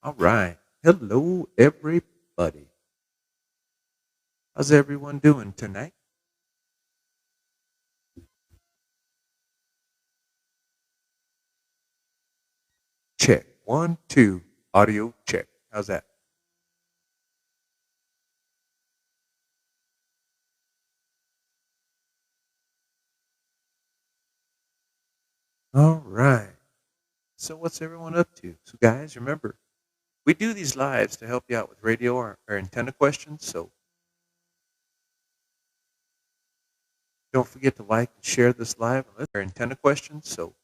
All right. Hello, everybody. How's everyone doing tonight? Check. One, two. Audio check. How's that? All right. So, what's everyone up to? So, guys, remember, we do these lives to help you out with radio or antenna questions. So, don't forget to like and share this live and let our antenna questions. So,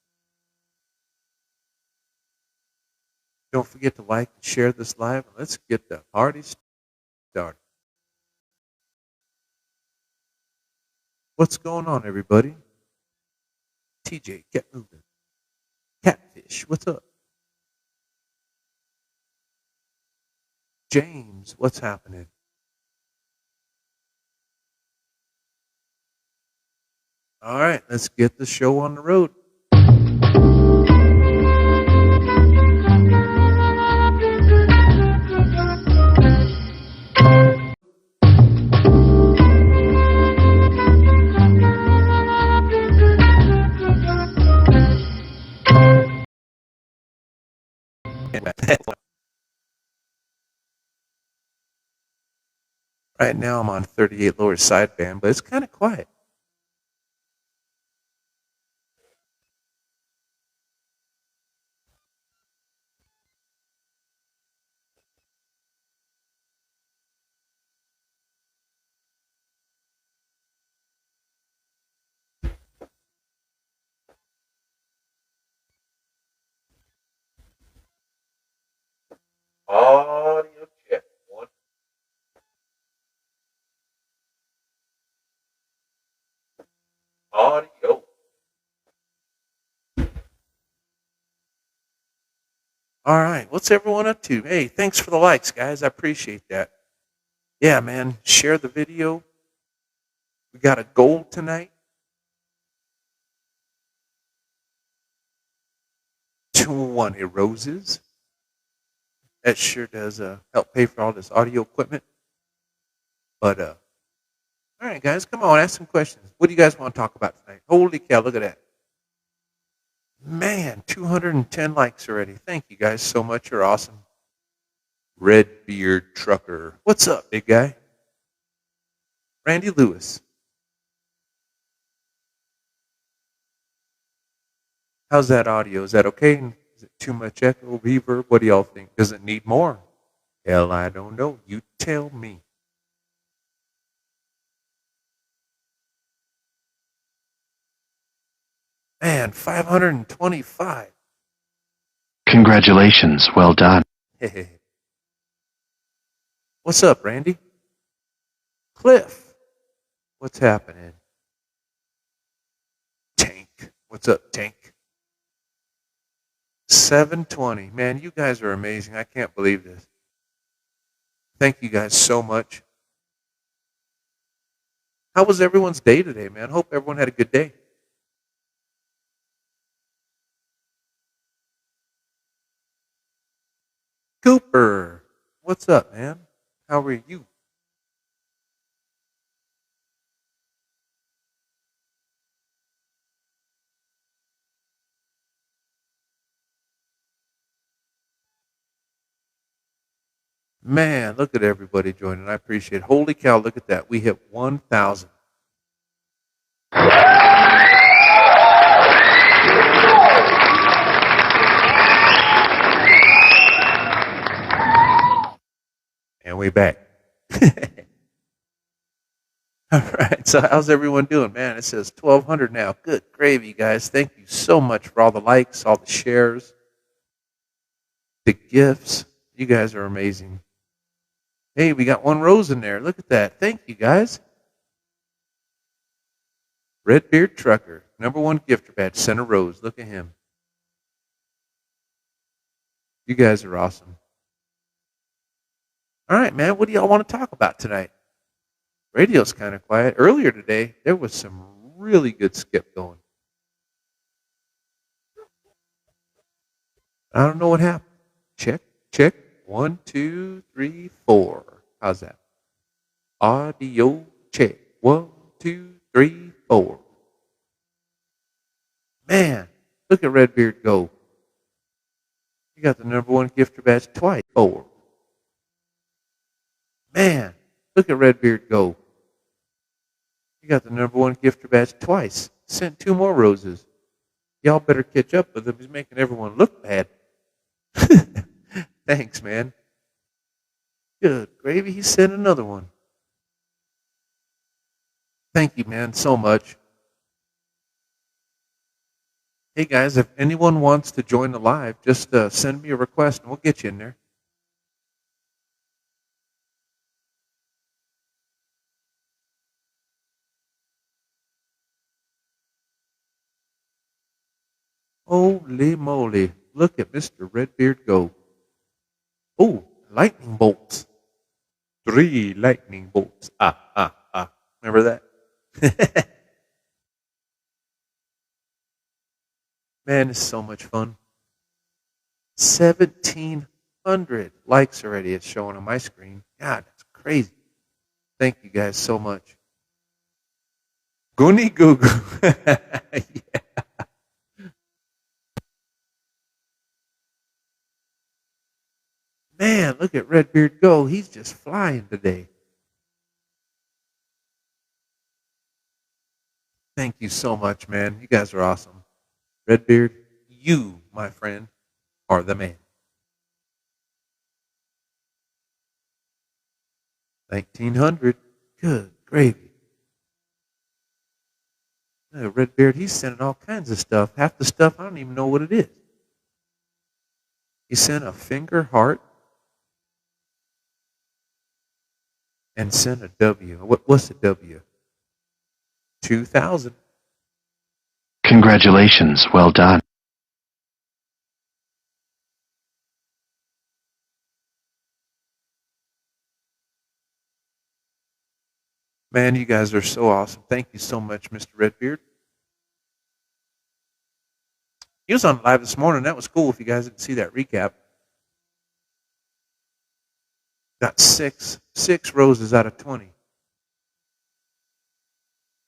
don't forget to like and share this live and let's get the party started. What's going on, everybody? TJ, get moving. Catfish, what's up? James, what's happening? All right, let's get the show on the road. Right now I'm on 38 lower sideband, but it's kind of quiet. Audio check. One. Audio. All right, what's everyone up to? Hey, thanks for the likes, guys. I appreciate that. Yeah, man, share the video. We got a goal tonight. 201 roses. That sure does help pay for all this audio equipment. But all right, guys, come on, ask some questions. What do you guys want to talk about tonight? Holy cow, look at that. Man, 210 likes already. Thank you guys so much. You're awesome. Redbeard Trucker. What's up, big guy? Randy Lewis. How's that audio? Is that okay? Is it too much echo, reverb? What do y'all think? Does it need more? Hell, I don't know. You tell me. Man, 525. Congratulations, well done. What's up, Randy? Cliff. What's happening? Tank. What's up, Tank? 720. Man, you guys are amazing. I can't believe this. Thank you guys so much. How was everyone's day today, man? Hope everyone had a good day. Cooper, what's up, man? How are you? Man, look at everybody joining. I appreciate it. Holy cow, look at that. We hit 1,000. And we back. All right. So how's everyone doing? Man, it says 1,200 now. Good gravy, guys. Thank you so much for all the likes, all the shares, the gifts. You guys are amazing. Hey, we got one rose in there. Look at that. Thank you, guys. Redbeard Trucker, #1 gifter badge, Center Rose. Look at him. You guys are awesome. All right, man. What do y'all want to talk about tonight? Radio's kind of quiet. Earlier today, there was some really good skip going. I don't know what happened. Check, check. 1, 2, 3, 4. How's that? Audio check. 1, 2, 3, 4. Man, look at Redbeard go. You got the number one gifter badge twice. 4. Man, look at Redbeard go. You got the number one gifter badge twice. Sent 2 more roses. Y'all better catch up with him. He's making everyone look bad. Thanks, man. Good gravy. He sent another one. Thank you, man, so much. Hey, guys, if anyone wants to join the live, just send me a request and we'll get you in there. Holy moly. Look at Mr. Redbeard go. Oh, lightning bolts. 3 lightning bolts. Remember that? Man, it's so much fun. 1,700 likes already it's showing on my screen. God, that's crazy. Thank you guys so much. Goonie Goo Goo. Yeah. Man, look at Redbeard go. He's just flying today. Thank you so much, man. You guys are awesome. Redbeard, you, my friend, are the man. 1,900. Good gravy. Redbeard, he's sending all kinds of stuff. Half the stuff, I don't even know what it is. He sent a finger heart and sent a W. What's a W? 2,000. Congratulations, well done. Man, you guys are so awesome. Thank you so much, Mr. Redbeard. He was on live this morning. That was cool if you guys didn't see that recap. Got six roses out of 20.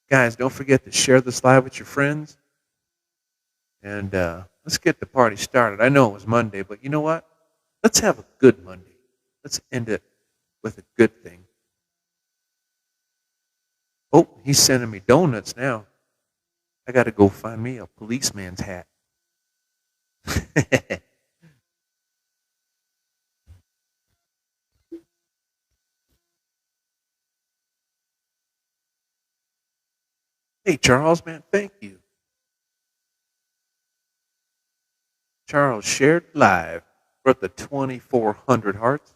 Guys, don't forget to share this live with your friends. And let's get the party started. I know it was Monday, but you know what? Let's have a good Monday. Let's end it with a good thing. Oh, he's sending me donuts now. I got to go find me a policeman's hat. Hey, Charles, man, thank you. Charles shared live. We're at the 2,400 hearts.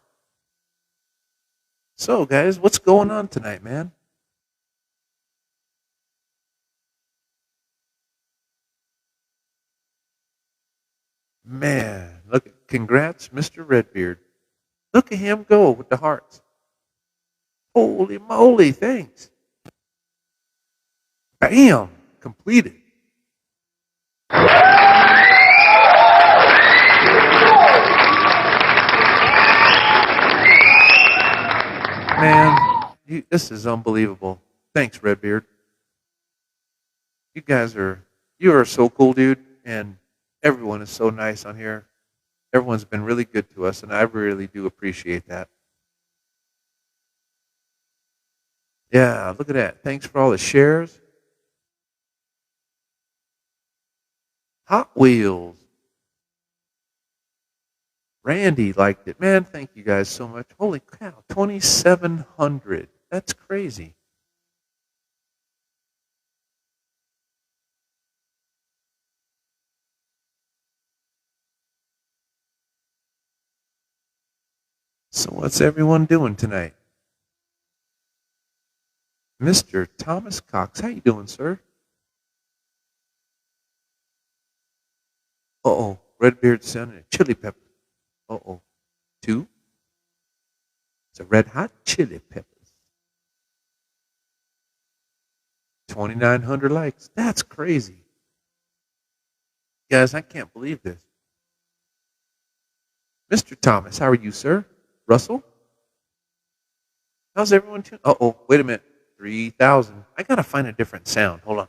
So, guys, what's going on tonight, man? Man, look, congrats, Mr. Redbeard. Look at him go with the hearts. Holy moly, thanks. Bam, completed. Man, this is unbelievable. Thanks, Redbeard. You are so cool, dude, and everyone is so nice on here. Everyone's been really good to us, and I really do appreciate that. Yeah, look at that. Thanks for all the shares. Hot Wheels. Randy liked it. Man, thank you guys so much. Holy cow, 2,700. That's crazy. So what's everyone doing tonight? Mr. Thomas Cox, how you doing, sir? Uh-oh, Redbeard sent a chili pepper. Uh-oh, 2. It's a red hot chili peppers. 2,900 likes. That's crazy. Guys, I can't believe this. Mr. Thomas, how are you, sir? Russell, how's everyone doing? Uh-oh, wait a minute. 3,000. I got to find a different sound. Hold on.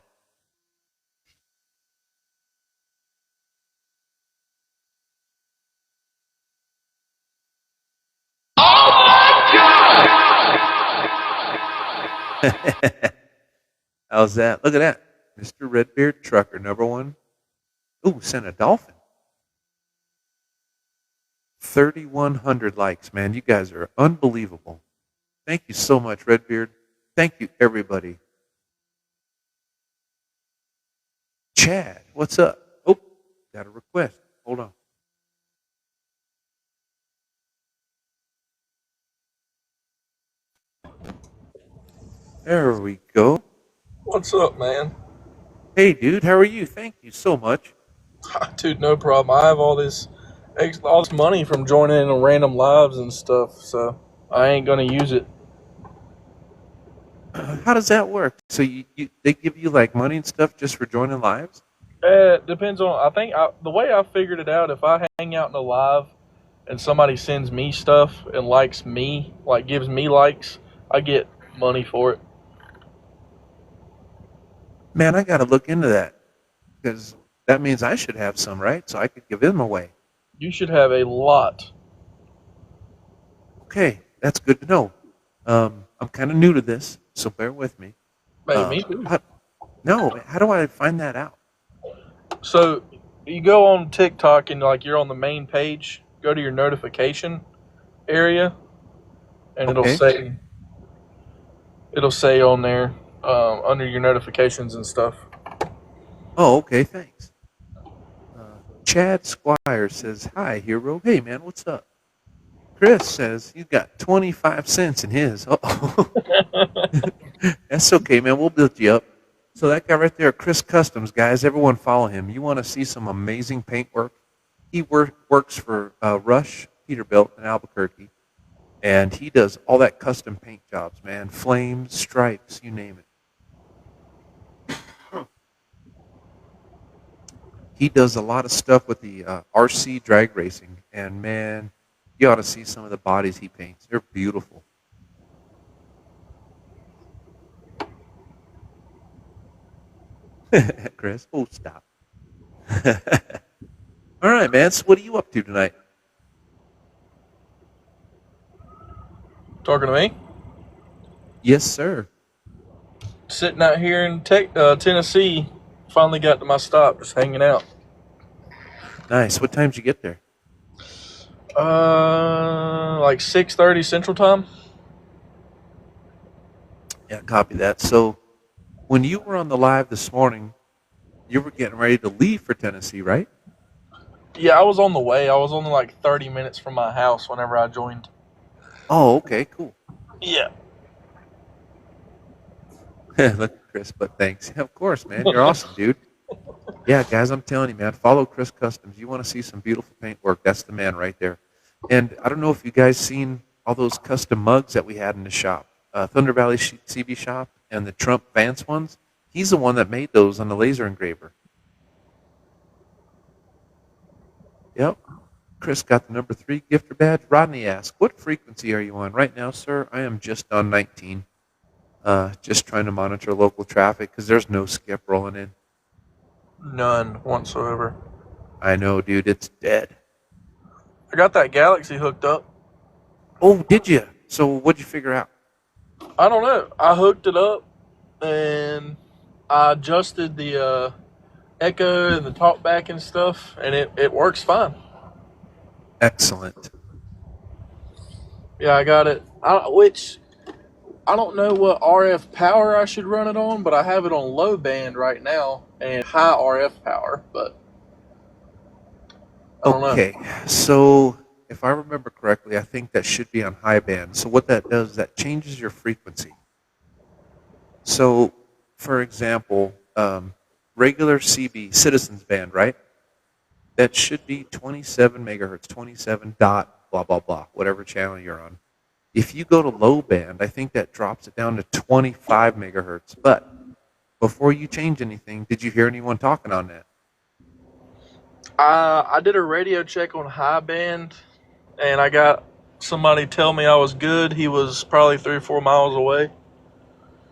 How's that? Look at that. Mr. Redbeard Trucker, number one. Ooh, sent a dolphin. 3,100 likes, man. You guys are unbelievable. Thank you so much, Redbeard. Thank you, everybody. Chad, what's up? Oh, got a request. Hold on. There we go. What's up, man? Hey, dude, how are you? Thank you so much. Dude, no problem. I have all this money from joining in random lives and stuff, so I ain't gonna use it. How does that work? So they give you like money and stuff just for joining lives? It depends on. The way I figured it out. If I hang out in a live and somebody sends me stuff and likes me, like gives me likes, I get money for it. Man, I got to look into that because that means I should have some, right? So I could give them away. You should have a lot. Okay, that's good to know. I'm kind of new to this, so bear with me. Hey, me too. How do I find that out? So you go on TikTok and like you're on the main page. Go to your notification area, and Okay. it'll say on there under your notifications and stuff. Oh, okay, thanks. Chad Squire says, hi, hero. Hey, man, what's up? Chris says, you got 25 cents in his. Uh-oh. That's okay, man. We'll build you up. So that guy right there, Chris Customs, guys, everyone follow him. You want to see some amazing paint work? He works for Rush Peterbilt in Albuquerque, and he does all that custom paint jobs, man. Flames, stripes, you name it. He does a lot of stuff with the RC drag racing, and man, you ought to see some of the bodies he paints. They're beautiful. Chris, oh, stop. All right, man. So what are you up to tonight? Talking to me? Yes, sir. Sitting out here in Tennessee. Finally got to my stop, just hanging out. Nice. What time did you get there? Like 6:30 Central Time. Yeah, copy that. So when you were on the live this morning, you were getting ready to leave for Tennessee, right? Yeah, I was on the way. I was only like 30 minutes from my house whenever I joined. Oh, okay, cool. Yeah. Look, Chris, but thanks. Of course, man. You're awesome, dude. Yeah, guys, I'm telling you, man, follow Chris Customs. You want to see some beautiful paint work, that's the man right there. And I don't know if you guys seen all those custom mugs that we had in the shop. Thunder Valley CB shop and the Trump Vance ones. He's the one that made those on the laser engraver. Yep. Chris got the number 3 gifter badge. Rodney asked, what frequency are you on? Right now, sir, I am just on 19. Just trying to monitor local traffic because there's no skip rolling in. None whatsoever. I know, dude. It's dead. I got that Galaxy hooked up. Oh, did you? So what'd you figure out? I don't know. I hooked it up and I adjusted the echo and the talkback and stuff, and it works fine. Excellent. Yeah, I got it. Which I don't know what RF power I should run it on, but I have it on low band right now and high RF power, but I don't know. Okay, so if I remember correctly, I think that should be on high band. So what that does, that changes your frequency. So, for example, regular CB, Citizens band, right? That should be 27 megahertz, 27 dot, blah, blah, blah, whatever channel you're on. If you go to low band, I think that drops it down to 25 megahertz. But before you change anything, did you hear anyone talking on that? I did a radio check on high band, and I got somebody tell me I was good. He was probably 3 or 4 miles away.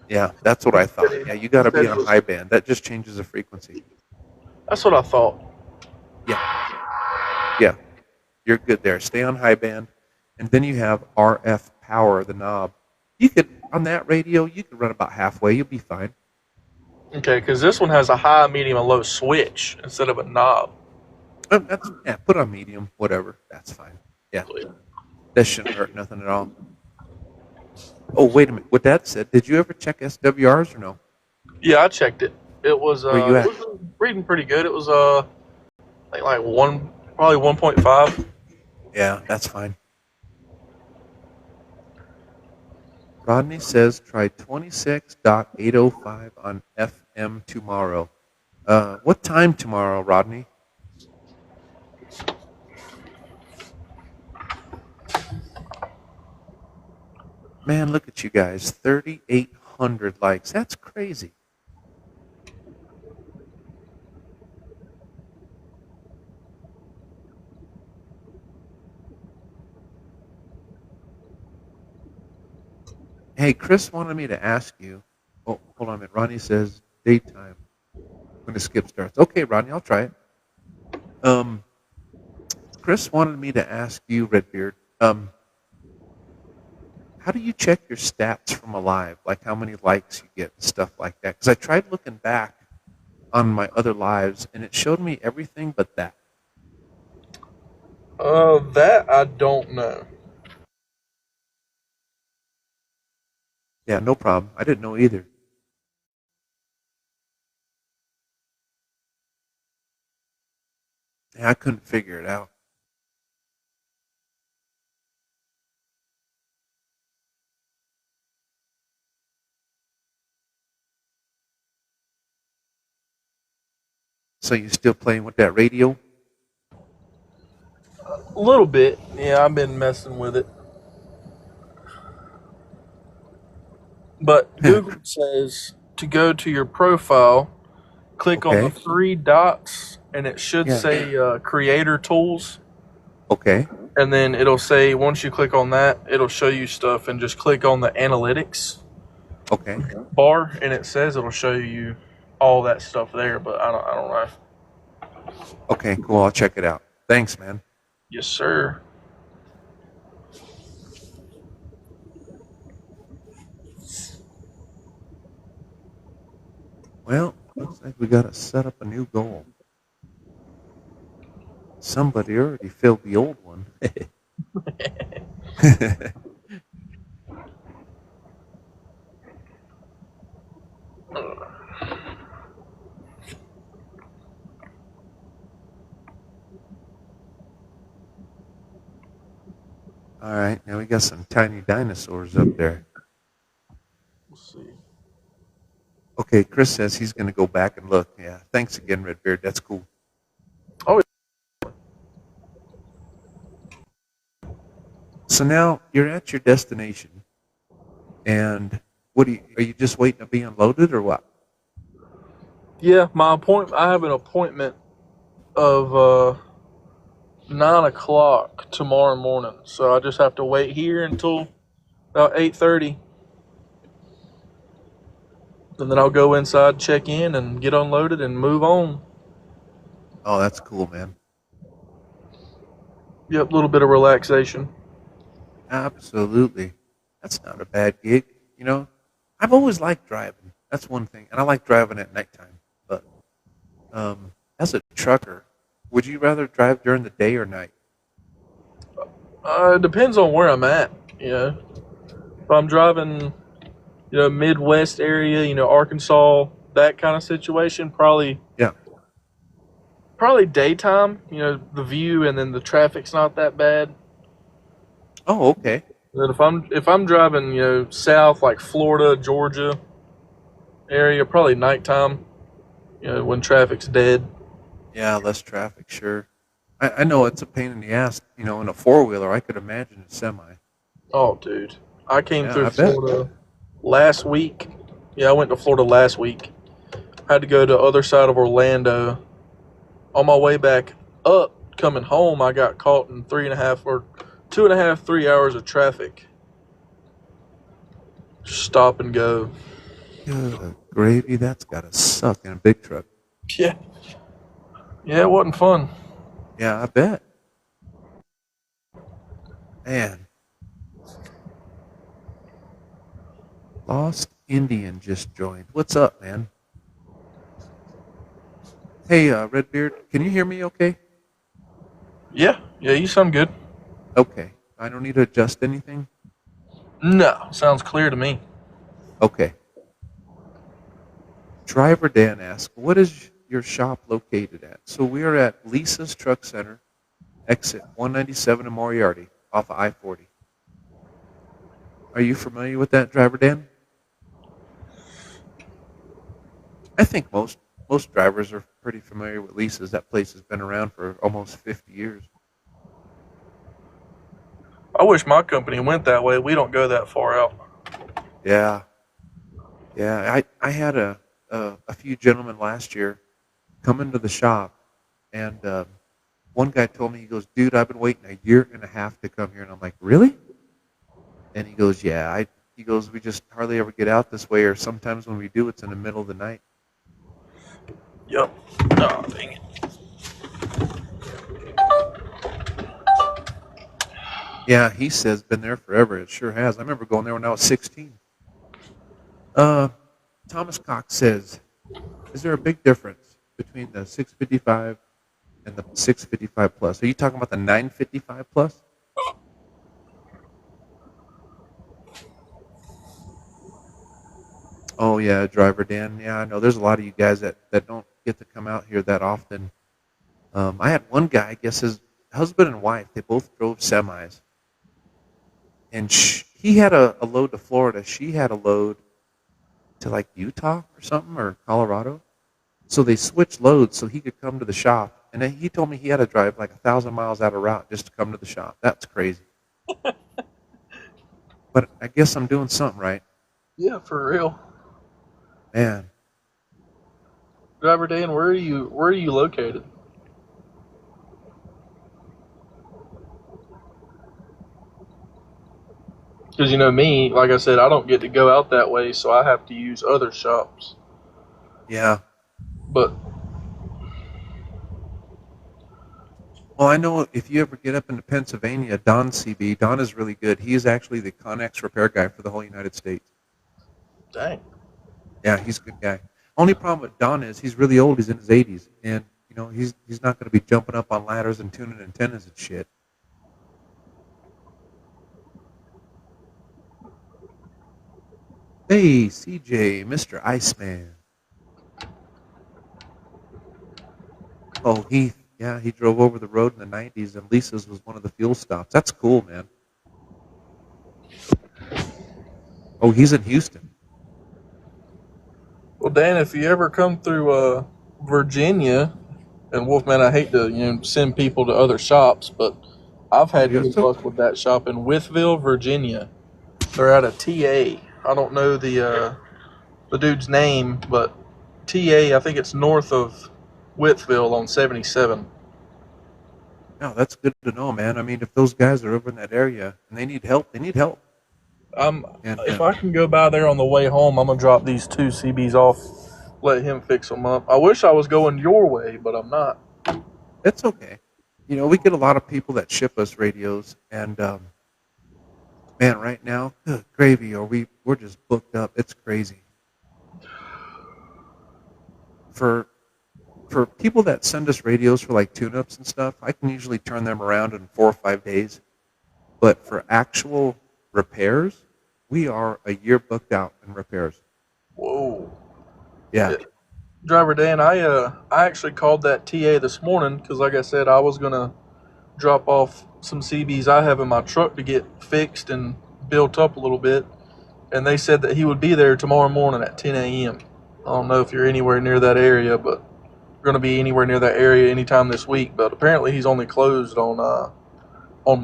Yeah, that's what I thought. Yeah, you got to Said be he on was- high band. That just changes the frequency. That's what I thought. Yeah, yeah, you're good there. Stay on high band, and then you have RF power, the knob. You could on that radio, you could run about halfway. You'll be fine. Okay, because this one has a high, medium, and low switch instead of a knob. That's yeah. Put on medium, whatever. That's fine. Yeah, that shouldn't hurt nothing at all. Oh, wait a minute. With that said, did you ever check SWRs or no? Yeah, I checked it. It was Where you at? it was reading pretty good. It was I think like probably 1.5. Yeah, that's fine. Rodney says try 26.805 on FM tomorrow. What time tomorrow, Rodney? Man, look at you guys. 3,800 likes. That's crazy. Hey, Chris wanted me to ask you. Oh, hold on a minute. Rodney says daytime when the skip starts. Okay, Rodney, I'll try it. Chris wanted me to ask you, Redbeard. How do you check your stats from a live? Like how many likes you get and stuff like that? Because I tried looking back on my other lives, and it showed me everything but that. That I don't know. Yeah, no problem. I didn't know either. Yeah, I couldn't figure it out. So you still playing with that radio? A little bit. Yeah, I've been messing with it. But Google says to go to your profile, click on the Okay. 3 dots, and it should Yeah. say Creator Tools. Okay. And then it'll say, once you click on that, it'll show you stuff, and just click on the Analytics Okay. bar, and it says it'll show you all that stuff there, but I don't know. Okay, cool. I'll check it out. Thanks, man. Yes, sir. Well, looks like we got to set up a new goal. Somebody already filled the old one. All right, now we got some tiny dinosaurs up there. We'll see. Okay, Chris says he's going to go back and look. Yeah, thanks again, Redbeard. That's cool. Oh, So now you're at your destination, and are you just waiting to be unloaded or what? yeah, my appointment. I have an appointment of 9 o'clock tomorrow morning, so I just have to wait here until about 8:30, and then I'll go inside, check in, and get unloaded and move on. Oh, that's cool, man. Yep, a little bit of relaxation. Absolutely. That's not a bad gig. You know, I've always liked driving. That's one thing. And I like driving at nighttime. But as a trucker, would you rather drive during the day or night? It depends on where I'm at. You know, if I'm driving, Midwest area, Arkansas, that kind of situation, probably Yeah. daytime. The view and then the traffic's not that bad. Oh, okay. Then if I'm driving, south like Florida, Georgia area, probably nighttime. When traffic's dead. Yeah, less traffic, sure. I know it's a pain in the ass, in a four-wheeler. I could imagine a semi. Oh, dude, I came Yeah, through I bet. Florida last week. Yeah, I went to Florida last week. Had to go to the other side of Orlando. On my way back up, coming home, I got caught in 3.5 or 2.5, 3 hours of traffic. Stop and go. Good gravy, that's gotta suck in a big truck. Yeah. Yeah, it wasn't fun. Yeah, I bet. Man, Lost Indian just joined. What's up, man? Hey, Redbeard, can you hear me okay? Yeah, you sound good. Okay. I don't need to adjust anything? No, sounds clear to me. Okay. Driver Dan asks, what is your shop located at? So we are at Lisa's Truck Center, exit 197 in Moriarty, off of I-40. Are you familiar with that, Driver Dan? I think most drivers are pretty familiar with Lisa's. That place has been around for almost 50 years. I wish my company went that way. We don't go that far out. Yeah. Yeah, I had a few gentlemen last year come into the shop, and one guy told me, he goes, dude, I've been waiting a year and a half to come here. And I'm like, really? And he goes, yeah. He goes, we just hardly ever get out this way, or sometimes when we do, it's in the middle of the night. Yep. Oh, dang it. Yeah, he says, been there forever. It sure has. I remember going there when I was 16. Thomas Cox says, is there a big difference between the 655 and the 655 plus? Are you talking about the 955 plus? Oh yeah, Driver Dan. Yeah, I know. There's a lot of you guys that don't get to come out here that often. I had one guy, I guess his husband and wife, they both drove semis. And he had a load to Florida. She had a load to like Utah or something, or Colorado. So they switched loads so he could come to the shop. And then he told me he had to drive like 1,000 miles out of route just to come to the shop. That's crazy. But I guess I'm doing something right. Yeah, for real. Man, Driver Dan, where are you located? Because me, like I said, I don't get to go out that way, so I have to use other shops. yeah. But Well, I know if you ever get up into Pennsylvania, Don CB, Don is really good. He is actually the Connex repair guy for the whole United States. dang, Yeah, he's a good guy. Only problem with Don is he's really old. He's in his 80s, and he's not going to be jumping up on ladders and tuning antennas and shit. Hey, CJ, Mr. Iceman. Oh, Heath. Yeah, he drove over the road in the 90s, and Lisa's was one of the fuel stops. That's cool, man. Oh, he's in Houston. well, Dan, if you ever come through Virginia, and Wolfman, I hate to send people to other shops, but I've had Yeah, good so, luck with that shop in Wytheville, Virginia. They're out of TA. I don't know the dude's name, but TA. I think it's north of Wytheville on 77. no, that's good to know, man. I mean, if those guys are over in that area and they need help, they need help. And If I can go by there on the way home, I'm gonna drop these two CBs off, let him fix them up. I wish I was going your way, but I'm not. it's okay. We get a lot of people that ship us radios, and man, right now, good gravy, or we're just booked up. It's crazy. For for people that send us radios for like tune-ups and stuff, I can usually turn them around in 4 or 5 days. But for actual repairs, we are a year booked out in repairs. Whoa. Yeah. Driver Dan, I actually called that TA this morning because, like I said, I was gonna drop off some CBs I have in my truck to get fixed and built up a little bit, and they said that he would be there tomorrow morning at 10 a.m. I don't know if you're anywhere near that area, but we're gonna be anywhere near that area anytime this week. But apparently, he's only closed on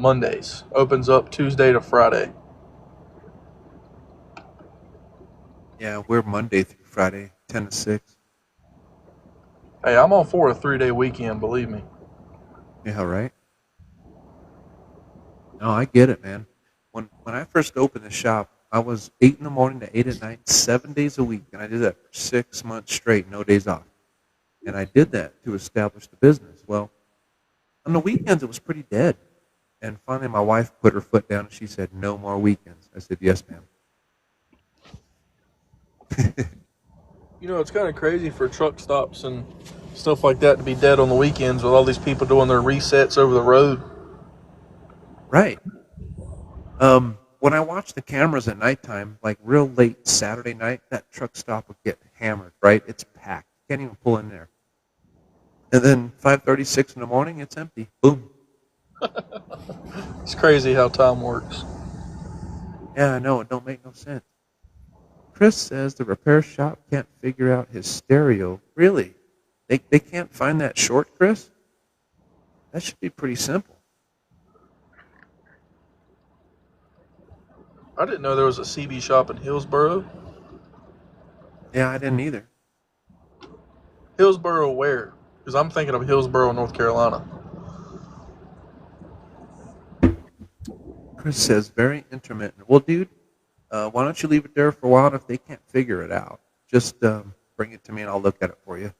Mondays. Opens up Tuesday to Friday. Yeah, we're Monday through Friday, 10 to 6. Hey, I'm all for a 3-day weekend. Believe me. Yeah, right? No, I get it, man. When I first opened the shop, I was 8 in the morning to 8 at night, 7 days a week, and I did that for 6 months straight, no days off. And I did that to establish the business. Well, on the weekends it was pretty dead. And finally, my wife put her foot down and she said, "No more weekends." I said, "Yes, ma'am." You know, it's kind of crazy for truck stops and stuff like that to be dead on the weekends with all these people doing their resets over the road. Right. When I watch the cameras at nighttime, like real late Saturday night, that truck stop would get hammered. Right? It's packed. Can't even pull in there. And then 5:36 in the morning, it's empty. Boom. It's crazy how time works. Yeah, I know. It don't make no sense. Chris says the repair shop can't figure out his stereo. Really? They can't find that short, Chris? That should be pretty simple. I didn't know there was a CB shop in Hillsboro. Yeah, I didn't either. Hillsboro where? Because I'm thinking of Hillsboro, North Carolina. Chris says very intermittent. Well, dude, why don't you leave it there for a while? And if they can't figure it out, just bring it to me and I'll look at it for you.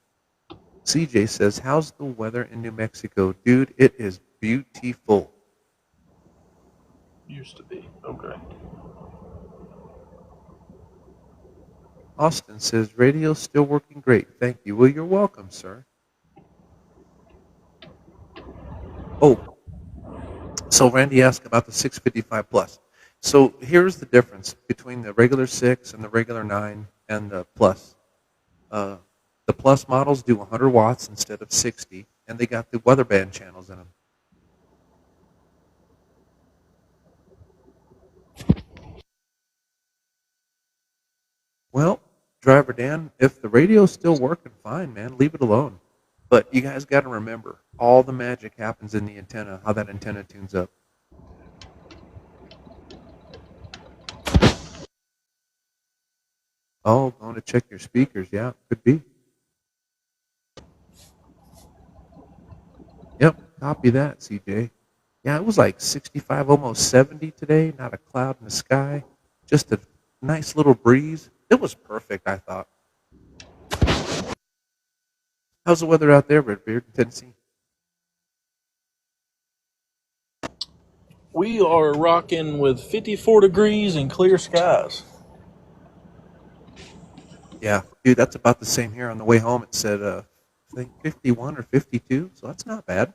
CJ says, "How's the weather in New Mexico, dude? It is beautiful." Used to be. Okay. Austin says, "Radio's still working great. Thank you." Well, you're welcome, sir. Oh, so Randy asked about the 655 plus. So here's the difference between the regular 6 and the regular 9 and the plus. Uh, the plus models do 100 watts instead of 60, and they got the weather band channels in them. Well, driver Dan, if the radio's still working fine, man, leave it alone. But you guys got to remember, all the magic happens in the antenna, how that antenna tunes up. Oh, going to check your speakers. Yeah, could be. Yep, copy that, CJ. Yeah, it was like 65, almost 70 today. Not a cloud in the sky. Just a nice little breeze. It was perfect, I thought. How's the weather out there, Redbeard, in Tennessee? We are rocking with 54 degrees and clear skies. Yeah, dude, that's about the same here. On the way home, it said, I think 51 or 52, so that's not bad.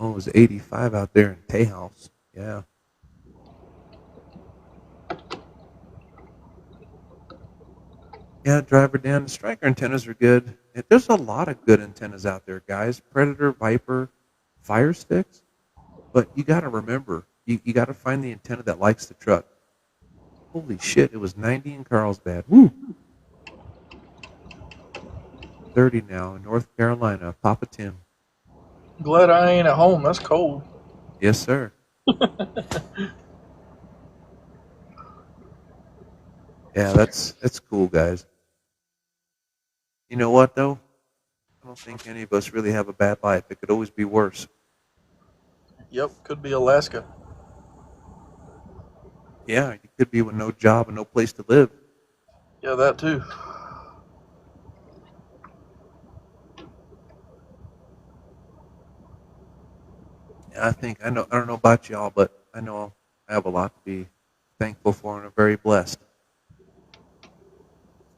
Oh, it was 85 out there in Tejas. Yeah. Yeah, driver Dan, the striker antennas are good. There's a lot of good antennas out there, guys. Predator, Viper, Fire Sticks. But you got to remember, you got to find the antenna that likes the truck. Holy shit, it was 90 in Carlsbad. Woo! 30 now in North Carolina. Papa Tim. Glad I ain't at home. That's cold. Yes, sir. Yeah, that's cool, guys. You know what, though? I don't think any of us really have a bad life. It could always be worse. Yep, could be Alaska. Yeah, you could be with no job and no place to live. Yeah, that too. Yeah, I don't know about y'all, but I know I have a lot to be thankful for and I'm very blessed.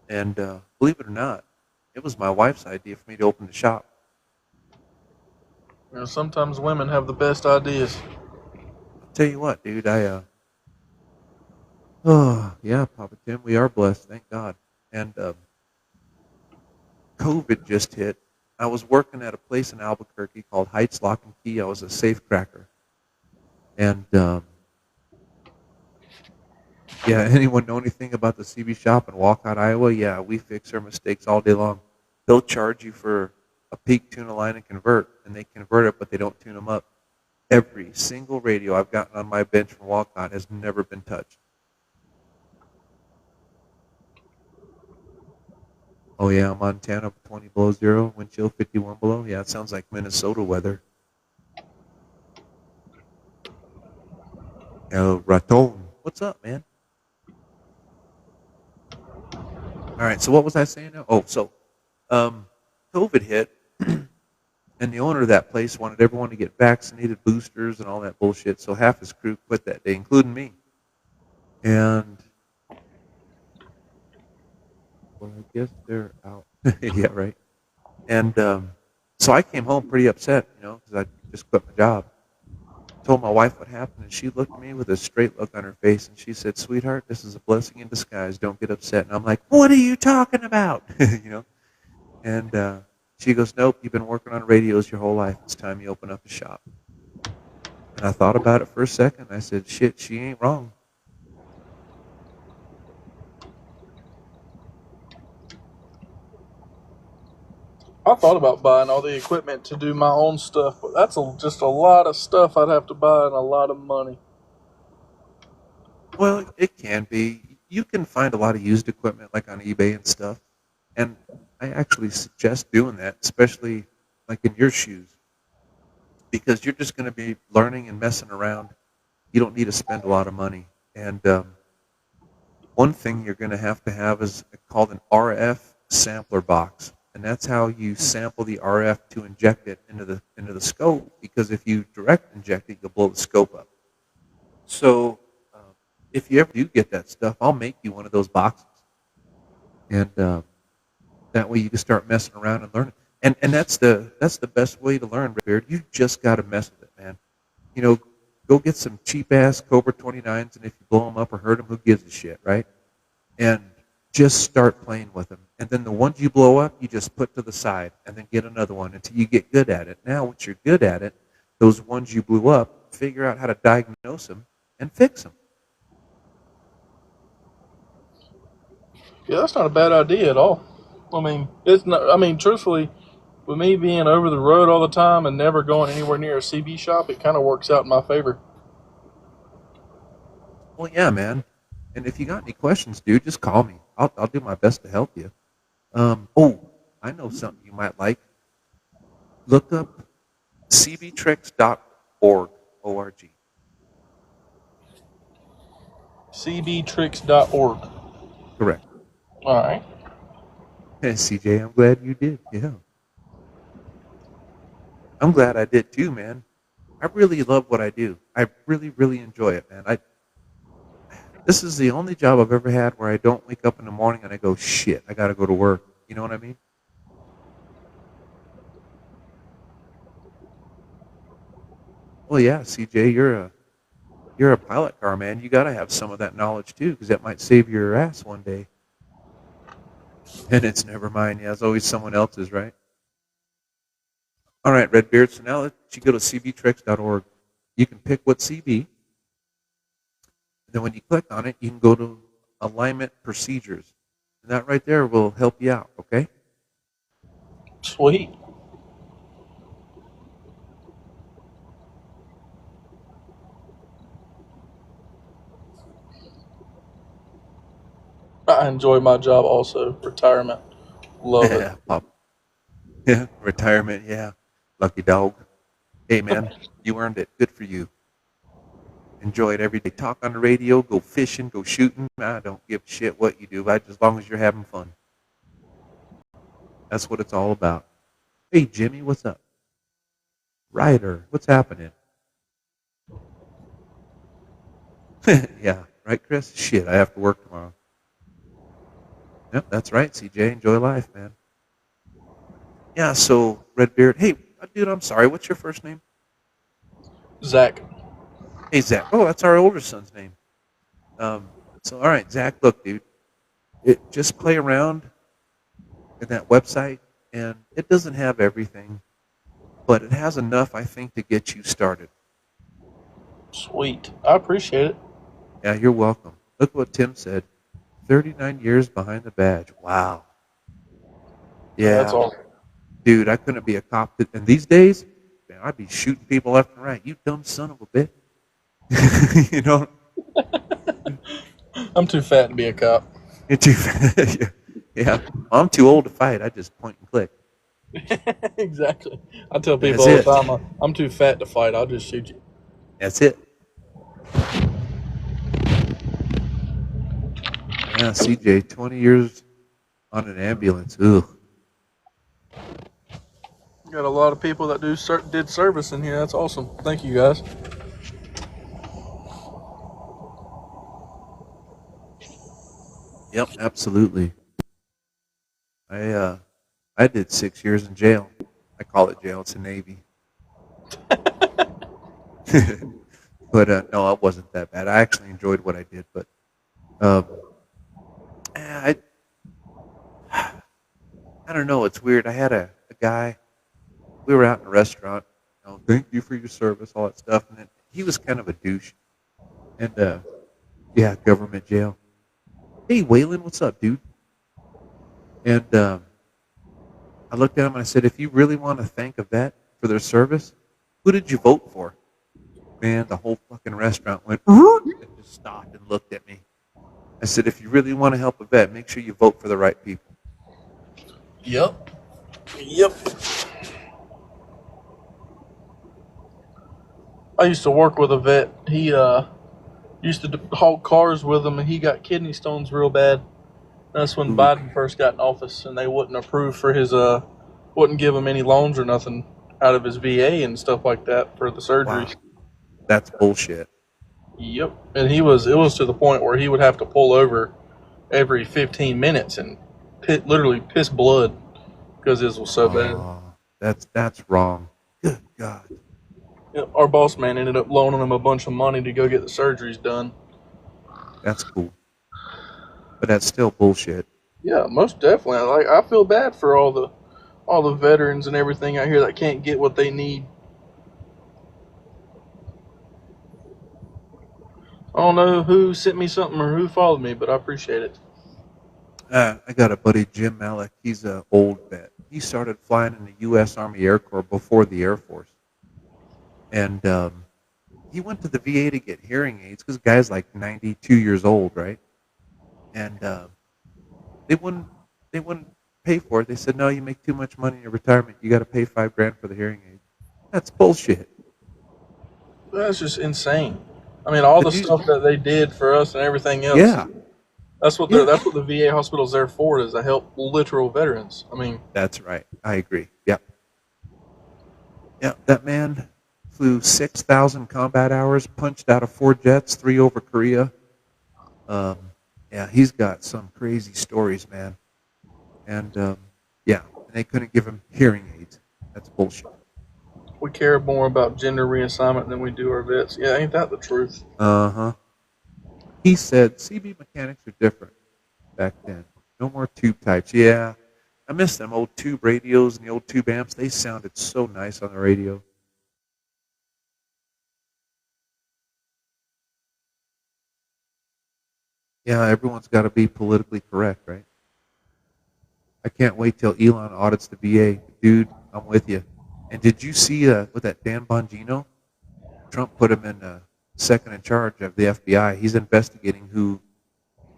And believe it or not, it was my wife's idea for me to open the shop. You know, sometimes women have the best ideas. I'll tell you what, dude, oh, yeah, Papa Tim, we are blessed, thank God. And COVID just hit. I was working at a place in Albuquerque called Heights Lock and Key. I was a safe cracker. And yeah, anyone know anything about the CB shop in Walcott, Iowa? Yeah, we fix our mistakes all day long. They'll charge you for a peak tune a line and convert, and they convert it, but they don't tune them up. Every single radio I've gotten on my bench from Walcott has never been touched. Oh yeah, Montana 20 below zero, wind chill 51 below. Yeah, it sounds like Minnesota weather. El Raton. What's up, man? All right. So what was I saying now? Oh, so um, COVID hit, and the owner of that place wanted everyone to get vaccinated, boosters, and all that bullshit. So half his crew quit that day, including me. And well, I guess they're out. Yeah, right. And so I came home pretty upset, because I just quit my job. Told my wife what happened, and she looked at me with a straight look on her face, and she said, "Sweetheart, this is a blessing in disguise. Don't get upset." And I'm like, "What are you talking about?" And she goes, "Nope, you've been working on radios your whole life. It's time you open up a shop." And I thought about it for a second. I said, "Shit, she ain't wrong." I thought about buying all the equipment to do my own stuff, but that's just a lot of stuff I'd have to buy and a lot of money. Well, it can be. You can find a lot of used equipment like on eBay and stuff. And I actually suggest doing that, especially like in your shoes, because you're just going to be learning and messing around. You don't need to spend a lot of money. And one thing you're going to have is called an RF sampler box, and that's how you sample the RF to inject it into the scope. Because if you direct inject it, you'll blow the scope up. So if you ever do get that stuff, I'll make you one of those boxes, and that way you can start messing around and learning. And that's the best way to learn, Beard. You just got to mess with it, man. You know, go get some cheap ass Cobra 29s, and if you blow them up or hurt them, who gives a shit, right? And just start playing with them. And then the ones you blow up, you just put to the side, and then get another one until you get good at it. Now, once you're good at it, those ones you blew up, figure out how to diagnose them and fix them. Yeah, that's not a bad idea at all. I mean, it's not. I mean, truthfully, with me being over the road all the time and never going anywhere near a CB shop, it kind of works out in my favor. Well, yeah, man. And if you got any questions, dude, just call me. I'll do my best to help you. Oh, I know something you might like. Look up cbtricks.org. O-R-G. cbtricks.org. Correct. All right. Hey, CJ, I'm glad you did. Yeah. I'm glad I did too, man. I really love what I do. I really, really enjoy it, man. This is the only job I've ever had where I don't wake up in the morning and I go, shit, I got to go to work. You know what I mean? Well, yeah, CJ, you're a pilot car man. You got to have some of that knowledge too, because that might save your ass one day. And it's never mine. Yeah, it's always someone else's, right? All right, Redbeard. So now that you go to cbtricks.org, you can pick what CB. Then when you click on it, you can go to alignment procedures. And that right there will help you out, okay? Sweet. I enjoy my job also. Retirement. Love it. Yeah, pop. Yeah, retirement, yeah. Lucky dog. Hey, man, you earned it. Good for you. Enjoy it every day. Talk on the radio, go fishing, go shooting. I don't give a shit what you do, as long as you're having fun. That's what it's all about. Hey, Jimmy, what's up? Ryder, what's happening? Yeah, right, Chris? Shit, I have to work tomorrow. Yep, that's right, CJ. Enjoy life, man. Yeah, so, Redbeard. Hey, dude, I'm sorry. What's your first name? Zach. Hey, Zach. Oh, that's our older son's name. So, all right, Zach, look, dude. Just play around in that website, and it doesn't have everything, but it has enough, I think, to get you started. Sweet. I appreciate it. Yeah, you're welcome. Look what Tim said. 39 years behind the badge. Wow. That's Yeah, all. dude, I couldn't be a cop. And these days, man, I'd be shooting people left and right. You dumb son of a bitch. you know, I'm too fat to be a cop. you're too yeah. I'm too old to fight. I just point and click. Exactly. I tell people That's all the it. time, I'm too fat to fight. I'll just shoot you. That's it. Yeah, CJ, 20 years on an ambulance. Ooh. Got a lot of people that did service in here. That's awesome. Thank you guys. Yep, absolutely. I did 6 years in jail. I call it jail. It's a Navy. But no, it wasn't that bad. I actually enjoyed what I did, but um, I I don't know. It's weird. I had a guy. We were out in a restaurant. Thank you for your service, all that stuff, and then he was kind of a douche. And yeah, government jail. Hey, Waylon, what's up, dude? And I looked at him and I said, if you really want to thank a vet for their service, who did you vote for? Man, the whole fucking restaurant went and just stopped and looked at me. I said, if you really want to help a vet, make sure you vote for the right people. Yep. Yep. I used to work with a vet. He used to haul cars with him, and he got kidney stones real bad. That's when Biden first got in office, and they wouldn't approve for his wouldn't give him any loans or nothing out of his VA and stuff like that for the surgeries. Wow. That's bullshit. Yep. And it was to the point where he would have to pull over every 15 minutes and literally piss blood because his was so bad. That's wrong. Good God. Yep. Our boss man ended up loaning him a bunch of money to go get the surgeries done. That's cool. But that's still bullshit. Yeah, most definitely. Like, I feel bad for all the veterans and everything out here that can't get what they need. I don't know who sent me something or who followed me, but I appreciate it. I got a buddy, Jim Malik. He's an old vet. He started flying in the U.S. Army Air Corps before the Air Force. And he went to the VA to get hearing aids because the guy's like 92 years old, right? And they wouldn't pay for it. They said, no, you make too much money in your retirement. You got to pay $5,000 for the hearing aid. That's bullshit. That's just insane. I mean, all the stuff that they did for us and everything else. Yeah. That's what the VA hospital's there for, is to help literal veterans. I mean, that's right. I agree. Yep. Yep. That man flew 6,000 combat hours, punched out of 4 jets, 3 over Korea. Yeah, he's got some crazy stories, man. And yeah, they couldn't give him hearing aids. That's bullshit. We care more about gender reassignment than we do our vets. Yeah, ain't that the truth? Uh-huh. He said CB mechanics are different back then. No more tube types. Yeah, I miss them old tube radios and the old tube amps. They sounded so nice on the radio. Yeah, everyone's got to be politically correct, right? I can't wait till Elon audits the VA. Dude, I'm with you. And did you see with that Dan Bongino? Trump put him in second in charge of the FBI. He's investigating who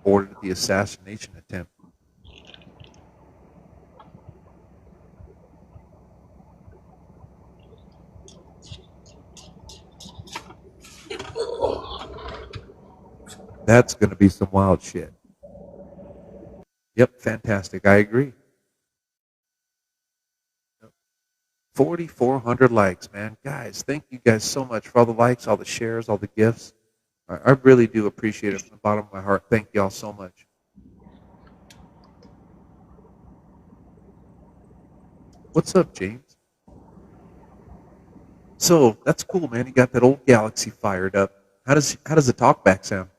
ordered the assassination attempt. That's going to be some wild shit. Yep, fantastic. I agree. 4,400 likes, man. Guys, thank you guys so much for all the likes, all the shares, all the gifts. I really do appreciate it from the bottom of my heart. Thank y'all so much. What's up, James? So that's cool, man. You got that old Galaxy fired up. How does the talkback sound?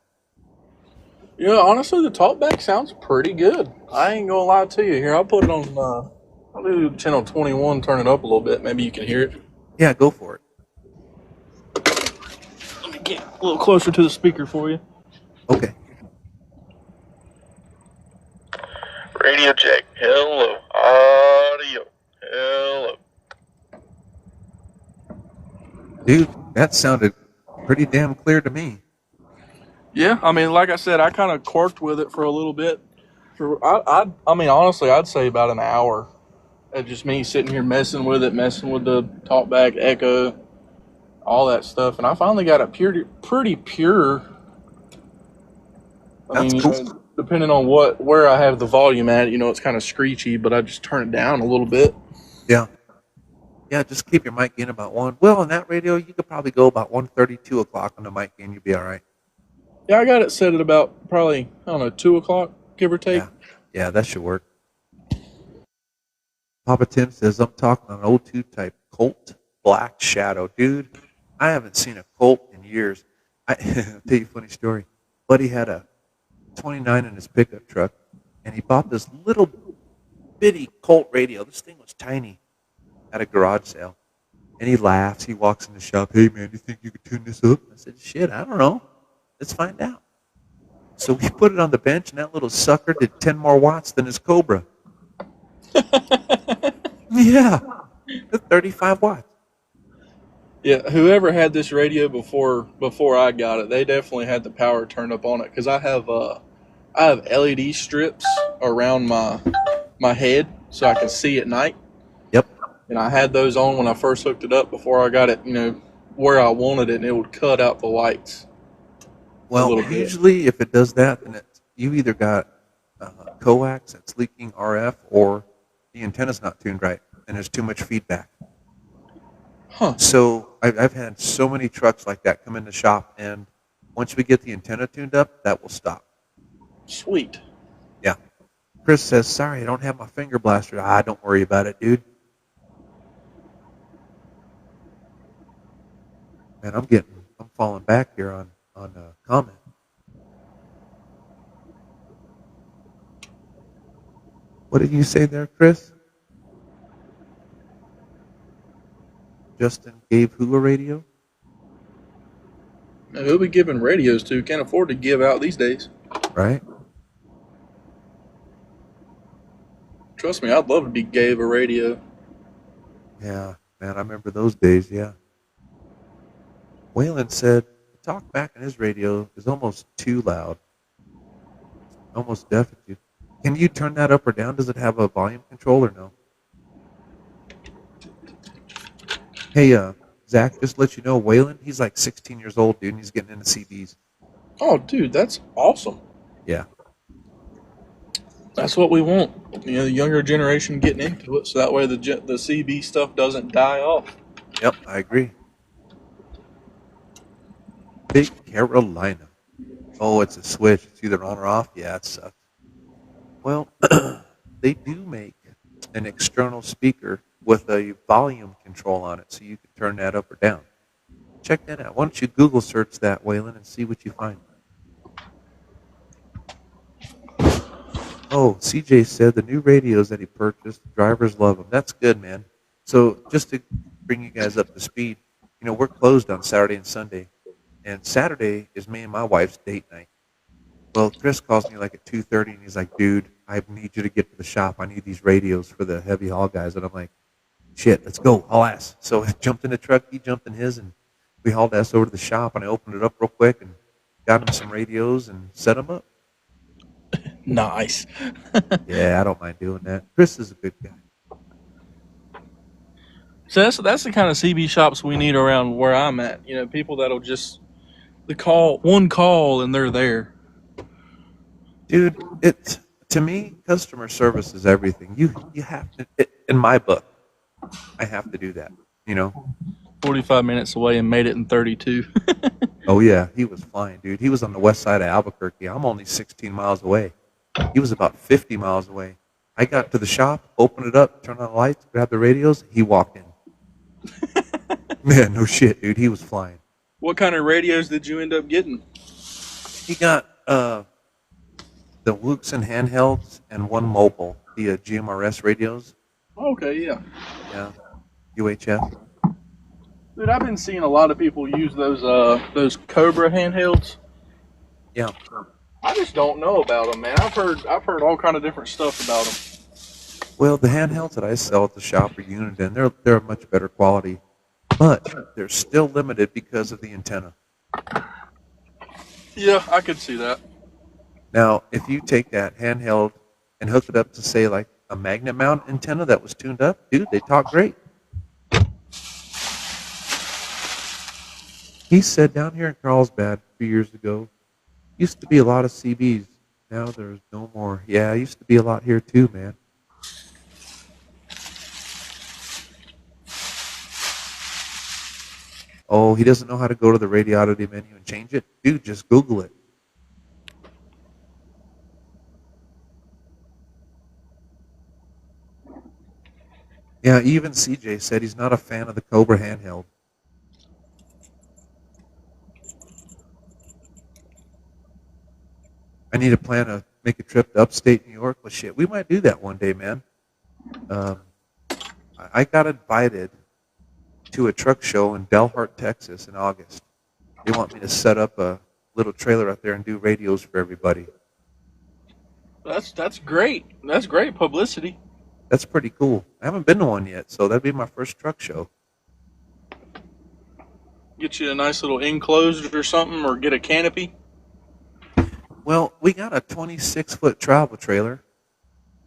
Yeah, honestly, the talkback sounds pretty good. I ain't gonna lie to you. Here, I'll put it on. I'll do channel 21. Turn it up a little bit. Maybe you can hear it. Yeah, go for it. Let me get a little closer to the speaker for you. Okay. Radio check. Hello. Audio. Hello. Dude, that sounded pretty damn clear to me. Yeah, I mean, like I said, I kind of quirked with it for a little bit. I mean, honestly, I'd say about an hour. It's just me sitting here messing with it, messing with the talkback, echo, all that stuff, and I finally got it pretty pure. That's cool. depending on where I have the volume at, it's kind of screechy, but I just turn it down a little bit. Yeah. Yeah, just keep your mic gain about one. Well, on that radio, you could probably go about 132 o'clock on the mic gain. You'll be all right. Yeah, I got it set at about probably, I don't know, 2 o'clock, give or take. Yeah. Yeah, that should work. Papa Tim says, I'm talking on an 02 type Colt Black Shadow. Dude, I haven't seen a Colt in years. I'll tell you a funny story. Buddy had a 29 in his pickup truck, and he bought this little bitty Colt radio. This thing was tiny at a garage sale. And he laughs. He walks in the shop. Hey, man, do you think you could tune this up? I said, shit, I don't know. Let's find out. So we put it on the bench, and that little sucker did 10 more watts than his Cobra. Yeah, 35 watts. Yeah, whoever had this radio before I got it, they definitely had the power turned up on it because I have LED strips around my head so I can see at night. Yep. And I had those on when I first hooked it up before I got it, where I wanted it, and it would cut out the lights. Well, usually if it does that, then you either got coax that's leaking RF or the antenna's not tuned right and there's too much feedback. Huh. So I've had so many trucks like that come in the shop, and once we get the antenna tuned up, that will stop. Sweet. Yeah. Chris says, sorry, I don't have my finger blaster. Don't worry about it, dude. Man, I'm falling back here on comment. What did you say there, Chris? Justin gave who a radio? Now, who we giving radios to? Can't afford to give out these days. Right? Trust me, I'd love to be gave a radio. Yeah, man, I remember those days, yeah. Waylon said the talk back in his radio is almost too loud. Almost deafened. Can you turn that up or down? Does it have a volume control or no? Hey, Zach, just to let you know, Waylon, he's like 16 years old, dude, and he's getting into CBs. Oh, dude, that's awesome. Yeah. That's what we want. The younger generation getting into it, so that way the CB stuff doesn't die off. Yep, I agree. Big Carolina. Oh, it's a switch. It's either on or off. Yeah, it sucks. Well, they do make an external speaker with a volume control on it, so you can turn that up or down. Check that out. Why don't you Google search that, Waylon, and see what you find. Oh, CJ said the new radios that he purchased, drivers love them. That's good, man. So just to bring you guys up to speed, we're closed on Saturday and Sunday. And Saturday is me and my wife's date night. Well, Chris calls me like at 2:30, and he's like, dude, I need you to get to the shop. I need these radios for the heavy haul guys. And I'm like, shit, let's go. I'll ask. So I jumped in the truck. He jumped in his, and we hauled ass over to the shop. And I opened it up real quick and got him some radios and set them up. Nice. Yeah, I don't mind doing that. Chris is a good guy. So that's the kind of CB shops we need around where I'm at. People that'll just one call and they're there. Dude, to me, customer service is everything. You have to, in my book, I have to do that. 45 minutes away and made it in 32. Oh yeah, he was flying, dude. He was on the west side of Albuquerque. I'm only 16 miles away. He was about 50 miles away. I got to the shop, opened it up, turned on the lights, grabbed the radios. He walked in. Man, no shit, dude. He was flying. What kind of radios did you end up getting? He got the Wuxen handhelds and one mobile, the GMRS radios. Okay, yeah. Yeah, UHF. Dude, I've been seeing a lot of people use those Cobra handhelds. Yeah. I just don't know about them, man. I've heard all kind of different stuff about them. Well, the handhelds that I sell at the shop are Uniden. They're much better quality, but they're still limited because of the antenna. Yeah, I could see that. Now, if you take that handheld and hook it up to, say, like a magnet mount antenna that was tuned up, dude, they talk great. He said down here in Carlsbad a few years ago, used to be a lot of CBs Now there's no more. Yeah, it used to be a lot here too, man. Oh, he doesn't know how to go to the Radiodity menu and change it? Dude, just Google it. Yeah, even CJ said he's not a fan of the Cobra handheld. I need to plan to make a trip to upstate New York. Well, shit, we might do that one day, man. Um, I got invited to a truck show in Delhart, Texas in August. They want me to set up a little trailer out there and do radios for everybody. That's great. That's great publicity. That's pretty cool. I haven't been to one yet, so that'd be my first truck show. Get you a nice little enclosed or something, or get a canopy. Well, we got a 26-foot travel trailer,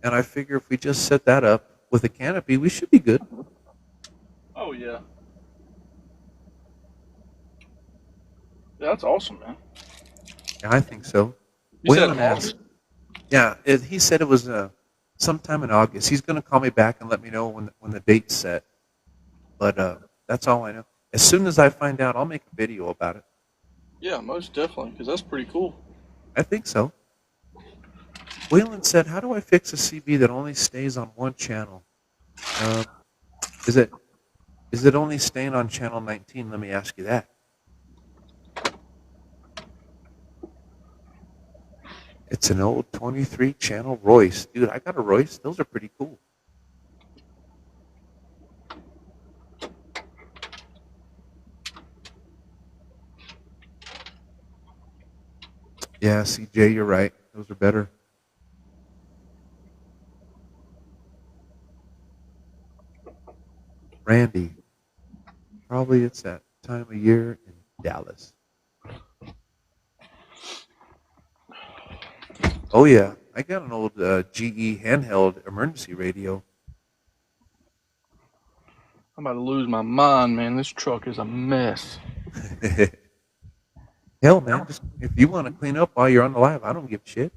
and I figure if we just set that up with a canopy, we should be good. Oh yeah. That's awesome, man. Yeah, I think so. You said Waylon asked. August? Yeah, he said it was sometime in August. He's going to call me back and let me know when the date's set. But that's all I know. As soon as I find out, I'll make a video about it. Yeah, most definitely, because that's pretty cool. I think so. Waylon said, "How do I fix a CB that only stays on one channel? Um, is it only staying on channel 19? Let me ask you that." It's an old 23 channel Royce. Dude, I got a Royce. Those are pretty cool. Yeah, CJ, you're right. Those are better. Randy, probably it's that time of year in Dallas. Oh, yeah. I got an old GE handheld emergency radio. I'm about to lose my mind, man. This truck is a mess. Hell, man, just if you want to clean up while you're on the live, I don't give a shit.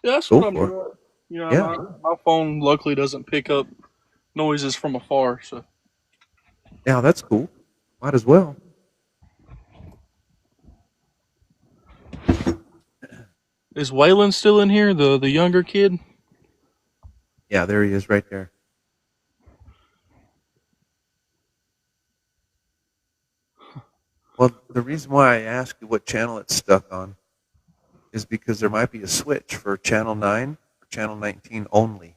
Yeah, that's Go what I'm for it. doing. You know, Yeah, my phone luckily doesn't pick up noises from afar, so. yeah, that's cool. Might as well. Is Waylon still in here, the younger kid? Yeah, there he is right there. Well, the reason why I asked you what channel it's stuck on is because there might be a switch for channel 9 or channel 19 only.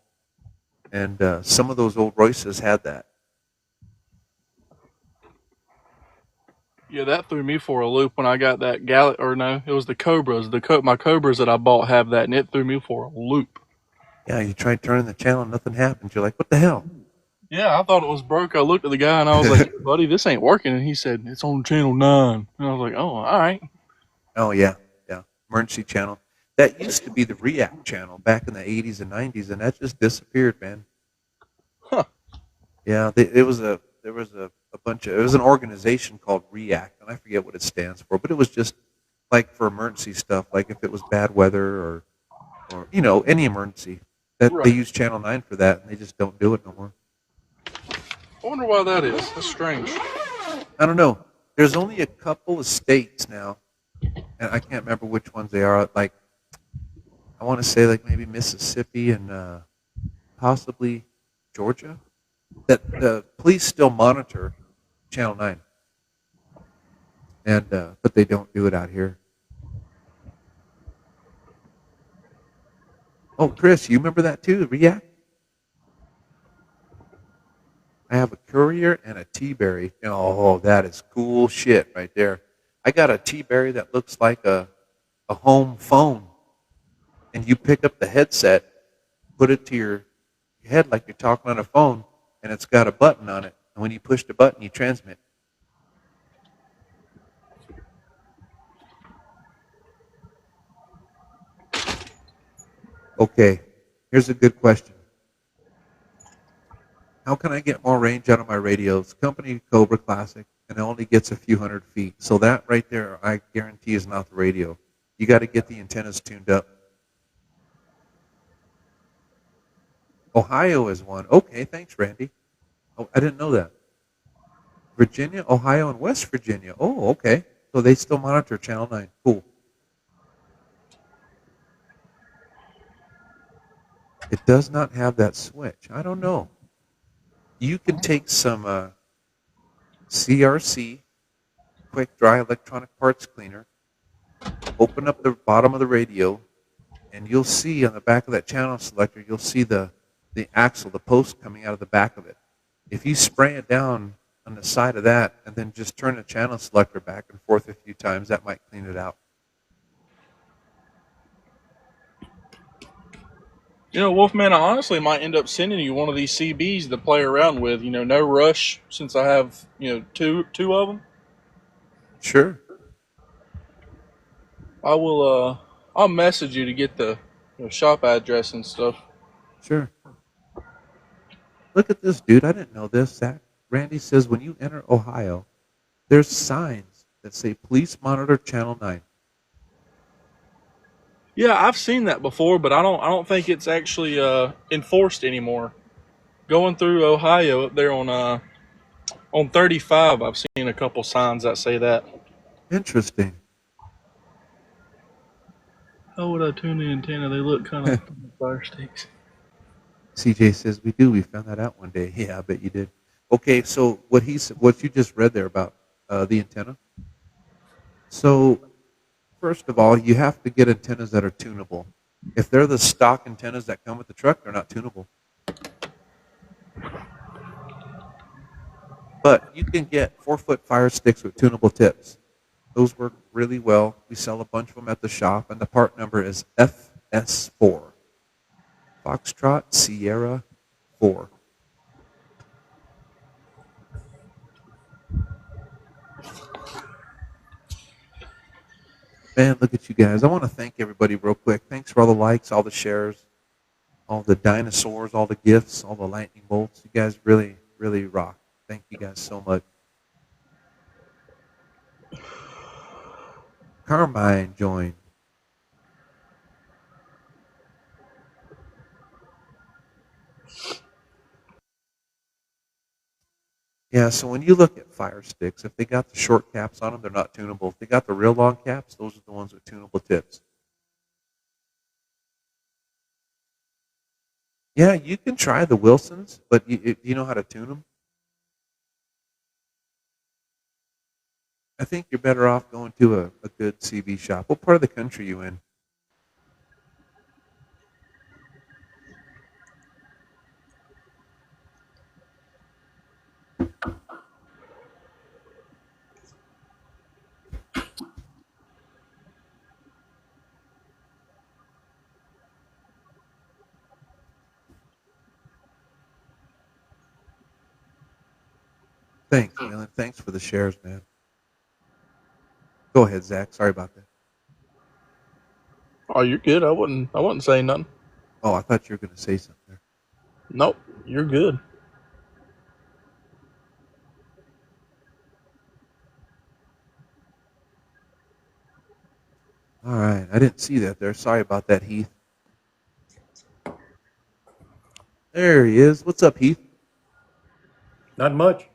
And some of those old Royces had that. Yeah, that threw me for a loop when I got that or no, it was the Cobras. My Cobras that I bought have that, and it threw me for a loop. Yeah, you tried turning the channel, nothing happened. You're like, what the hell? Yeah, I thought it was broke. I looked at the guy and I was like, buddy, this ain't working. And he said, it's on channel 9. And I was like, oh, all right. Oh, yeah, yeah. Emergency channel. That used to be the React channel back in the 80s and 90s, and that just disappeared, man. Huh. Yeah, there was a bunch of, it was an organization called React, and I forget what it stands for, but it was just like for emergency stuff, like if it was bad weather or you know, any emergency. That Right. they use Channel 9 for that, and they just don't do it no more. I wonder why that is. That's strange. I don't know. There's only a couple of states now, and I can't remember which ones they are. Like, I want to say like maybe Mississippi and possibly Georgia, that the police still monitor Channel 9, and but they don't do it out here. Oh, Chris, you remember that too? React. I have a Courier and a T-Berry. Oh, that is cool shit right there. I got a T-Berry that looks like a home phone, and you pick up the headset, put it to your head like you're talking on a phone, and it's got a button on it. And when you push the button, you transmit. Okay, here's a good question. How can I get more range out of my radios? Company Cobra Classic, and it only gets a few hundred feet. So that right there, I guarantee, is not the radio. You got to get the antennas tuned up. Ohio is one. Okay, thanks, Randy. Oh, I didn't know that. Virginia, Ohio, and West Virginia. Oh, okay. So they still monitor Channel 9. Cool. It does not have that switch. I don't know. You can take some CRC, quick dry electronic parts cleaner, open up the bottom of the radio, and you'll see on the back of that channel selector, you'll see the axle, the post coming out of the back of it. If you spray it down on the side of that and then just turn the channel selector back and forth a few times, that might clean it out. You know, Wolfman, I honestly might end up sending you one of these CBs to play around with. You know, no rush, since I have two of them. Sure. I will. I'll message you to get the shop address and stuff. Sure. Look at this, dude. I didn't know this, Zach. Randy says when you enter Ohio, there's signs that say Police Monitor Channel 9. Yeah, I've seen that before, but I don't think it's actually enforced anymore. Going through Ohio up there on 35, I've seen a couple signs that say that. Interesting. How would I tune the antenna? They look kind of fire sticks. CJ says we do. We found that out one day. Yeah, I bet you did. Okay, so what you just read there about the antenna. So first of all, you have to get antennas that are tunable. If they're the stock antennas that come with the truck, they're not tunable. But you can get 4-foot fire sticks with tunable tips. Those work really well. We sell a bunch of them at the shop, and the part number is FS4. Foxtrot Sierra 4. Man, look at you guys. I want to thank everybody real quick. Thanks for all the likes, all the shares, all the dinosaurs, all the gifts, all the lightning bolts. You guys really, really rock. Thank you guys so much. Carmine joined. Yeah, so when you look at fire sticks, if they got the short caps on them, they're not tunable. If they got the real long caps, those are the ones with tunable tips. Yeah, you can try the Wilsons, but you know how to tune them? I think you're better off going to a good CV shop. What part of the country are you in? Thanks, Waylon. Thanks for the shares, man. Go ahead, Zach. Sorry about that. Oh, you're good. I wasn't saying nothing. Oh, I thought you were going to say something there. Nope, you're good. All right. I didn't see that there. Sorry about that, Heath. There he is. What's up, Heath? Not much.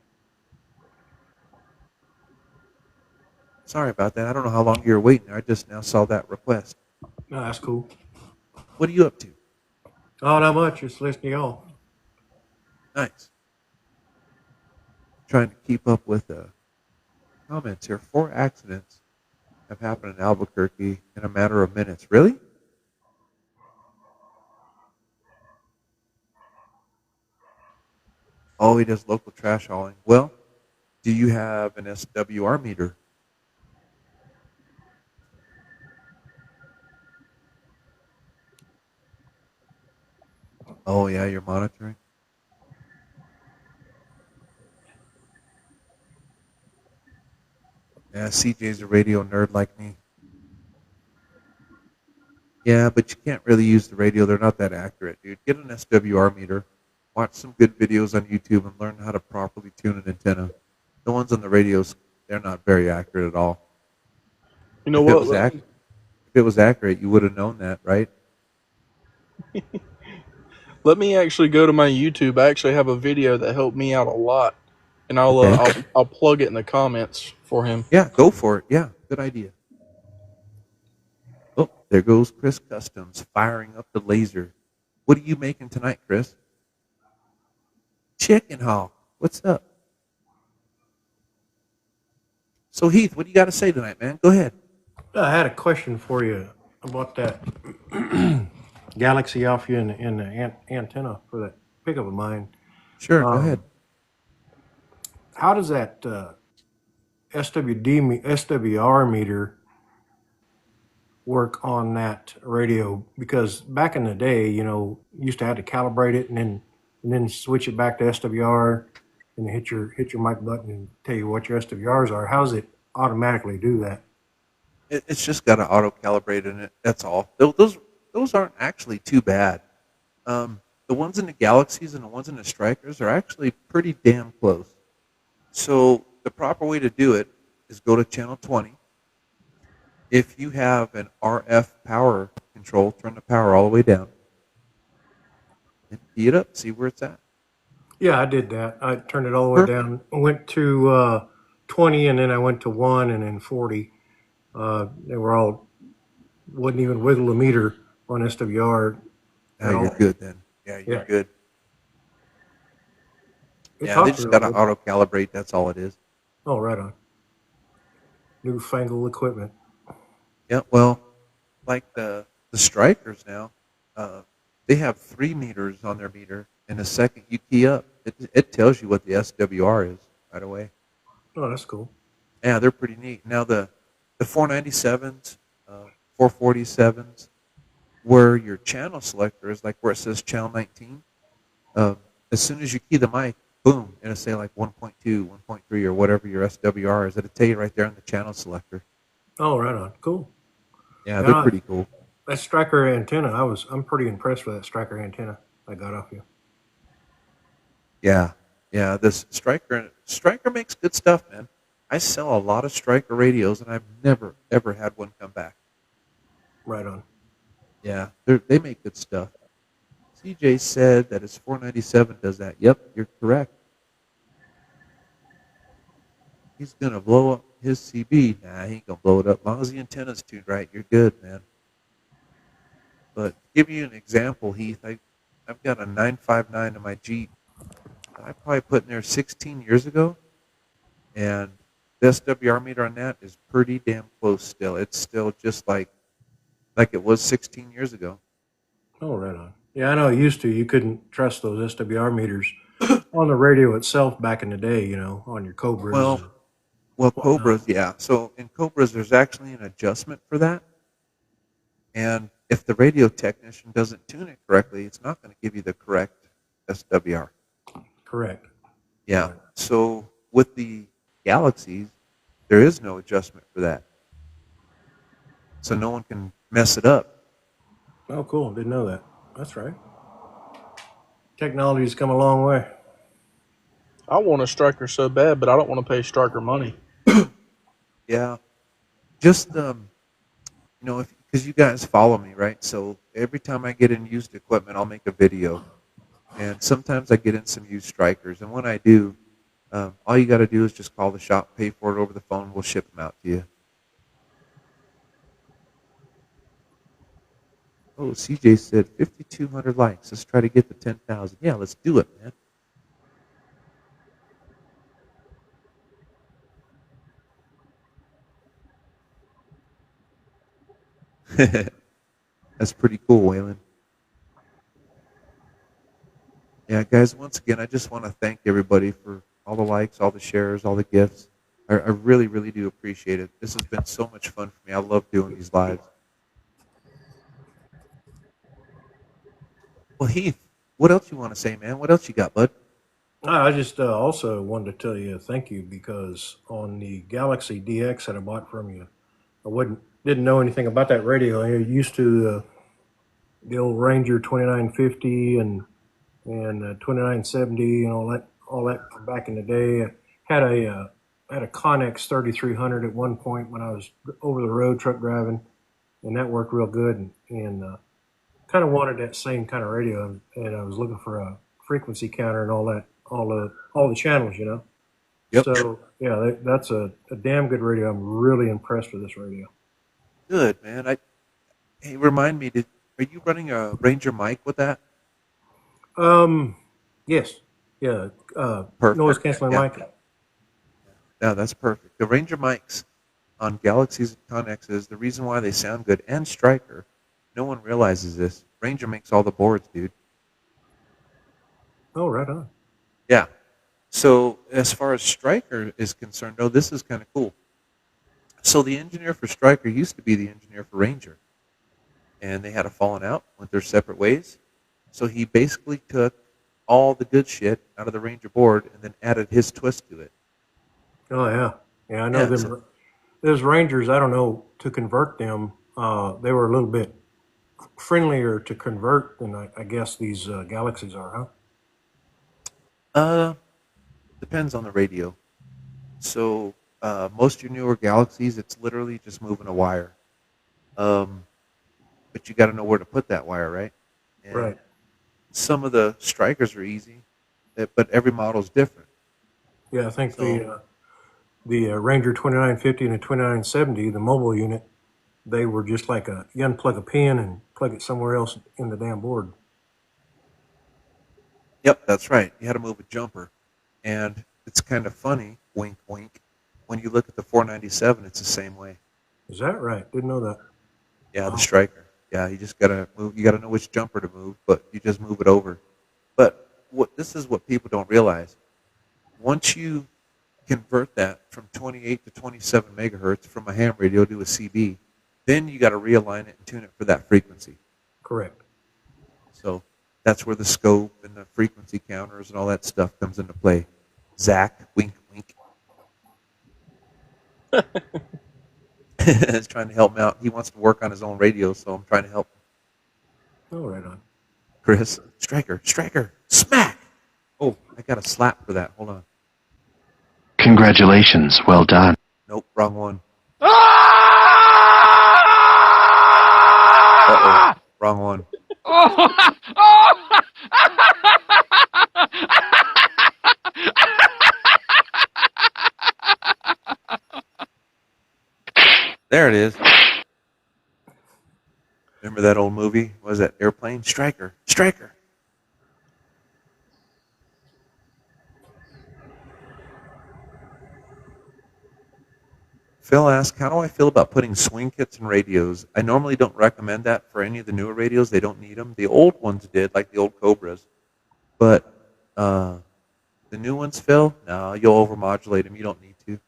Sorry about that. I don't know how long you were waiting there. I just now saw that request. No, that's cool. What are you up to? Oh, not much. Just listening on. Nice. Trying to keep up with the comments here. 4 accidents have happened in Albuquerque in a matter of minutes. Really? Oh, he does local trash hauling. Well, do you have an SWR meter? Oh, yeah, you're monitoring? Yeah, CJ's a radio nerd like me. Yeah, but you can't really use the radio. They're not that accurate, dude. Get an SWR meter. Watch some good videos on YouTube and learn how to properly tune an antenna. The ones on the radios, they're not very accurate at all. You know If it what? was if it was accurate, you would have known that, right? Let me actually go to my YouTube. I actually have a video that helped me out a lot, and I'll Okay. I'll plug it in the comments for him. Yeah, go for it. Yeah, good idea. Oh, there goes Chris Customs firing up the laser. What are you making tonight, Chris? Chicken hawk. What's up? So Heath, what do you got to say tonight, man? Go ahead. I had a question for you about that Galaxy Alpha and the antenna for that pickup of mine. Sure, go ahead. How does that SWR meter work on that radio? Because back in the day, you used to have to calibrate it and then switch it back to SWR and hit your mic button and tell you what your SWRs are. How does it automatically do that? It's just got an auto calibrate in it. That's all. Those aren't actually too bad. The ones in the Galaxies and the ones in the Strikers are actually pretty damn close. So the proper way to do it is go to channel 20. If you have an RF power control, turn the power all the way down and key it up. See where it's at. Yeah, I did that. I turned it all the way Perfect. down. I went to 20 and then I went to 1 and then 40. They were all, wouldn't even wiggle the meter on SWR at You're all. good then. Yeah, you're Yeah. good. It Yeah, they talks just real got to good. auto calibrate. That's all it is. Oh, right on. Newfangled equipment. Yeah, well, like the Strikers now, they have 3 meters on their meter, and the second you key up, it tells you what the SWR is right away. Oh, that's cool. Yeah, they're pretty neat. Now the 497s, 447s, where your channel selector is, like where it says channel 19, as soon as you key the mic, boom, it'll say like 1.2, 1.3, or whatever your SWR is. It'll tell you right there in the channel selector. Oh, right on. Cool. Yeah, they're Yeah, pretty cool. that Striker antenna, I'm pretty impressed with that Striker antenna I got off you. Yeah, yeah. This Striker makes good stuff, man. I sell a lot of Striker radios, and I've never ever had one come back. Right on. Yeah, they make good stuff. CJ said that his 497 does that. Yep, you're correct. He's gonna blow up his CB. Nah, he ain't gonna blow it up. As long as the antenna's tuned right, you're good, man. But to give you an example, Heath, I've got a 959 in my Jeep that I probably put in there 16 years ago, and the SWR meter on that is pretty damn close still. It's still just like it was 16 years ago. Oh, right on. Yeah, I know used to you couldn't trust those SWR meters on the radio itself back in the day, on your Cobras Well, and well, whatnot. Cobras, yeah. So in Cobras, there's actually an adjustment for that, and if the radio technician doesn't tune it correctly, it's not going to give you the correct SWR. Correct. Yeah. Right. So with the Galaxies, there is no adjustment for that, so no one can mess it up. Oh, cool. Didn't know that. That's right. Technology's come a long way. I want a Striker so bad, but I don't want to pay Striker money. Yeah. Just if because you guys follow me, right? So every time I get in used equipment, I'll make a video, and sometimes I get in some used Strikers, and when I do, all you got to do is just call the shop, pay for it over the phone, we'll ship them out to you. Oh, CJ said 5,200 likes. Let's try to get to 10,000. Yeah, let's do it, man. That's pretty cool, Waylon. Yeah, guys, once again, I just want to thank everybody for all the likes, all the shares, all the gifts. I really, really do appreciate it. This has been so much fun for me. I love doing these lives. Well, Heath, what else you want to say, man? What else you got, bud? I just also wanted to tell you thank you because on the Galaxy DX that I bought from you, didn't know anything about that radio. I used to the old Ranger 2950 and 2970 and all that from back in the day. I had a Connex 3300 at one point when I was over the road truck driving, and that worked real good. And kind of wanted that same kind of radio, and I was looking for a frequency counter and all that, all the channels, you know. Yep. So yeah, that's a damn good radio. I'm really impressed with this radio. Good, man. Hey, remind me, are you running a Ranger mic with that? Um, yes, yeah, noise Perfect. canceling Yeah. mic. Yeah, that's perfect. The Ranger mics on Galaxies and Connexes, the reason why they sound good, and Striker, no one realizes this. Ranger makes all the boards, dude. Oh, right on. Yeah. So as far as Striker is concerned, oh, this is kind of cool. So the engineer for Striker used to be the engineer for Ranger, and they had a falling out, went their separate ways. So he basically took all the good shit out of the Ranger board and then added his twist to it. Oh yeah, yeah. I know Yeah. So them. Those Rangers. I don't know to convert them. They were a little bit friendlier to convert than I guess these Galaxies are, huh? uh, depends on the radio. So most of your newer Galaxies, it's literally just moving a wire. Um, but you got to know where to put that wire, right? And Right. some of the Strikers are easy, but every model is different. Yeah, I think So the Ranger 2950 and the 2970, the mobile unit, they were just like you unplug a pin and plug it somewhere else in the damn board. yep, that's right. You had to move a jumper. And it's kind of funny, wink, wink. When you look at the 497, it's the same way. Is that right? Didn't know that. Yeah, the Wow. Striker. Yeah, you just gotta move. You gotta know which jumper to move, but you just move it over. But this is what people don't realize. Once you convert that from 28 to 27 megahertz from a ham radio to a CB, then you got to realign it and tune it for that frequency. Correct. So that's where the scope and the frequency counters and all that stuff comes into play. Zach, wink, wink. is trying to help him out. He wants to work on his own radio, so I'm trying to help him. Oh, right on. Chris, Striker, smack! Oh, I got a slap for that. Hold on. Congratulations, well done. Nope, wrong one. Uh-oh, wrong one. There it is. Remember that old movie? What was that Airplane? Striker. Phil asked, how do I feel about putting swing kits in radios? I normally don't recommend that for any of the newer radios. They don't need them. The old ones did, like the old Cobras. But the new ones, Phil, no, you'll overmodulate them. You don't need to.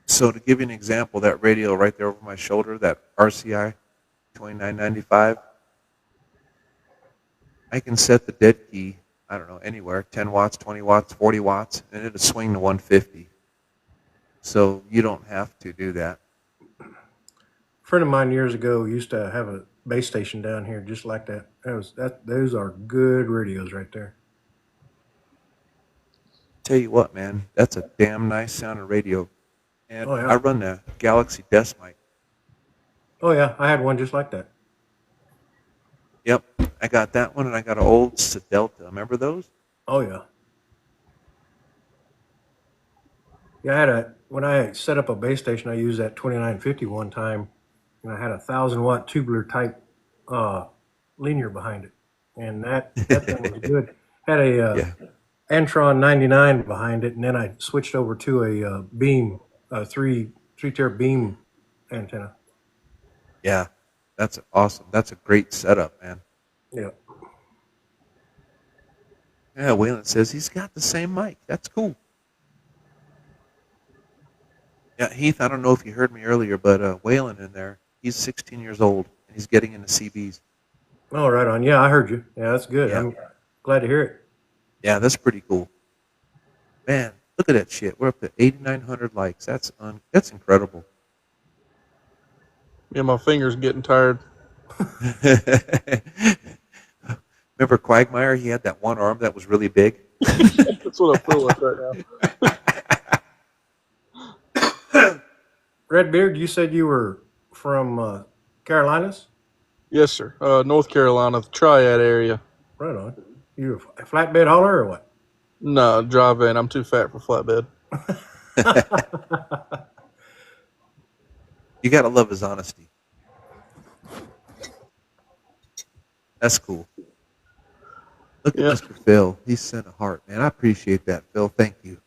So to give you an example, that radio right there over my shoulder, that RCI 2995, I can set the dead key, I don't know, anywhere, 10 watts, 20 watts, 40 watts, and it'll swing to 150. So you don't have to do that. A friend of mine years ago used to have a base station down here just like that. Those are good radios right there. Tell you what, man, that's a damn nice sounding radio. And Oh yeah. I run the Galaxy Desk Mic. Oh yeah, I had one just like that. Yep, I got that one, and I got an old Delta. Remember those? Oh yeah. Yeah, when I set up a base station, I used that 2950 one time, and I had a 1,000-watt tubular type linear behind it, and that thing was good. Had Yeah. Antron 99 behind it, and then I switched over to a beam, a three-tier beam antenna. Yeah, that's awesome. That's a great setup, man. Yeah. Yeah, Waylon says he's got the same mic. That's cool. Yeah, Heath, I don't know if you heard me earlier, but Waylon in there, he's 16 years old, and he's getting into CBs. Oh, right on. Yeah, I heard you. Yeah, that's good. Yeah. I'm glad to hear it. Yeah, that's pretty cool. Man, look at that shit. We're up to 8,900 likes. That's incredible. Yeah, my fingers getting tired. Remember Quagmire? He had that one arm that was really big. That's what I feel like right now. Redbeard, you said you were from Carolinas? Yes, sir. North Carolina, the Triad area. Right on. You a flatbed hauler or what? No, dry van. I'm too fat for flatbed. You gotta love his honesty. That's cool. Look at Yeah. Mr. Phil. He sent a heart, man. I appreciate that, Phil. Thank you.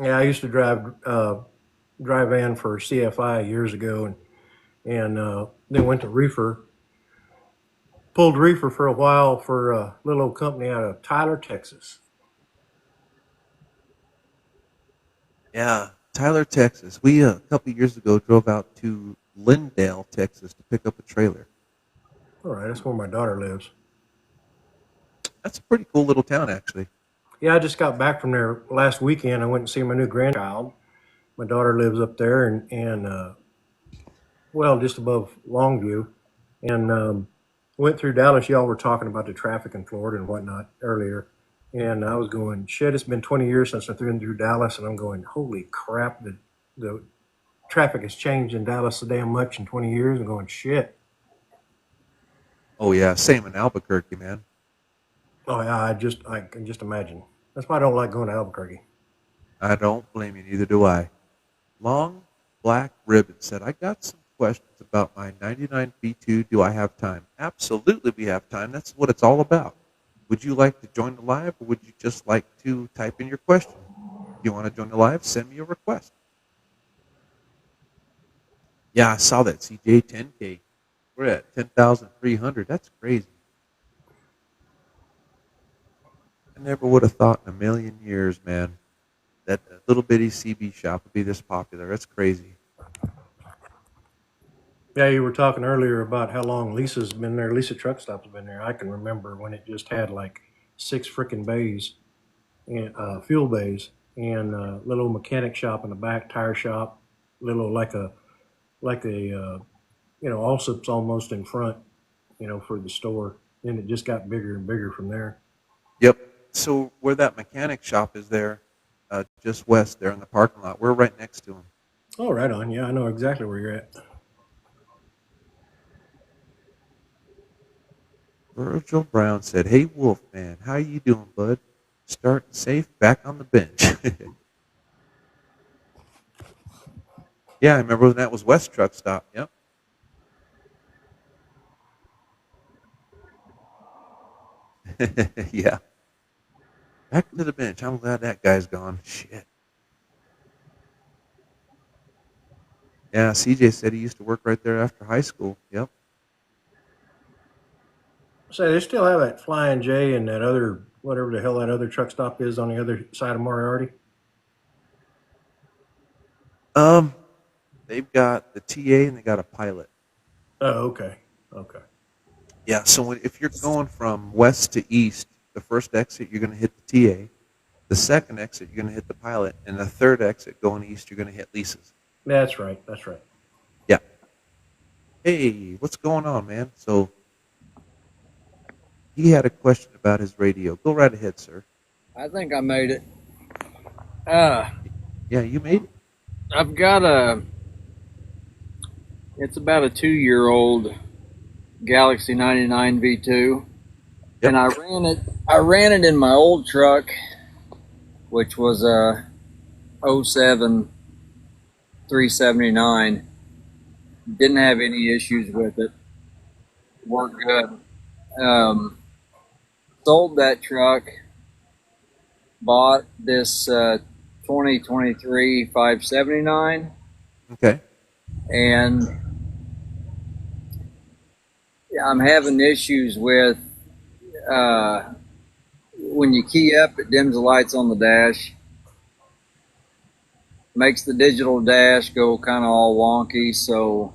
Yeah, I used to drive van for CFI years ago, and then went to reefer. Pulled reefer for a while for a little old company out of Tyler, Texas. Yeah, Tyler, Texas. We a couple years ago drove out to Lindale, Texas, to pick up a trailer. All right, that's where my daughter lives. That's a pretty cool little town, actually. Yeah, I just got back from there last weekend. I went and see my new grandchild. My daughter lives up there, and well, just above Longview, and went through Dallas. Y'all were talking about the traffic in Florida and whatnot earlier, and I was going, shit. It's been 20 years since I've been through Dallas, and I'm going, holy crap! The traffic has changed in Dallas so damn much in 20 years. I'm going, shit. Oh yeah, same in Albuquerque, man. Oh yeah, I can just imagine. That's why I don't like going to Albuquerque. I don't blame you, neither do I. Long Black Ribbon said, I got some questions about my 99 V2. Do I have time? Absolutely, we have time. That's what it's all about. Would you like to join the live, or would you just like to type in your question? If you want to join the live, send me a request. Yeah, I saw that CJ 10K. We're at 10,300. That's crazy. I never would have thought in a million years, man, that a little bitty CB shop would be this popular. That's crazy. Yeah, you were talking earlier about how long Lisa's been there. Lisa Truck Stop's been there. I can remember when it just had like 6 freaking bays and fuel bays and little mechanic shop in the back, tire shop, little like a Allsup's almost in front, for the store. And it just got bigger and bigger from there. Yep. So where that mechanic shop is there, just west there in the parking lot, we're right next to him. Oh, right on. Yeah, I know exactly where you're at. Virgil Brown said, "Hey Wolf man, how you doing, bud? Starting safe, back on the bench." Yeah, I remember when that was West Truck Stop. Yep. Yeah. Back to the bench. I'm glad that guy's gone. Shit. Yeah, CJ said he used to work right there after high school. Yep. So they still have that Flying J and that other, whatever the hell that other truck stop is on the other side of Moriarty. Um, they've got the TA and they got a pilot. Oh, okay. Okay. Yeah, so if you're going from west to east, the first exit you're going to hit the TA, the second exit you're going to hit the pilot, and the third exit going east you're going to hit Lisa's. That's right. That's right. Yeah. Hey, what's going on, man? So he had a question about his radio. Go right ahead, sir. I think I made it. Uh, Yeah, you made it. I've got it's about a 2-year-old Galaxy 99 V2, Yep. and I ran it in my old truck, which was a 07 379. Didn't have any issues with it. Worked good. Sold that truck. Bought this 2023 579, Okay. and I'm having issues with when you key up, it dims the lights on the dash, makes the digital dash go kind of all wonky. So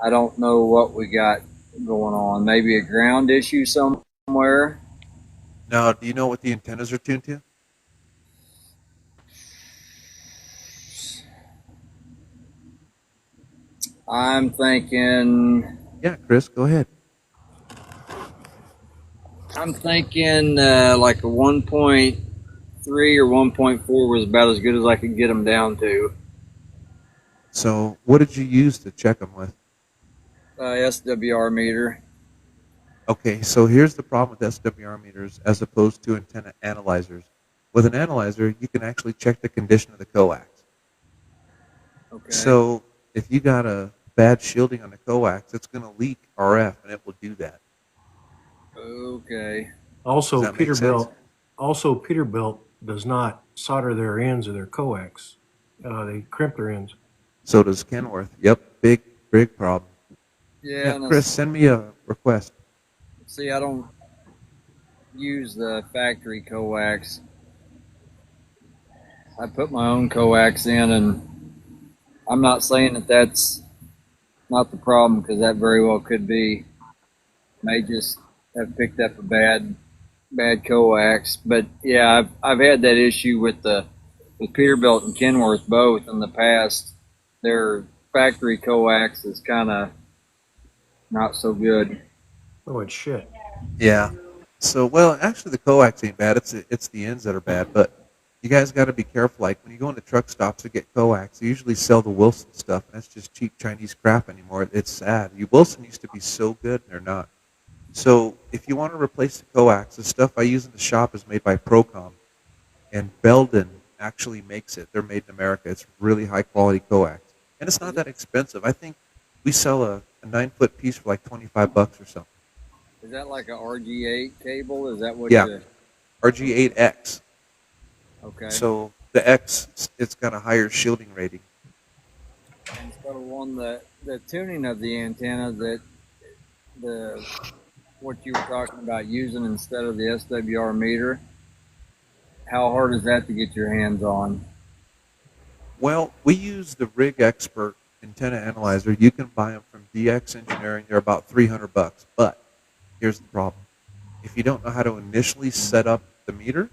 I don't know what we got going on. Maybe a ground issue somewhere. Now, do you know what the antennas are tuned to? I'm thinking Yeah, Chris, go ahead. I'm thinking like a 1.3 or 1.4 was about as good as I could get them down to. So what did you use to check them with? SWR meter. Okay, so here's the problem with SWR meters as opposed to antenna analyzers. With an analyzer, you can actually check the condition of the coax. Okay. So if you got a bad shielding on the coax, it's going to leak RF, and it will do that. Okay. Does Also, that make sense? Peterbilt does not solder their ends of their coax. They crimp their ends. So does Kenworth. Yep, big problem. Yeah. Yeah, And Chris, send me a request. see, I don't use the factory coax. I put my own coax in, and I'm not saying that that's not the problem, because that very well could be. May just have picked up a bad coax. But yeah, I've had that issue with Peterbilt and Kenworth both in the past. Their factory coax is kind of not so good. Oh, it's shit. Yeah. So, well, actually, the coax ain't bad. It's the ends that are bad. But you guys got to be careful. Like when you go into truck stops to get coax, they usually sell the Wilson stuff, and that's just cheap Chinese crap anymore. It's sad. Wilson used to be so good, and they're not. So, if you want to replace the coax, the stuff I use in the shop is made by Procom, and Belden actually makes it. They're made in America. It's really high quality coax, and it's not that expensive. I think we sell a 9-foot piece for like $25 or something. Is that like a RG8 cable? Is that what? Yeah. RG8X. Okay. So the X, it's got a higher shielding rating. And so on the tuning of the antenna, what you were talking about using instead of the SWR meter, how hard is that to get your hands on? Well, we use the Rig Expert antenna analyzer. You can buy them from DX Engineering. They're about $300. But here's the problem. If you don't know how to initially set up the meter,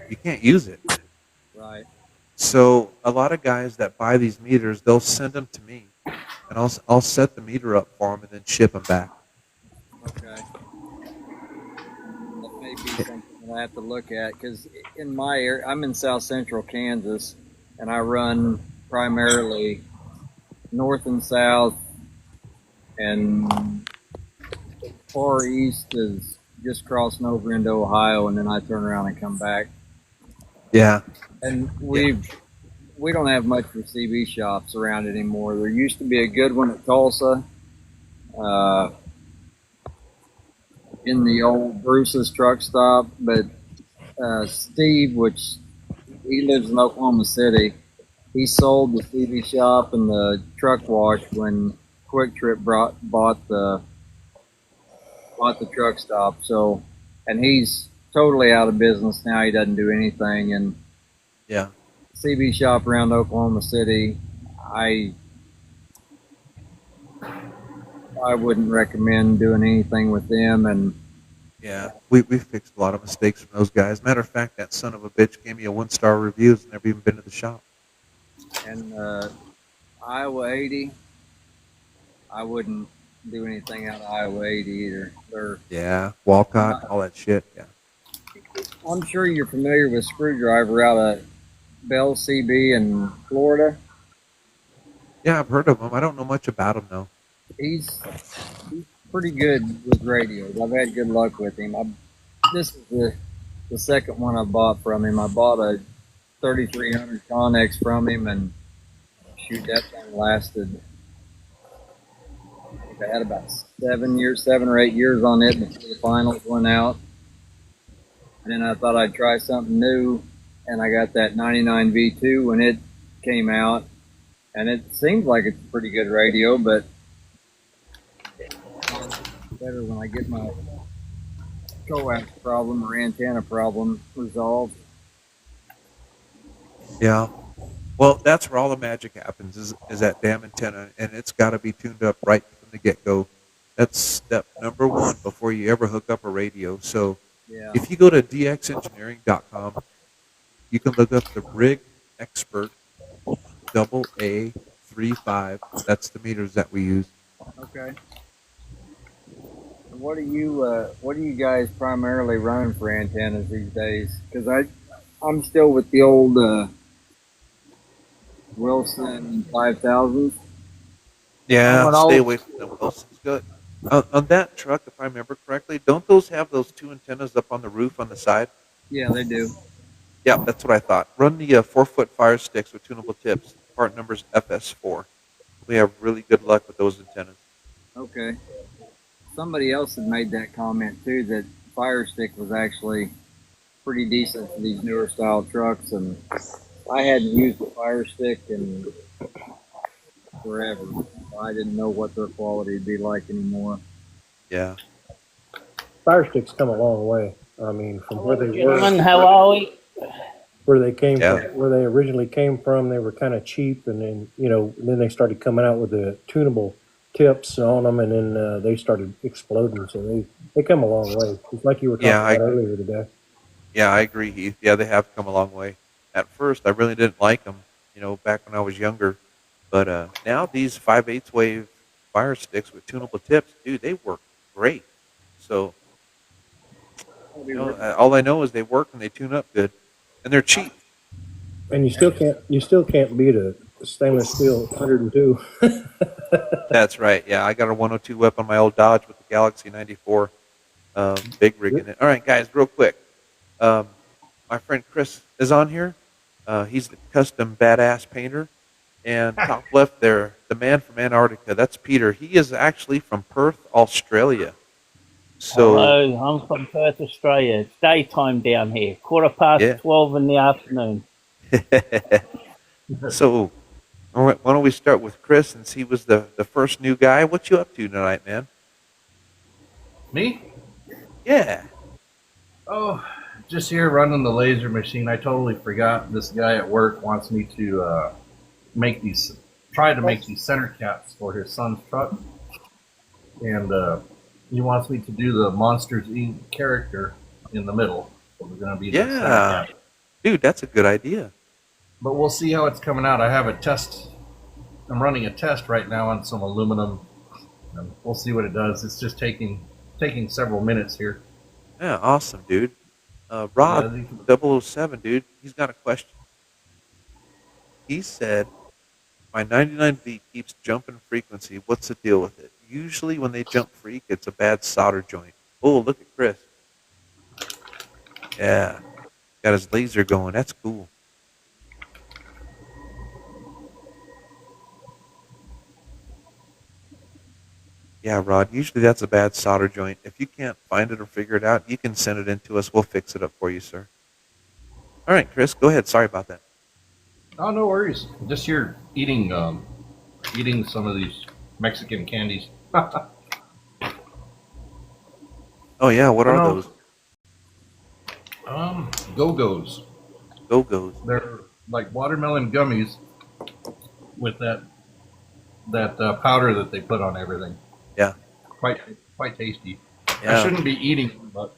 you can't use it. Right. So a lot of guys that buy these meters, they'll send them to me, and I'll set the meter up for them and then ship them back. Okay. That may be something that I have to look at, because in my area, I'm in South Central Kansas, and I run primarily north and south, and far east is just crossing over into Ohio, and then I turn around and come back. Yeah. And we don't have much for CB shops around anymore. There used to be a good one at Tulsa, in the old Bruce's truck stop, but Steve, which he lives in Oklahoma City, he sold the CB shop and the truck wash when Quick Trip bought the truck stop. So, and he's totally out of business now. He doesn't do anything. And Yeah. CB shop around Oklahoma City, I wouldn't recommend doing anything with them. And Yeah, we fixed a lot of mistakes from those guys. Matter of fact, that son of a bitch gave me a 1-star review. Has never even been to the shop. Iowa 80, I wouldn't do anything out of Iowa 80 either. Yeah, Walcott, all that shit. Yeah. I'm sure you're familiar with Screwdriver out of Bell CB in Florida. Yeah, I've heard of him. I don't know much about him though. He's pretty good with radios. I've had good luck with him. This is the second one I bought from him. I bought a 3300 Connex from him, and shoot, that thing lasted. I think I had about 7 or 8 years on it before the finals went out. And then I thought I'd try something new, and I got that 99 V2 when it came out, and it seems like it's a pretty good radio, but it's better when I get my coax problem or antenna problem resolved. Yeah. Well, that's where all the magic happens is that damn antenna, and it's got to be tuned up right from the get-go. That's step number one before you ever hook up a radio. So Yeah. if you go to dxengineering.com, you can look up the Rig Expert AA35. That's the meters that we use. Okay. what do you guys primarily run for antennas these days? Because I'm still with the old Wilson 5000s. Yeah, I'm an stay old away from the Wilsons. Good. On that truck, if I remember correctly, don't those have those two antennas up on the roof on the side? Yeah, they do. Yeah, that's what I thought. Run the 4-foot fire sticks with tunable tips. Part number's FS4. We have really good luck with those antennas. Okay. Somebody else had made that comment too, that Fire Stick was actually pretty decent for these newer style trucks, and I hadn't used the Fire Stick in forever. I didn't know what their quality would be like anymore. Yeah. Fire sticks come a long way. I mean, from where they gentlemen. were, How are we? where they came Yeah. from, where they originally came from, they were kind of cheap, and then then they started coming out with the tunable tips on them, and then they started exploding. So they come a long way. It's like you were talking Yeah, about earlier today. Yeah, I agree, Heath. Yeah, they have come a long way. At first, I really didn't like them, back when I was younger. But now these 5/8 wave fire sticks with tunable tips, dude, they work great. So, all I know is they work and they tune up good, and they're cheap. And you still can't beat a stainless steel 102. That's right. Yeah, I got a 102 whip on my old Dodge with the Galaxy 94 big rig in it. All right, guys, real quick. My friend Chris is on here. He's the custom badass painter. And top left there, the man from Antarctica, that's Peter. He is actually from Perth, Australia. So, Hello, I'm from Perth, Australia. It's daytime down here, yeah. 12 in the afternoon. So, all right, why don't we start with Chris, since he was the first new guy? What you up to tonight, man? Me? Yeah. Oh, just here running the laser machine. I totally forgot this guy at work wants me to try to make these center caps for his son's truck. And he wants me to do the Monsters Inc. character in the middle. So we're going to be the center Yeah. cap. Dude, that's a good idea. But we'll see how it's coming out. I have a test. I'm running a test right now on some aluminum. And we'll see what it does. It's just taking several minutes here. Yeah, awesome, dude. Rod, 007, dude, he's got a question. He said, my 99 beat keeps jumping frequency. What's the deal with it? Usually when they jump freak, it's a bad solder joint. Oh, look at Chris. Yeah, got his laser going. That's cool. Yeah, Rod, usually that's a bad solder joint. If you can't find it or figure it out, you can send it in to us. We'll fix it up for you, sir. All right, Chris, go ahead. Sorry about that. Oh, no worries. Just here eating some of these Mexican candies. Oh, yeah, what are those? Go-Go's. Go-Go's. They're like watermelon gummies with that powder that they put on everything. Yeah. Quite tasty. Yeah. I shouldn't be eating them, but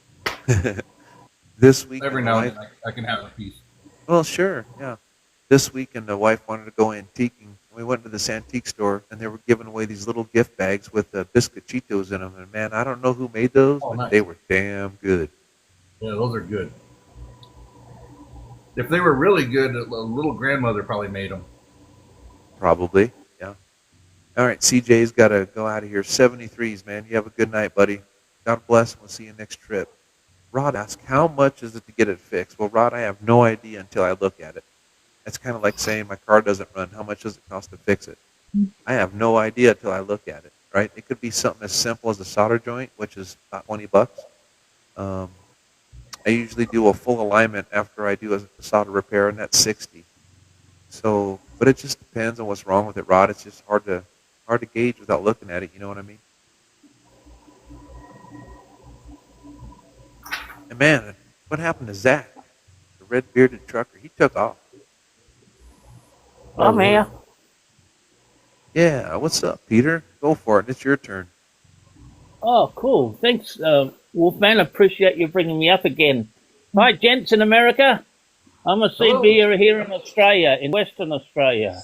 This week, every now and then I can have a piece. well, sure, yeah. This weekend, the wife wanted to go antiquing. We went to this antique store, and they were giving away these little gift bags with biscuit Cheetos in them. And man, I don't know who made those, Oh, but nice. they were damn good. Yeah, those are good. If they were really good, a little grandmother probably made them. Probably, yeah. All right, CJ's got to go out of here. 73s, man. You have a good night, buddy. God bless, and we'll see you next trip. Rod asked, how much is it to get it fixed? Well, Rod, I have no idea until I look at it. It's kind of like saying my car doesn't run. How much does it cost to fix it? I have no idea until I look at it, right? It could be something as simple as a solder joint, which is about $20. I usually do a full alignment after I do a solder repair, and that's 60. So, but it just depends on what's wrong with it, Rod. It's just hard to gauge without looking at it. You know what I mean? And man, what happened to Zach, the red bearded trucker? He took off. I'm here. Yeah, what's up, Peter? Go for it. It's your turn. Oh, cool. Thanks, Wolfman. Appreciate you bringing me up again. Hi, gents in America. I'm a CB here in Australia, in Western Australia.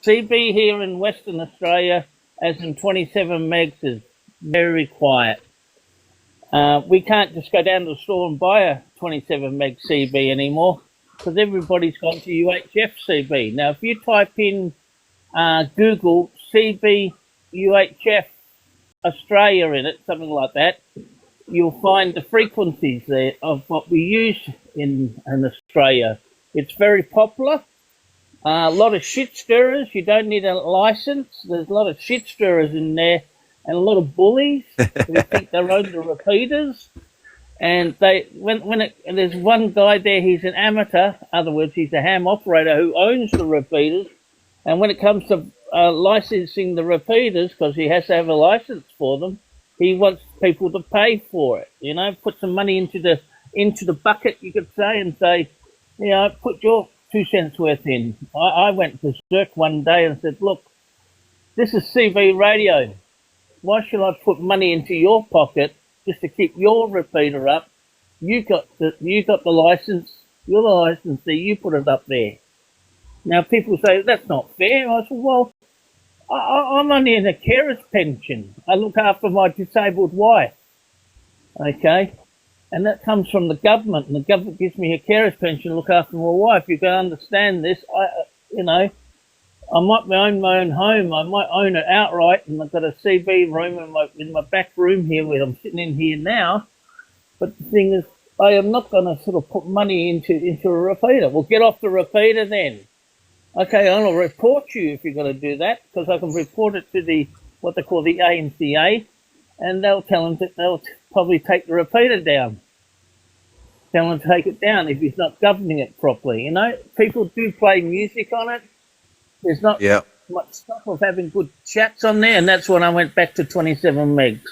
CB here in Western Australia, as in 27 megs, is very quiet. We can't just go down to the store and buy a 27 meg CB anymore because everybody's gone to UHF CB. Now, if you type in Google CB UHF Australia in it, something like that, you'll find the frequencies there of what we use in Australia. It's very popular. A lot of shit stirrers. You don't need a license. There's a lot of shit stirrers in there, and a lot of bullies who think they own the repeaters. And there's one guy there. He's an amateur. In other words, he's a ham operator who owns the repeaters. And when it comes to licensing the repeaters, because he has to have a license for them, he wants people to pay for it. You know, put some money into the bucket, you could say, and say, you know, put your 2 cents worth in. I went berserk one day and said, look, this is CV radio. Why should I put money into your pocket just to keep your repeater up? You got the license. You're the licensee. You put it up there. Now people say that's not fair. I said, well, I'm only in a carer's pension. I look after my disabled wife. Okay. And that comes from the government, and the government gives me a carer's pension to look after my wife. You can understand this. I might own my own home. I might own it outright, and I've got a CB room in my back room here where I'm sitting in here now. But the thing is, I am not going to sort of put money into a repeater. Well, get off the repeater then. Okay, I'll report you if you're going to do that, because I can report it to what they call the ANCA, and they'll tell them that they'll probably take the repeater down. Tell him to take it down if he's not governing it properly. You know, people do play music on it. There's not much stuff of having good chats on there, and that's when I went back to 27 megs.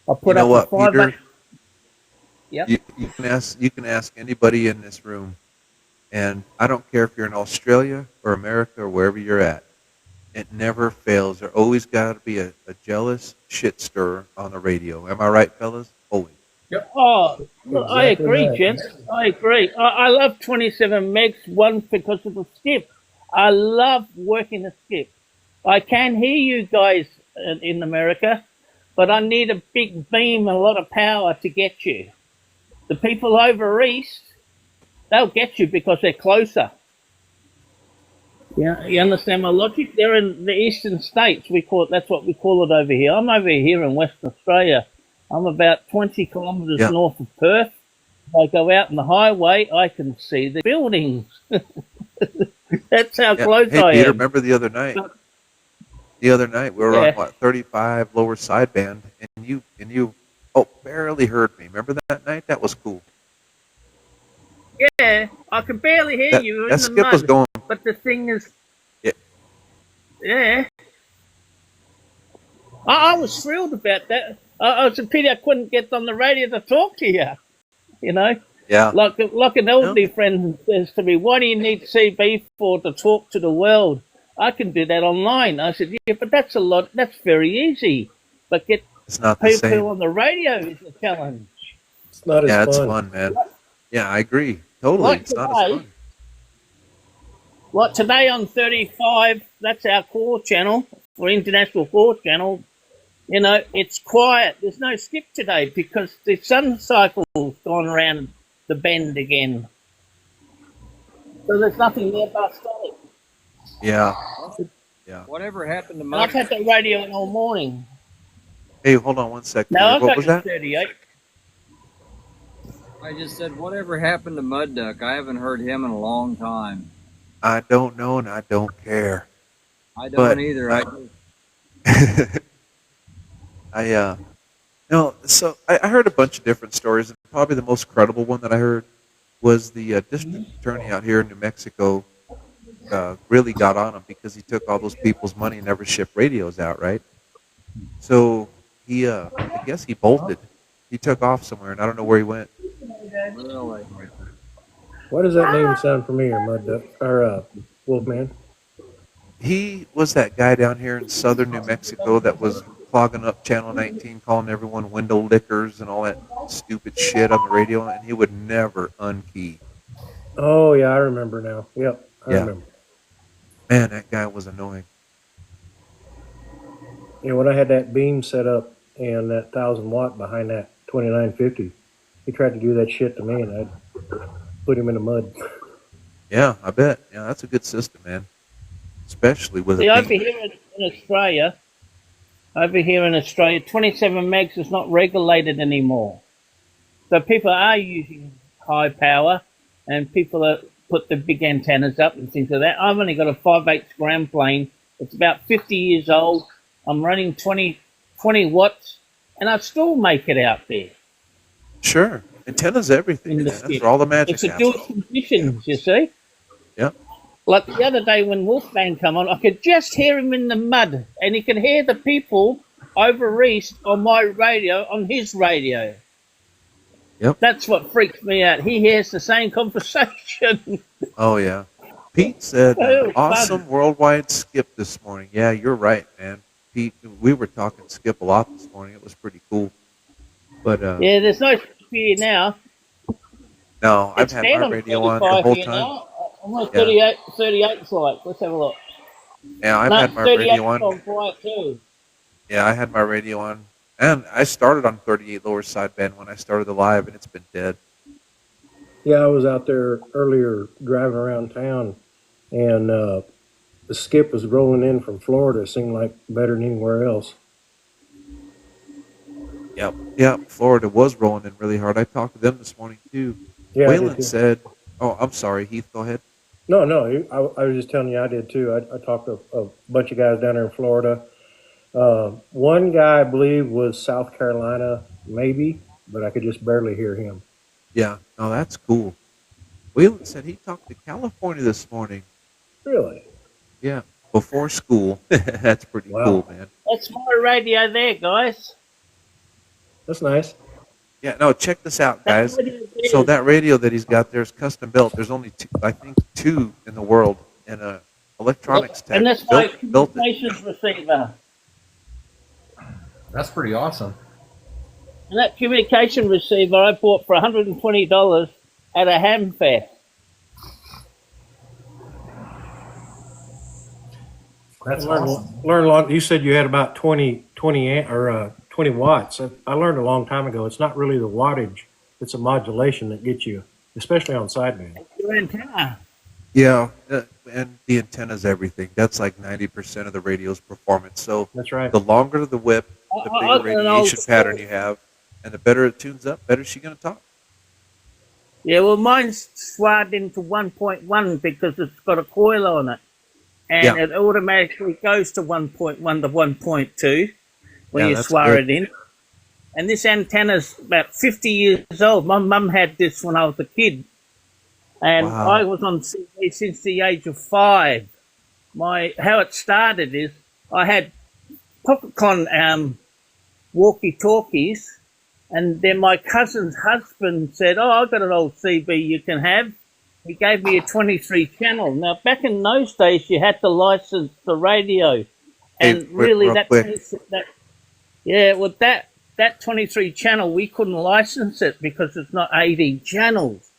I put up a 5. Peter? Yep. You can ask anybody in this room, and I don't care if you're in Australia or America or wherever you're at. It never fails. There always got to be a jealous shit stirrer on the radio. Am I right, fellas? Always. Yep. Oh, well, I agree, right, gents. I agree. I love 27 megs, one, because of the skip. I love working the skip. I can hear you guys in America, but I need a big beam and a lot of power to get you. The people over east, they'll get you because they're closer. Yeah, you understand my logic? They're in the eastern states. That's what we call it over here. I'm over here in Western Australia. I'm about 20 kilometres north of Perth. If I go out on the highway, I can see the buildings. That's how close I Peter, am. remember the other night? The other night we were on 35 lower sideband, and you barely heard me. Remember that night? That was cool. Yeah, I could barely hear you. That skip was going. But the thing is, I was thrilled about that. I was a pity I couldn't get on the radio to talk to you. You know. Yeah. Like an elderly friend says to me, "Why do you need CB for to talk to the world? I can do that online." I said, "Yeah, but that's a lot. That's very easy. But it's not the same. People on the radio is a challenge. It's not as fun. It's fun, man. Yeah, I agree. Totally. It's not as fun. Like today on 35, that's our core channel, or international core channel. You know, it's quiet. There's no skip today because the sun cycle's gone around the bend again. So there's nothing there but static. Yeah. Whatever happened to I've had the radio on all morning. Hey, hold on one second. No, what was that? 38. I just said, whatever happened to Mud Duck? I haven't heard him in a long time. I don't know, and I don't care. I don't either. So I heard a bunch of different stories, and probably the most credible one that I heard was the district attorney out here in New Mexico really got on him because he took all those people's money and never shipped radios out, right? So he, I guess he bolted. He took off somewhere, and I don't know where he went. Really? Why does that name sound familiar, Mud Duck or Wolfman? He was that guy down here in southern New Mexico that was clogging up Channel 19, calling everyone window lickers and all that stupid shit on the radio, and he would never unkey. Oh, yeah, I remember now. Yep, I remember. Man, that guy was annoying. You know, when I had that beam set up and that 1,000 watt behind that 2950. He tried to do that shit to me, and I put him in the mud. Yeah, I bet. Yeah, that's a good system, man. Especially with See, it over being. here in Australia, 27 megs is not regulated anymore. So people are using high power, and people are put the big antennas up and things like that. I've only got a 5/8 ground plane. It's about 50 years old. I'm running 20 watts, and I still make it out there Sure. Antennas everything, in the man. That's skip. where all the magic It's a happens. dual conditions, you see. Yeah. Like the other day when Wolfman come on, I could just hear him in the mud, and he could hear the people over east on my radio, on his radio. Yep. That's what freaks me out. He hears the same conversation. Oh, yeah. Pete said, It was awesome fun. worldwide skip this morning. Yeah, you're right, man. Pete, we were talking skip a lot this morning. It was pretty cool. But, Yeah, there's no here now. no, I've It's had down my on radio on the 35 whole here time. now. I'm on Yeah. 38's like. Let's have a look. Yeah, I've No, had my 38's radio on. on quiet too. Yeah, I had my radio on. And I started on 38 lower sideband when I started the live, and it's been dead. Yeah, I was out there earlier driving around town, and the skip was rolling in from Florida. It seemed like better than anywhere else. Yep. Yep. Florida was rolling in really hard. I talked to them this morning, too. Yeah, I did Waylon too. said, oh, I'm sorry, Heath, go ahead. No, I was just telling you I did too. I talked to a bunch of guys down there in Florida. One guy, I believe, was South Carolina, maybe, but I could just barely hear him. Yeah. Oh, that's cool. Waylon said he talked to California this morning. Really? Yeah. Before school. That's pretty Wow. cool, man. That's my radio there, guys. That's nice. Yeah, no, check this out, That guys. radio there So is- that radio that he's got there is custom built. There's only two, I think, two in the world, and a electronics tech and that's my built it. communications receiver. That's pretty awesome. And that communication receiver I bought for $120 at a Hamfest. That's Learn awesome. a lot. You said you had about 20 watts. I learned a long time ago. It's not really the wattage; it's a modulation that gets you, especially on sideband. Your antenna. Yeah, and the antenna's everything. That's like 90% of the radio's performance. So That's right. the longer the whip, the I bigger got an old radiation pattern you have, and the better it tunes up, better she's going to talk. Yeah, well, mine's swathed into 1.1 because it's got a coil on it. And Yeah. it automatically goes to 1.1 to 1.2 when Yeah, you that's swar good. it in. And this antenna's about 50 years old. My mum had this when I was a kid. And Wow. I was on CV since the age of 5. How it started is I had Pocketcon walkie-talkies, and then my cousin's husband said, "Oh, I've got an old CB you can have." He gave me a 23 channel. Now, back in those days, you had to license the radio, and Hey, really real that, quick. that 23 channel we couldn't license it because it's not 80 channels.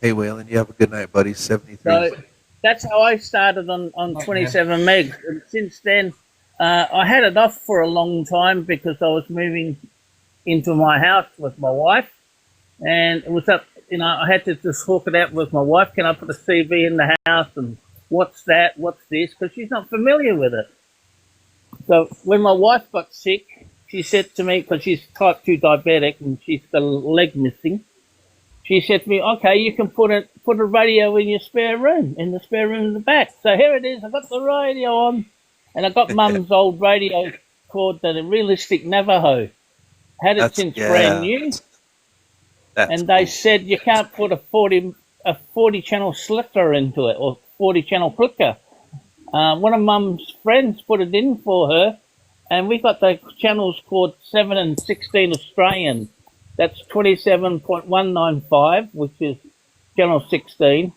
Hey, Waylon, you have a good night, buddy. 73. So that's how I started on 27 megs. And since then, I had it off for a long time because I was moving into my house with my wife. And it was up, I had to just hook it out with my wife. Can I put a CV in the house? And what's that? What's this? Because she's not familiar with it. So when my wife got sick, she said to me, because she's type 2 diabetic and she's got a leg missing, she said to me, "Okay, you can put a radio in your spare room, in the spare room in the back." So here it is. I got the radio on, and I got Mum's old radio called the Realistic Navajo. Had it since brand new, That's and they cool. said you can't put a 40 channel slicker into it or 40 channel flicker. One of Mum's friends put it in for her, and we got the channels called 7 and 16 Australian. That's 27.195, which is channel 16,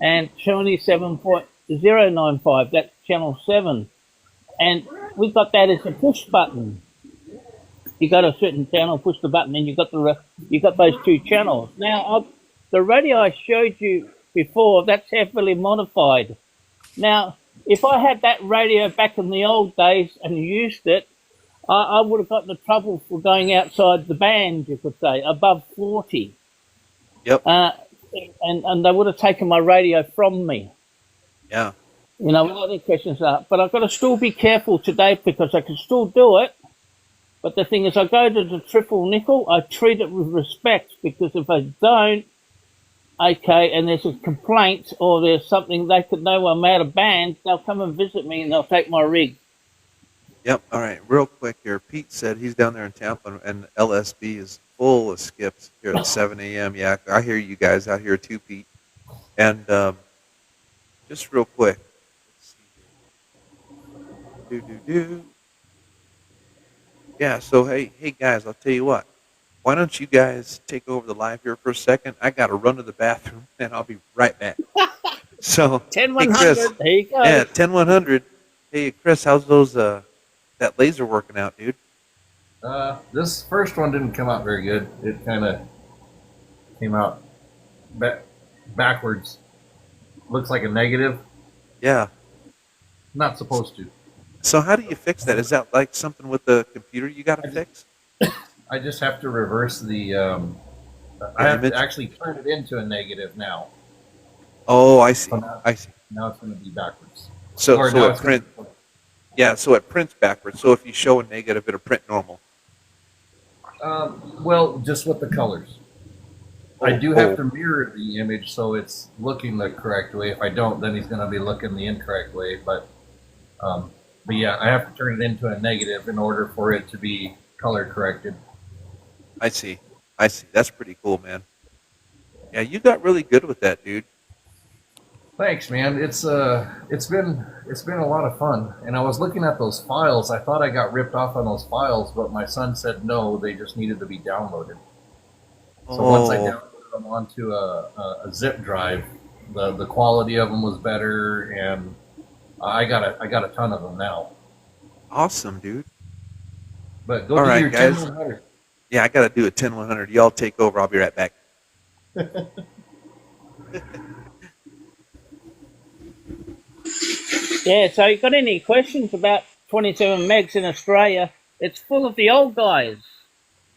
and 27.095, that's channel 7. And we got that as a push button. You got a certain channel, push the button, and you got those two channels. Now, the radio I showed you before, that's heavily modified. Now, if I had that radio back in the old days and used it, I would have gotten in trouble for going outside the band, you could say, above 40. Yep. And they would have taken my radio from me. Yeah. You know, without any questions asked. But I've got to still be careful today because I can still do it. But the thing is, I go to the triple nickel, I treat it with respect because if I don't, okay, and there's a complaint or there's something they could know I'm out of band, they'll come and visit me and they'll take my rig. Yep. All right. Real quick here. Pete said he's down there in Tampa, and LSB is full of skips here at 7 a.m. Yeah, I hear you guys out here too, Pete. And just real quick. Let's see here. Yeah. So hey guys, I'll tell you what. Why don't you guys take over the live here for a second? I got to run to the bathroom, and I'll be right back. So 10100, hey, Chris, there you go. yeah, 10100. Hey, Chris, how's those that laser working out, dude? This first one didn't come out very good. It kind of came out backwards. Looks like a negative. Yeah. Not supposed to. So how do you fix that? Is that like something with the computer you got to fix? I just have to reverse the. I have image? to actually turn it into a negative now. Oh, I see. I see. Now it's going to be backwards. So Or so now it it's gonna print. be- Yeah, so it prints backwards. So if you show a negative, it'll print normal. Well, just with the colors. I do Oh. have to mirror the image so it's looking the correct way. If I don't, then he's going to be looking the incorrect way. But yeah, I have to turn it into a negative in order for it to be color corrected. I see. I see. That's pretty cool, man. Yeah, you got really good with that, dude. Thanks, man. It's been a lot of fun. And I was looking at those files. I thought I got ripped off on those files, but my son said no, they just needed to be downloaded. So once I downloaded them onto a zip drive, the quality of them was better, and I got a ton of them now. Awesome, dude. But go All do right, your guys. 10100. Yeah, I got to do a 10100. Y'all take over. I'll be right back. Yeah, so you got any questions about 27 megs in Australia? It's full of the old guys.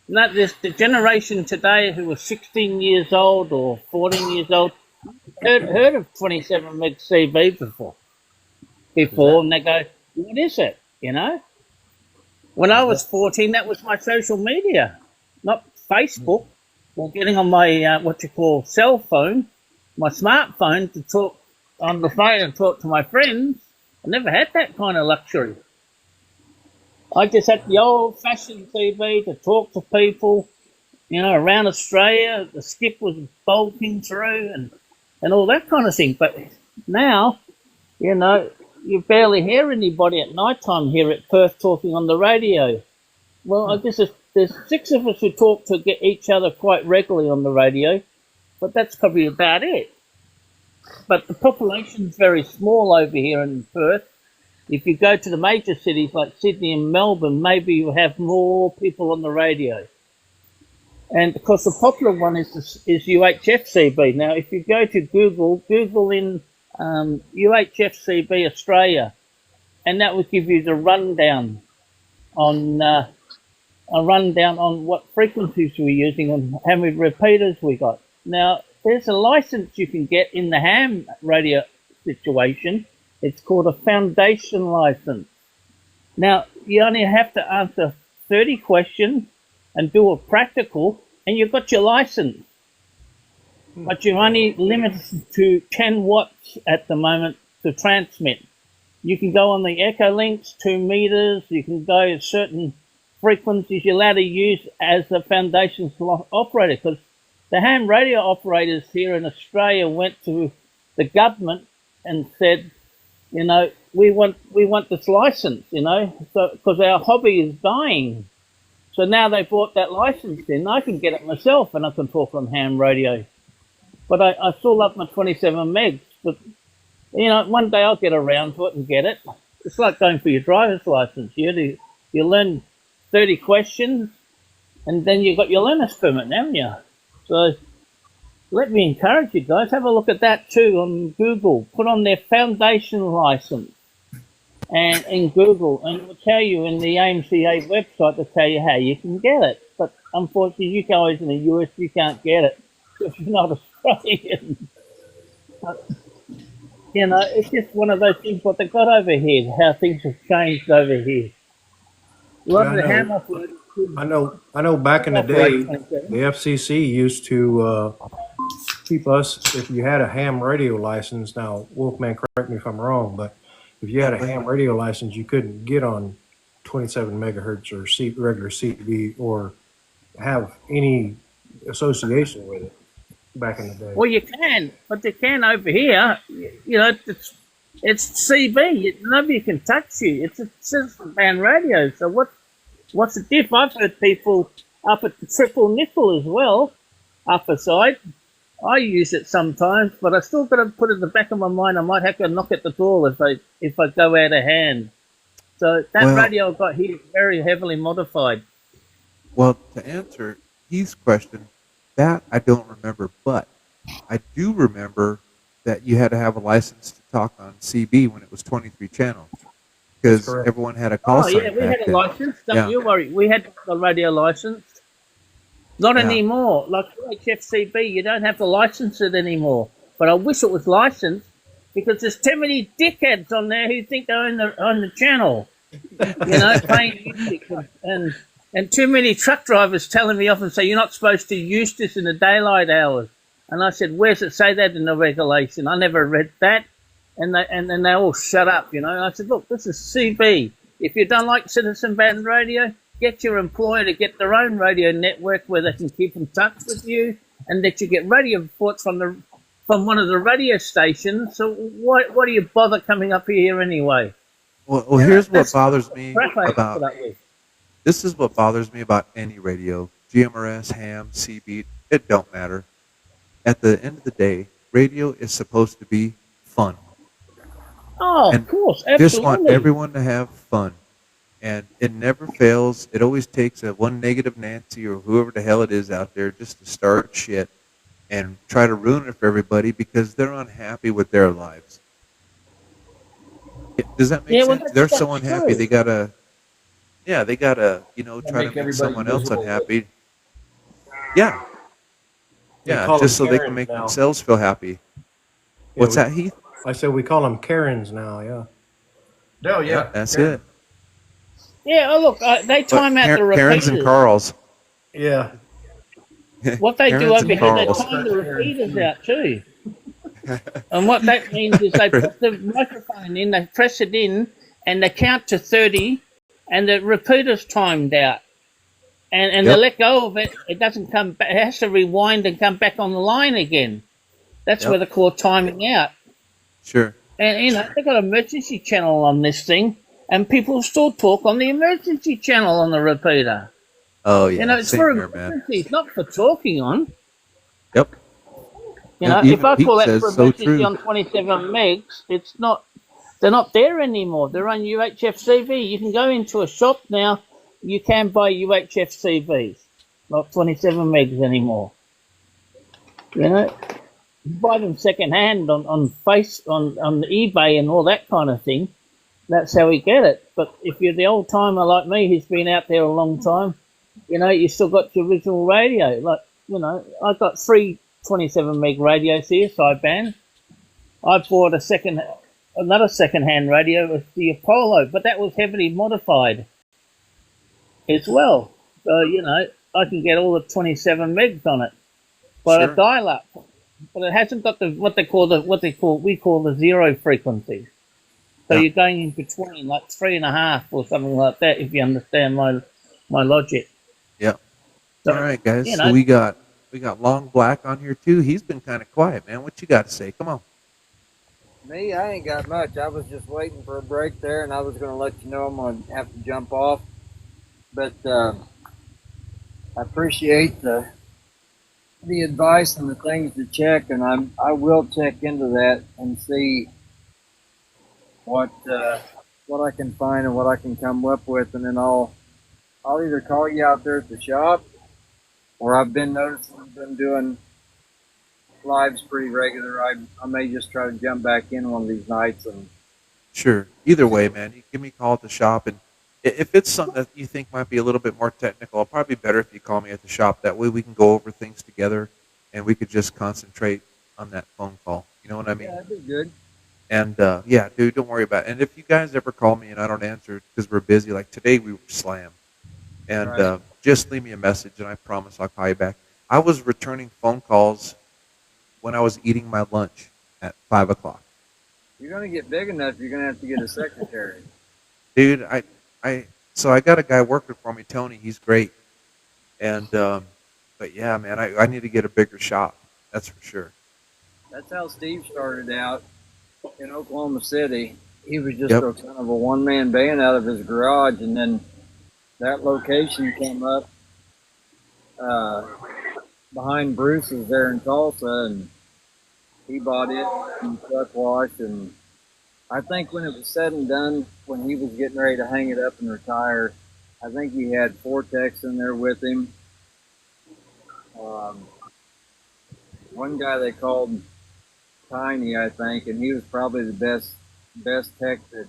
Not this the generation today who was 16 years old or 14 years old heard of 27 meg CB before, and they go, "What is it?" You know. When I was 14, that was my social media, not Facebook or getting on my what you call cell phone, my smartphone to talk on the phone and talk to my friends. I never had that kind of luxury. I just had the old-fashioned TV to talk to people, you know, around Australia. The skip was bolting through and all that kind of thing. But now, you know, you barely hear anybody at night time here at Perth talking on the radio. Well, I guess there's 6 of us who talk to get each other quite regularly on the radio, but that's probably about it. But the population's very small over here in Perth. If you go to the major cities like Sydney and Melbourne, maybe you have more people on the radio. And of course, the popular one is UHFCB. Now, if you go to Google in UHFCB Australia, and that will give you the rundown on what frequencies we're using and how many repeaters we got. Now, there's a license you can get in the ham radio situation. It's called a foundation license. Now, you only have to answer 30 questions and do a practical, and you've got your license. But you're only limited to 10 watts at the moment to transmit. You can go on the Echolinks, 2 meters, you can go certain frequencies you're allowed to use as a foundation operator, because the ham radio operators here in Australia went to the government and said, you know, we want this license, you know, so because our hobby is dying. So now they brought that license in. I can get it myself and I can talk on ham radio. But I still love my 27 megs. But, you know, one day I'll get around to it and get it. It's like going for your driver's license. You learn 30 questions and then you've got your learner's permit, haven't you? So let me encourage you guys, have a look at that too on Google. Put on their foundation license. and in Google, and it will tell you in the AMCA website to tell you how you can get it. But unfortunately, you guys in the US, you can't get it if you're not Australian. But, you know, it's just one of those things what they've got over here, how things have changed over here. A lot Yeah, of the ham operators I know back in the operate day, 27. the FCC used to keep us, if you had a ham radio license, now, Wolfman, correct me if I'm wrong, but if you had a ham radio license, you couldn't get on 27 megahertz or regular CB or have any association with it back in the day. Well, you can, but you can over here. You know, it's CB. Nobody can touch you. It's a citizen band radio. So what's the diff? I've heard people up at the triple nickel as well, upper side. I use it sometimes, but I still got to put it in the back of my mind. I might have to knock at the door if I go out of hand. So that Well- radio I've got here is very heavily modified. Well, to answer Heath's question, that I don't remember, but I do remember that you had to have a license to talk on CB when it was 23 channels because correct. everyone had a call Oh sign yeah, we back had a then. license. Don't Yeah. you worry. We had a radio license. Not Yeah. anymore. Like HFCB, you don't have to license it anymore. But I wish it was licensed because there's too many dickheads on there who think they're on the channel. You know, playing music and too many truck drivers telling me off and say you're not supposed to use this in the daylight hours. And I said, where's it say that in the regulation? I never read that. And then they all shut up, you know. And I said, look, this is CB. If you don't like citizen band radio, get your employer to get their own radio network where they can keep in touch with you and that you get radio reports from one of the radio stations. So what do you bother coming up here anyway? Well, here's what That's bothers me crap I put about up with. this is what bothers me about any radio, GMRS, ham, CB. It don't matter. At the end of the day, radio is supposed to be fun. Oh, And of course, Just want absolutely. everyone to have fun. And it never fails. It always takes a one negative Nancy or whoever the hell it is out there just to start shit and try to ruin it for everybody because they're unhappy with their lives. Does that make Yeah, well, sense? They're so that's unhappy. true. They gotta, try make to make everybody someone else miserable. unhappy. Yeah, We yeah, call just so them they can Karens make now. themselves feel happy. Yeah, What's we- that, Heath? I said we call them Karens now, yeah. Oh yeah, That's Karen. it. Yeah, oh look, they But time out the Karens and repeaters. Carls. Yeah. What they do Karens over and here, they Carls. time the repeaters out too. And what that means is they put the microphone in, they press it in, and they count to 30, and the repeater's timed out. And they Yep. let go of it, it doesn't come back, it has to rewind and come back on the line again. That's Yep. where they call timing out. Sure. And, you know, they've got an emergency channel on this thing, and people still talk on the emergency channel on the repeater. Oh yeah. You know, it's Same for here, man. emergencies, not for talking on. Yep. You know, And if even I Pete call that says for so emergency true. on 27 megs, they're not there anymore. They're on UHF-CV. You can go into a shop now, you can buy UHF-CVs, not 27 megs anymore. You know, you buy them second hand on eBay and all that kind of thing. That's how we get it. But if you're the old timer like me who's been out there a long time, you know, you still got your original radio. Like, you know, I've got 3 27 meg radios here, sideband. I bought another second-hand radio with the Apollo, but that was heavily modified as well. So, you know, I can get all the 27 megs on it, but Sure. a dial-up. But it hasn't got we call the zero frequencies. So Yeah. you're going in between, like 3.5 or something like that, if you understand my logic. Yeah. So, All right, guys. you So know, we got Long Black on here too. He's been kind of quiet, man. What you got to say? Come on. Me, I ain't got much. I was just waiting for a break there, and I was going to let you know I'm going to have to jump off. But I appreciate the advice and the things to check, and I will check into that and see what I can find and what I can come up with, and then I'll either call you out there at the shop, or I've been noticing I've been doing lives pretty regular. I may just try to jump back in one of these nights and Sure. Either way, man, you give me a call at the shop, and if it's something that you think might be a little bit more technical, it'll probably be better if you call me at the shop. That way, we can go over things together, and we could just concentrate on that phone call. You know what I mean? Yeah, that'd be good. And yeah, dude, don't worry about it. And if you guys ever call me and I don't answer because we're busy, like today we were slammed, and Right. just leave me a message, and I promise I'll call you back. I was returning phone calls when I was eating my lunch at 5 o'clock. You're gonna get big enough. You're gonna have to get a secretary. Dude, so I got a guy working for me, Tony. He's great, and but yeah, man, I need to get a bigger shop. That's for sure. That's how Steve started out in Oklahoma City. He was just Yep. a kind of a one-man band out of his garage, and then that location came up uh, behind Bruce's there in Tulsa, and he bought it and truck wash. And I think when it was said and done, when he was getting ready to hang it up and retire, I think he had Vortex in there with him. Um, one guy they called Tiny, I think, and he was probably the best tech that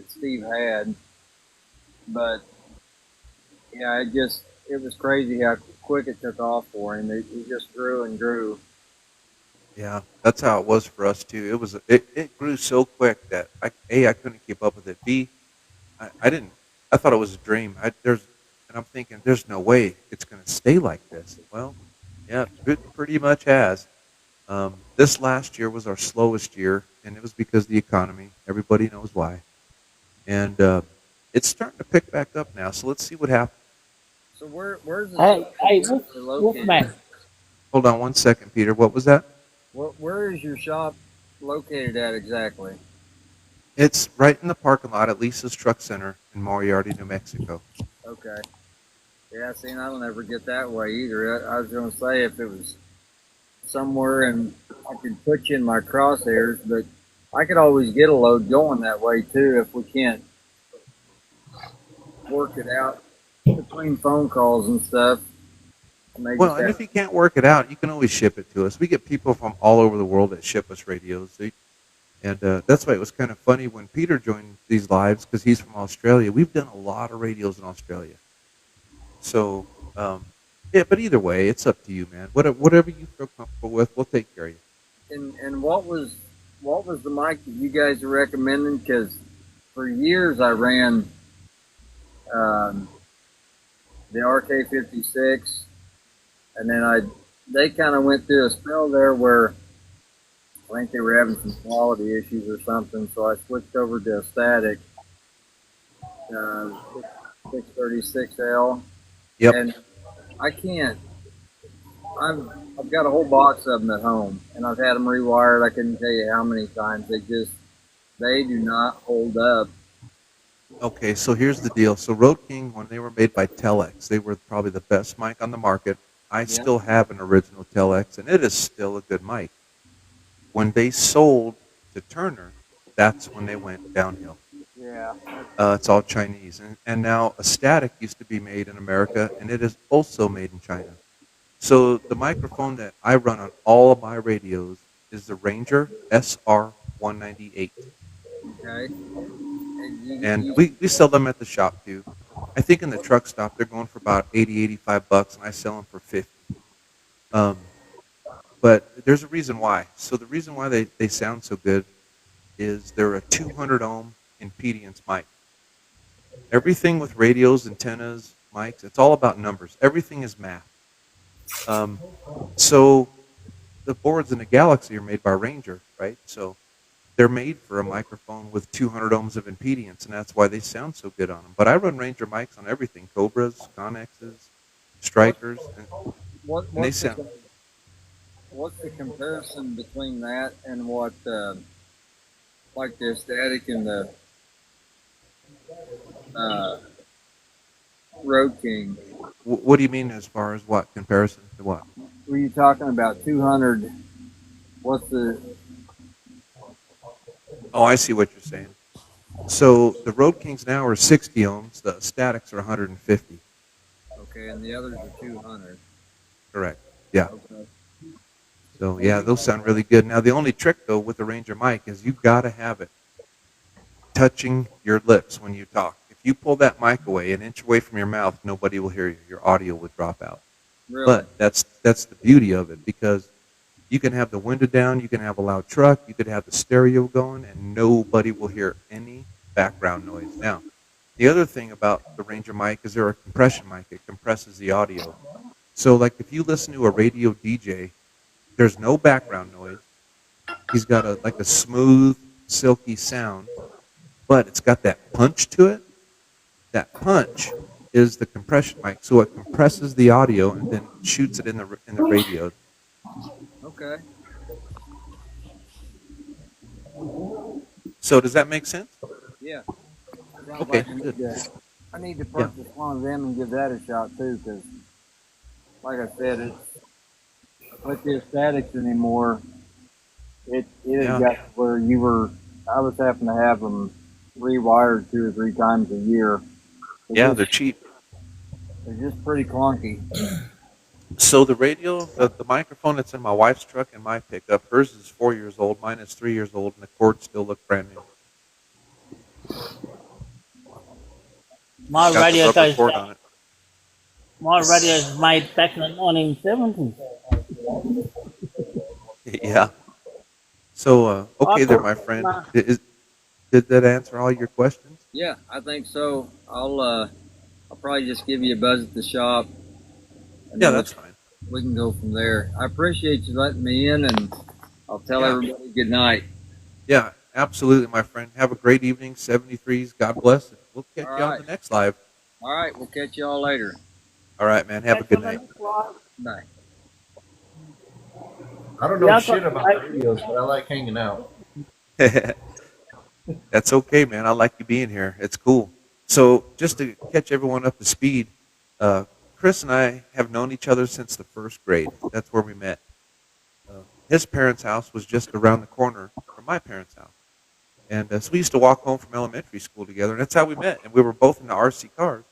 Steve had. But yeah, it was crazy how quick it took off for him. It just grew and grew. Yeah, that's how it was for us too. It grew so quick that I couldn't keep up with it. B, I didn't. I thought it was a dream. And I'm thinking there's no way it's going to stay like this. Well, yeah, it pretty much has. This last year was our slowest year, and it was because of the economy. Everybody knows why. And it's starting to pick back up now. So let's see what happens. So where's the Hey, shop located? Wolfman. Hold on one second, Peter. What was that? Where is your shop located at exactly? It's right in the parking lot at Lisa's Truck Center in Moriarty, New Mexico. Okay. Yeah, see, and I don't ever get that way either. I was going to say if it was somewhere and I could put you in my crosshairs, but I could always get a load going that way too if we can't work it out between phone calls and stuff. Maybe Well, and if you can't work it out, you can always ship it to us. We get people from all over the world that ship us radios. And that's why it was kind of funny when Peter joined these lives because he's from Australia. We've done a lot of radios in Australia. So, yeah, but either way, it's up to you, man. Whatever you feel comfortable with, we'll take care of you. And what was the mic that you guys are recommending? Because for years I ran the RK56, and then they kind of went through a spell there where I think they were having some quality issues or something, so I switched over to a static 636L. Yep. And I can't. I've got a whole box of them at home, and I've had them rewired. I couldn't tell you how many times. They do not hold up. Okay, so here's the deal. So Road King, when they were made by Telex, they were probably the best mic on the market. I still have an original Telex, and it is still a good mic. When they sold to Turner, that's when they went downhill. Yeah. It's all Chinese. And now a static used to be made in America, and it is also made in China. So the microphone that I run on all of my radios is the Ranger SR198. Okay. And we sell them at the shop, too. I think in the truck stop, they're going for about $80, $85, and I sell them for $50. But there's a reason why. So the reason why they sound so good is they're a 200 ohm impedance mic. Everything with radios, antennas, mics, it's all about numbers. Everything is math. So the boards in the Galaxy are made by Ranger, right? So they're made for a microphone with 200 ohms of impedance, and that's why they sound so good on them. But I run Ranger mics on everything: Cobras, Connexes, Strikers, and they sound. What's the comparison between that and what, like the static and the Road King? What do you mean as far as what comparison to what? Were you talking about 200? What's the? Oh, I see what you're saying. So the Road Kings now are 60 ohms. The statics are 150. Okay, and the others are 200. Correct. Yeah. Okay. So yeah, those sound really good. Now the only trick though with the Ranger mic is you got to have it touching your lips when you talk. If you pull that mic away an inch away from your mouth, nobody will hear you. Your audio would drop out. Really? But that's the beauty of it, because you can have the window down, you can have a loud truck, you could have the stereo going, and nobody will hear any background noise. Now, the other thing about the Ranger mic is they're a compression mic. It compresses the audio. So, like, if you listen to a radio DJ, there's no background noise. He's got a smooth, silky sound, but it's got that punch to it. That punch is the compression mic, so it compresses the audio and then shoots it in the radio. Okay. So does that make sense? Yeah. Sounds Okay, like good. I need to purchase one of them and give that a shot too, because, like I said, it's with the statics anymore. It Yeah. got to where I was having to have them rewired 2 or 3 times a year. Yeah, they're cheap. They're just pretty clunky. So the radio, the microphone that's in my wife's truck and my pickup, hers is 4 years old, mine is 3 years old, and the cords still look brand new. My Got the radio rubber goes cord back, on it. my radio's made back in the 1970s. Yeah. So, okay there, my friend. Did that answer all your questions? Yeah, I think so. I'll probably just give you a buzz at the shop. And Yeah, then that's fine. we can go from there. I appreciate you letting me in, and I'll tell Yeah. everybody good night. Yeah, absolutely, my friend. Have a great evening. 73s. God bless. We'll catch All you on right. the next live. All right, we'll catch you all later. All right, man. Have a good night. Night. I don't know Yeah, shit but about radios, but I like hanging out. That's okay, man. I like you being here. It's cool. So, just to catch everyone up to speed, Chris and I have known each other since the first grade. That's where we met. His parents' house was just around the corner from my parents' house. And so we used to walk home from elementary school together, and that's how we met. And we were both into RC cars.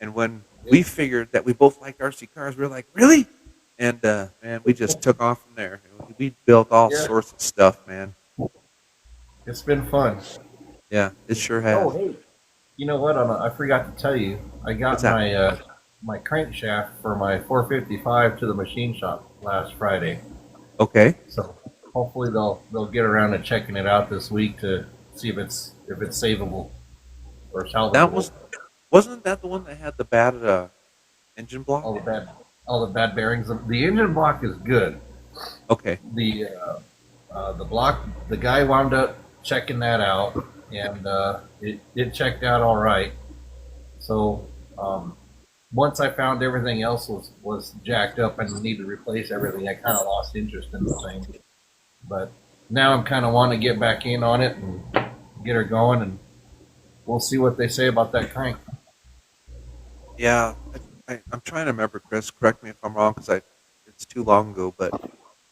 And when we figured that we both liked RC cars, we were like, really? And, man, we just took off from there. We built all Yeah. sorts of stuff, man. It's been fun. Yeah, it sure has. Oh, hey, you know what? I forgot to tell you. I got What's that? my crankshaft for my 455 to the machine shop last Friday. Okay. So hopefully they'll get around to checking it out this week to see if it's savable or salvageable. Wasn't that the one that had the bad engine block? all the bad bearings. The engine block is good. Okay. The block, the guy wound up checking that out, and it checked out all right. So once I found everything else was jacked up and needed to replace everything, I kind of lost interest in the thing. But now I'm kind of wanting to get back in on it and get her going, and we'll see what they say about that crank. Yeah, I'm trying to remember, Chris. Correct me if I'm wrong, because it's too long ago. But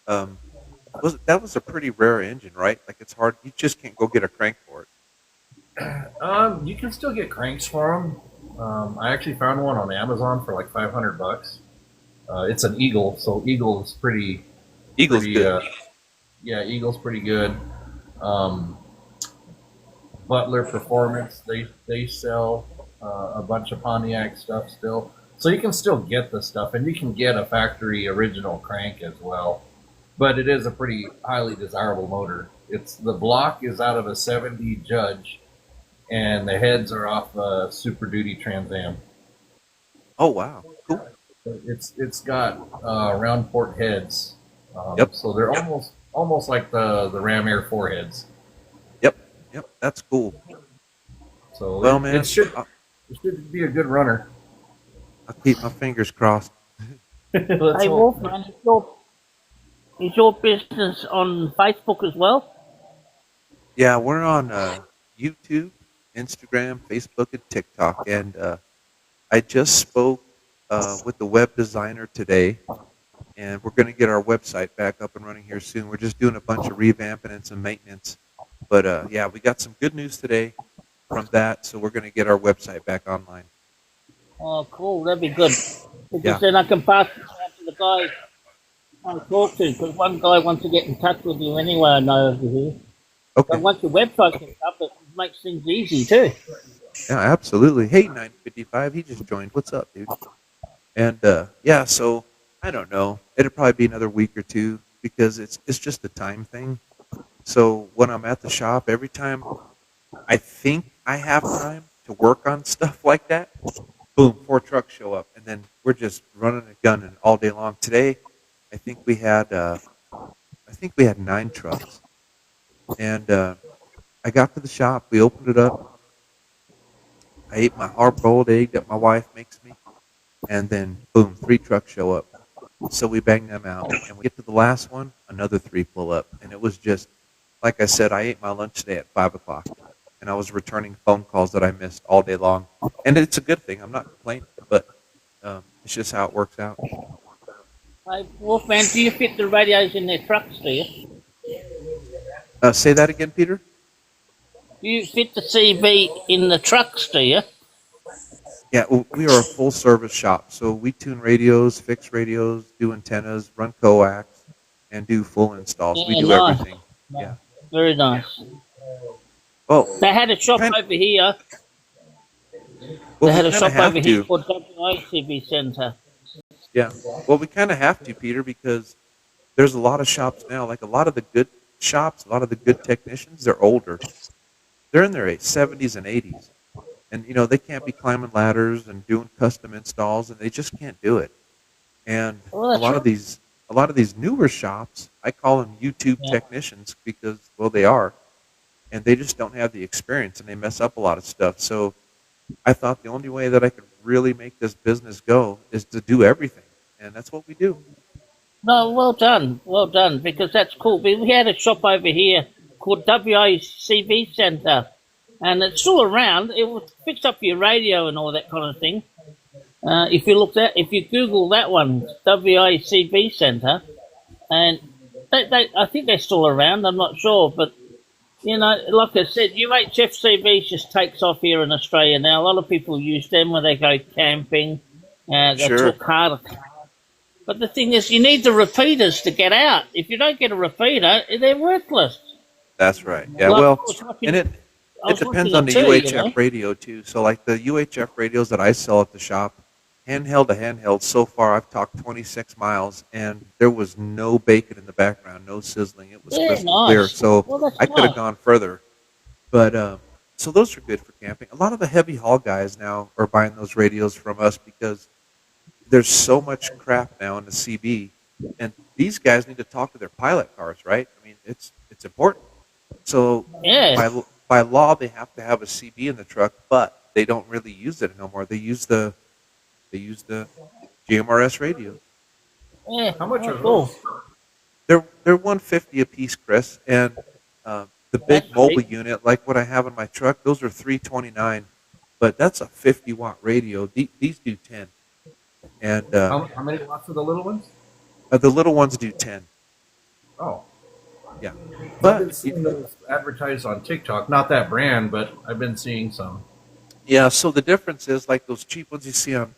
that was a pretty rare engine, right? Like, it's hard. You just can't go get a crank for it. You can still get cranks for them. I actually found one on Amazon for like $500. It's an Eagle, so Eagle's pretty. Eagle's pretty, good. Yeah, Eagle's pretty good. Butler Performance, they sell a bunch of Pontiac stuff still, so you can still get the stuff, and you can get a factory original crank as well. But it is a pretty highly desirable motor. The block is out of a 70 Judge, and the heads are off a Super Duty Trans Am. Oh, wow. Cool. It's got round port heads. Yep. So they're almost like the Ram Air 4 heads. Yep. That's cool. So Well, man, it should be a good runner. I'll keep my fingers crossed. Hey, Wolfman, is your business on Facebook as well? Yeah, we're on YouTube, Instagram, Facebook, and TikTok. And I just spoke with the web designer today, and we're going to get our website back up and running here soon. We're just doing a bunch of revamping and some maintenance. But, yeah, we got some good news today from that, so we're going to get our website back online. Oh, cool. That'd be good. Because Yeah. then I can pass it on to the guy I talk to, because one guy wants to get in touch with you anyway, I know over here. But Okay. once your website gets up, it makes things easy too. Yeah, absolutely. Hey, 955, he just joined. What's up, dude? And yeah, so I don't know. It'll probably be another week or two because it's just a time thing. So when I'm at the shop, every time I think I have time to work on stuff like that, boom, 4 trucks show up, and then we're just running and gunning all day long. Today, I think we had 9 trucks, and I got to the shop. We opened it up. I ate my hard-boiled egg that my wife makes me, and then boom, 3 trucks show up. So we bang them out, and we get to the last one, another 3 pull up, and it was just like I said. I ate my lunch today at 5 o'clock, and I was returning phone calls that I missed all day long, and it's a good thing. I'm not complaining, but it's just how it works out. Hey, Wolfman, do you fit the radios in their trucks, do you? Say that again, Peter. Do you fit the CB in the trucks, do you? Yeah, well, we are a full-service shop, so we tune radios, fix radios, do antennas, run coax, and do full installs. We Yeah, do nice. everything. Yeah. Very nice. Well, They had a shop kind, over here. well, They we had a kind of shop over have here to. called WICB Centre. Yeah. Well, we kind of have to, Peter, because there's a lot of shops now. Like a lot of the good shops, a lot of the good technicians, they're older. They're in their 70s and 80s, and they can't be climbing ladders and doing custom installs, and they just can't do it. And Well, a that's lot right. of these, a lot of these newer shops, I call them YouTube Yeah. technicians because, well, they are, and they just don't have the experience, and they mess up a lot of stuff. So I thought the only way that I could really make this business go is to do everything, and that's what we do. No, well done, because that's cool. We had a shop over here called WICB Centre, and it's still around. It will fix up your radio and all that kind of thing. If you Google that one, WICB Centre, and I think they're still around. I'm not sure, but like I said, UHF just takes off here in Australia now. A lot of people use them when they go camping. They Sure, talk hard. But the thing is, you need the repeaters to get out. If you don't get a repeater, they're worthless. that's right. Yeah, Like well, I was and watching, I it was depends watching a on the two, UHF radio too. So like the UHF radios that I sell at the shop, handheld to handheld, so far I've talked 26 miles, and there was no bacon in the background, no sizzling. It was Yeah, crystal clear. nice. So Well, that's I could have nice. gone further, but so those are good for camping. A lot of the heavy haul guys now are buying those radios from us because there's so much crap now in the CB, and these guys need to talk to their pilot cars, right? I mean, it's important. So Yeah, by law, they have to have a CB in the truck, but they don't really use it no more. They use the GMRS radio. yeah. How much Oh, are cool. those? They're 150 a piece, Chris, and the big That's mobile cheap. unit, like what I have in my truck, those are 329, but that's a 50-watt radio. These do 10, and How many watts are the little ones? the little ones do 10. Oh, Yeah, I've been but seeing those advertised on TikTok. Not that brand, but I've been seeing some. yeah. So the difference is like those cheap ones you see on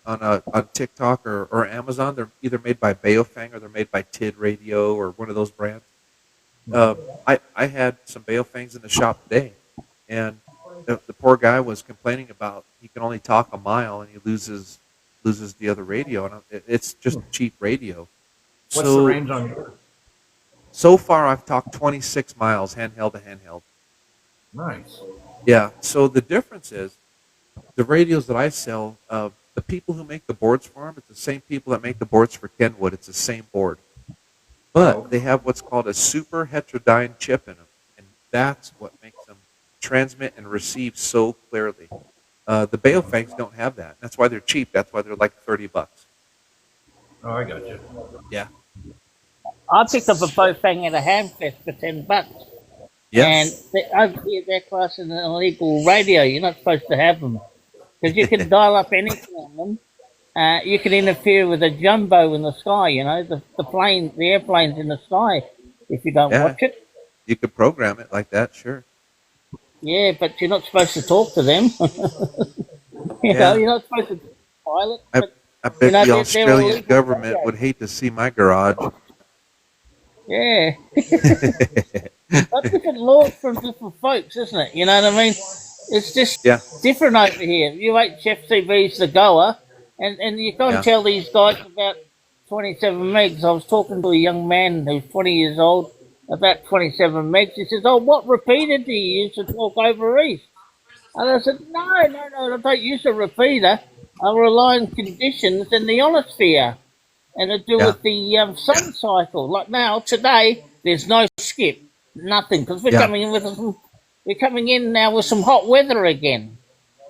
TikTok or Amazon. They're either made by Baofeng or they're made by TID Radio or one of those brands. I had some Baofengs in the shop today, and the poor guy was complaining about he can only talk a mile and he loses the other radio, and it's just a cheap radio. What's the range on yours? So far I've talked 26 miles handheld to handheld. Nice. Yeah. So the difference is the radios that I sell. The people who make the boards for them, it's the same people that make the boards for Kenwood. It's the same board, but they have what's called a super heterodyne chip in them, and that's what makes them transmit and receive so clearly. The Baofangs don't have that. That's why they're cheap. That's why they're like $30. Oh, I got you. Yeah. I picked up a Bofang at a Hamfest for $10, Yeah. and over here they're classing an illegal radio. You're not supposed to have them because you can dial up anything on them. You can interfere with a jumbo in the sky. The airplanes in the sky. If you don't Yeah. watch it, You could program it like that, sure. yeah, but you're not supposed to talk to them. Yeah. You're not supposed to pilot. I But I bet the they're Australian illegal government radio. would hate to see my garage. Yeah. But different laws from different folks, isn't it? You know what I mean? It's just Yeah, different over here. UHF-CV's the goer, and you can't yeah, tell these guys about 27 megs. I was talking to a young man who's 20 years old about 27 megs. He says, "Oh, what repeater do you use to talk over east?" And I said, no, I don't use a repeater. I rely on conditions in the ionosphere and to do yeah, with the sun cycle. Like now, today, there's no skip, nothing, because yeah, we're coming in now with some hot weather again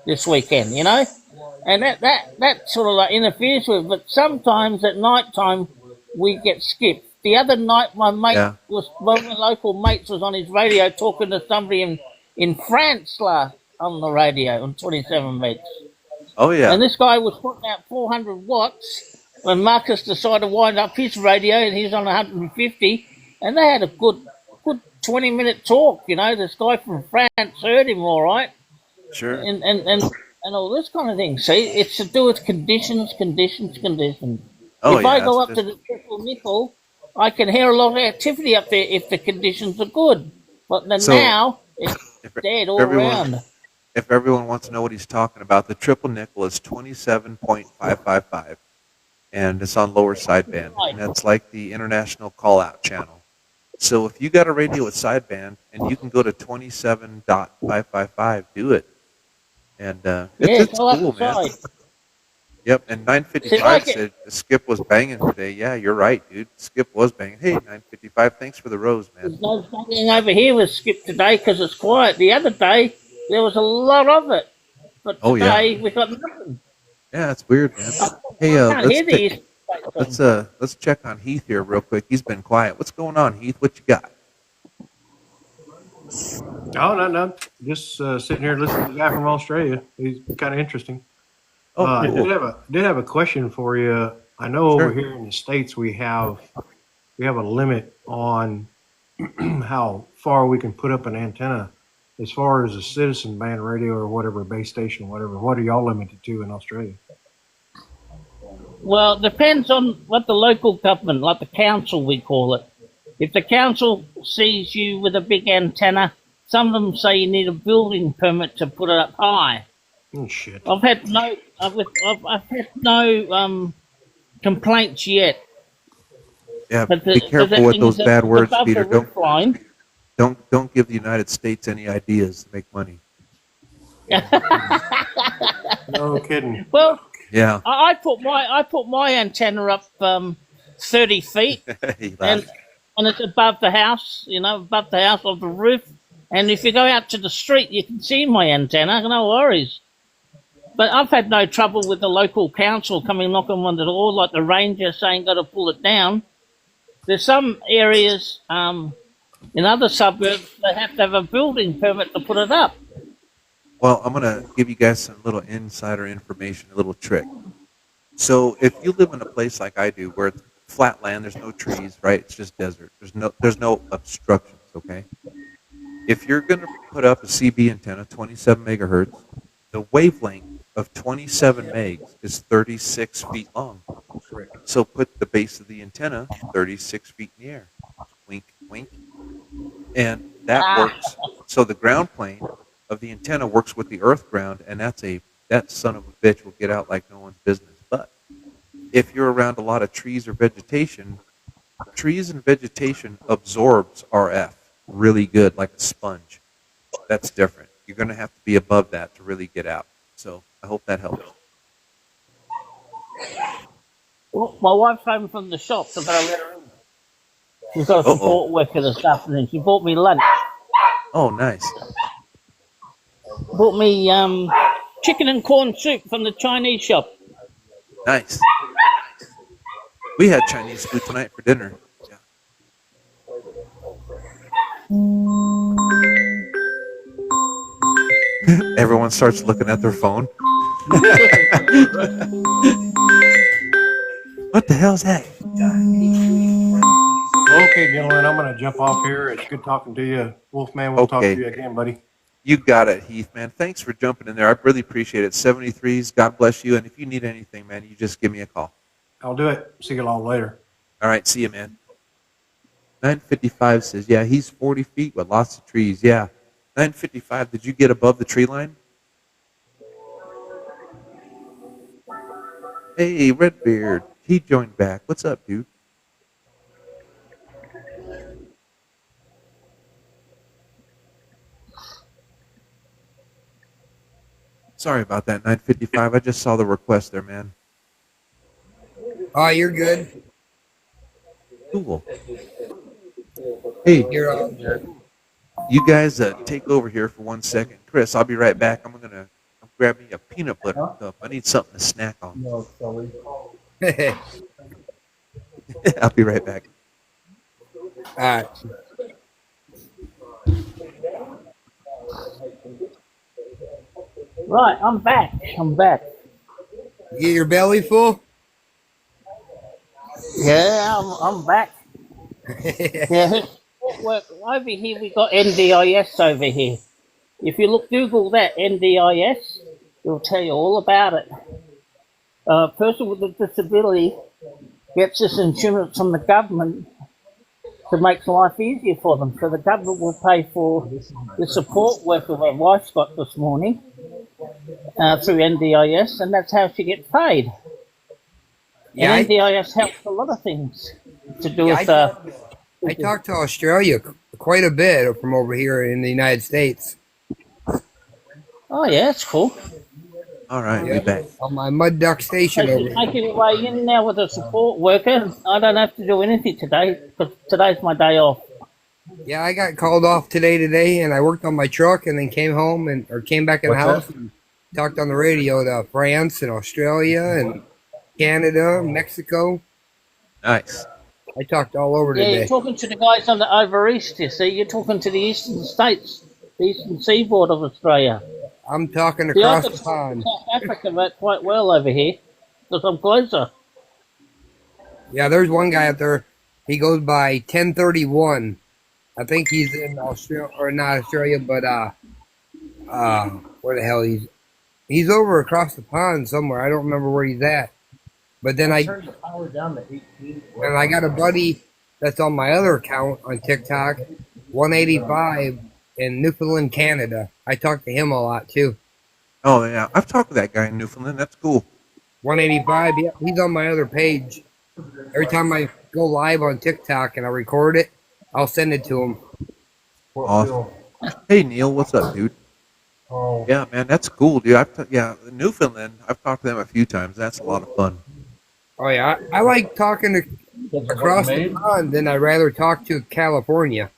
this weekend, you know, and that sort of like interferes with it. But sometimes at night time we get skipped. The other night, yeah. one of my local mates was on his radio talking to somebody in France on the radio on 27 megs. Oh, And yeah. this guy was putting out 400 watts when Marcus decided to wind up his radio and he's on 150. And they had a good 20-minute talk. You know, this guy from France heard him all right, Sure. and all this kind of thing. See, it's to do with conditions. Oh, If I yeah. It's go up to just the triple nickel, I can hear a lot of activity up there if the conditions are good. But then so now it's if, dead if all everyone around. if everyone wants to know what he's talking about, the triple nickel is 27.555, and it's on lower sideband, Right. and that's like the international call out channel. So if you got a radio with sideband and you can go to 27.555, do it. And Yeah, it's go up cool, the man. side. Yep. And See, I 955 get said the skip was banging today. Yeah, you're right, dude. Skip was banging. Hey, 955, thanks for the rose, man. there's no banging over here with Skip today because it's quiet. The other day there was a lot of it, but Oh yeah, today we got nothing. yeah. It's weird, man. I, Hey, I can't hear these. let's check on Heath here real quick. He's been quiet. What's going on, Heath? What you got? Oh, no. Just sitting here listening to the guy from Australia. He's kind of interesting. Oh, I cool. did have a question for you. I know over Sure. here in the States we have a limit on how far we can put up an antenna. As far as a citizen band radio or whatever, base station, whatever, what are y'all limited to in Australia? Well, it depends on what the local government, like the council, we call it. If the council sees you with a big antenna, some of them say you need a building permit to put it up high. Oh, shit. I've had no complaints yet. Yeah. But Be careful with those bad words, above Peter. the roof line. Don't give the United States any ideas to make money. No kidding. Well, Yeah. I put my antenna up 30 feet, He and laughed. it's above the house, above the house of the roof. And if you go out to the street, you can see my antenna. No worries. But I've had no trouble with the local council coming knocking on the door, like the ranger saying, "Got to pull it down." There's some areas in other suburbs they have to have a building permit to put it up. Well, I'm gonna give you guys some little insider information, a little trick. So if you live in a place like I do, where it's flat land, there's no trees, right? It's just desert. There's no obstructions. Okay. If you're gonna put up a CB antenna, 27 megahertz, the wavelength of 27 megs is 36 feet long. So put the base of the antenna 36 feet in the air. Wink, wink. And that works. So the ground plane of the antenna works with the earth ground, and that son of a bitch will get out like no one's business. But if you're around a lot of trees or vegetation, trees and vegetation absorbs RF really good, like a sponge. That's different. You're going to have to be above that to really get out. So I hope that helps. Well, my wife's home from the shop, so I better let her in. She's got a Uh-oh. support worker this afternoon. She bought me lunch. Oh, nice. Bought me chicken and corn soup from the Chinese shop. Nice. We had Chinese food tonight for dinner. Yeah. Everyone starts looking at their phone. What the hell's that? Okay, gentlemen, I'm going to jump off here. It's good talking to you. Wolfman, we'll talk to Okay. you again, buddy. You got it, Heath, man. Thanks for jumping in there. I really appreciate it. 73s, God bless you. And if you need anything, man, you just give me a call. I'll do it. See you all later. All right, see you, man. 955 says, yeah, he's 40 feet with lots of trees. Yeah. 955, did you get above the tree line? Hey, Redbeard. He joined back. What's up, dude? Sorry about that, 955. I just saw the request there, man. Oh, you're good. Cool. Hey, You're all you guys take over here for 1 second. Chris, I'll be right back. I'm grab me a peanut butter cup. I need something to snack on. all I'll be right back. right. Right, I'm back. I'm back. You get your belly full? Yeah, I'm back. Yeah, well, over here we got NDIS over here. If you Google that NDIS, it'll tell you all about it. A person with a disability gets this insurance from the government to make life easier for them. So the government will pay for the support worker my wife's got this morning through NDIS, and that's how she gets paid. Yeah, And NDIS helps a lot of things to do Yeah, with. I talked to Australia quite a bit from over here in the United States. Oh yeah, that's cool. All right, we back. On my mud duck station So over you're here. making your way in now with a support worker. I don't have to do anything today because today's my day off. Yeah, I got called off today, and I worked on my truck, and then came home or came back in the house and talked on the radio to France and Australia and Canada, Mexico. Nice. I talked all over Yeah, you're today. talking to the guys on the over east. You see, you're talking to the eastern states, the eastern seaboard of Australia. I'm talking See, I across could the talk pond. South Africa about quite well over here because I'm closer. Yeah, there's one guy out there. He goes by 1031. I think he's in Australia, or not Australia, but where the hell he's over across the pond somewhere. I don't remember where he's at. But then I Turn the power down to 18. and I got a buddy that's on my other account on TikTok, 185 in Newfoundland, Canada. I talk to him a lot too. Oh, yeah. I've talked to that guy in Newfoundland. That's cool. 185, yeah, he's on my other page. Every time I go live on TikTok and I record it, I'll send it to him. Awesome. Hey, Neil. What's up, dude? Oh, Yeah, man. That's cool, dude. Newfoundland, I've talked to them a few times. That's a lot of fun. Oh yeah, I like talking to across the pond than I'd rather talk to California.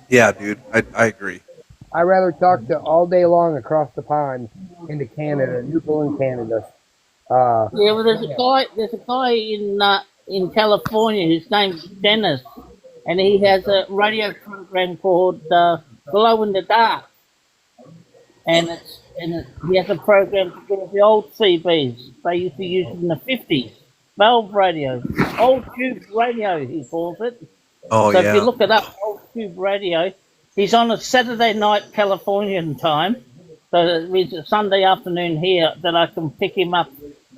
Yeah, dude. I agree. I'd rather talk to all day long across the pond into Canada, Newfoundland, Canada. Yeah, well, there's a guy in California. His name's Dennis, and he has a radio program called Glow in the Dark, and he has a program to do with the old CBs they used to use in the 50s, valve radio, old tube radio he calls it. Oh, So if you yeah. look it up, old tube radio, he's on a Saturday night Californian time, so it means a Sunday afternoon here that I can pick him up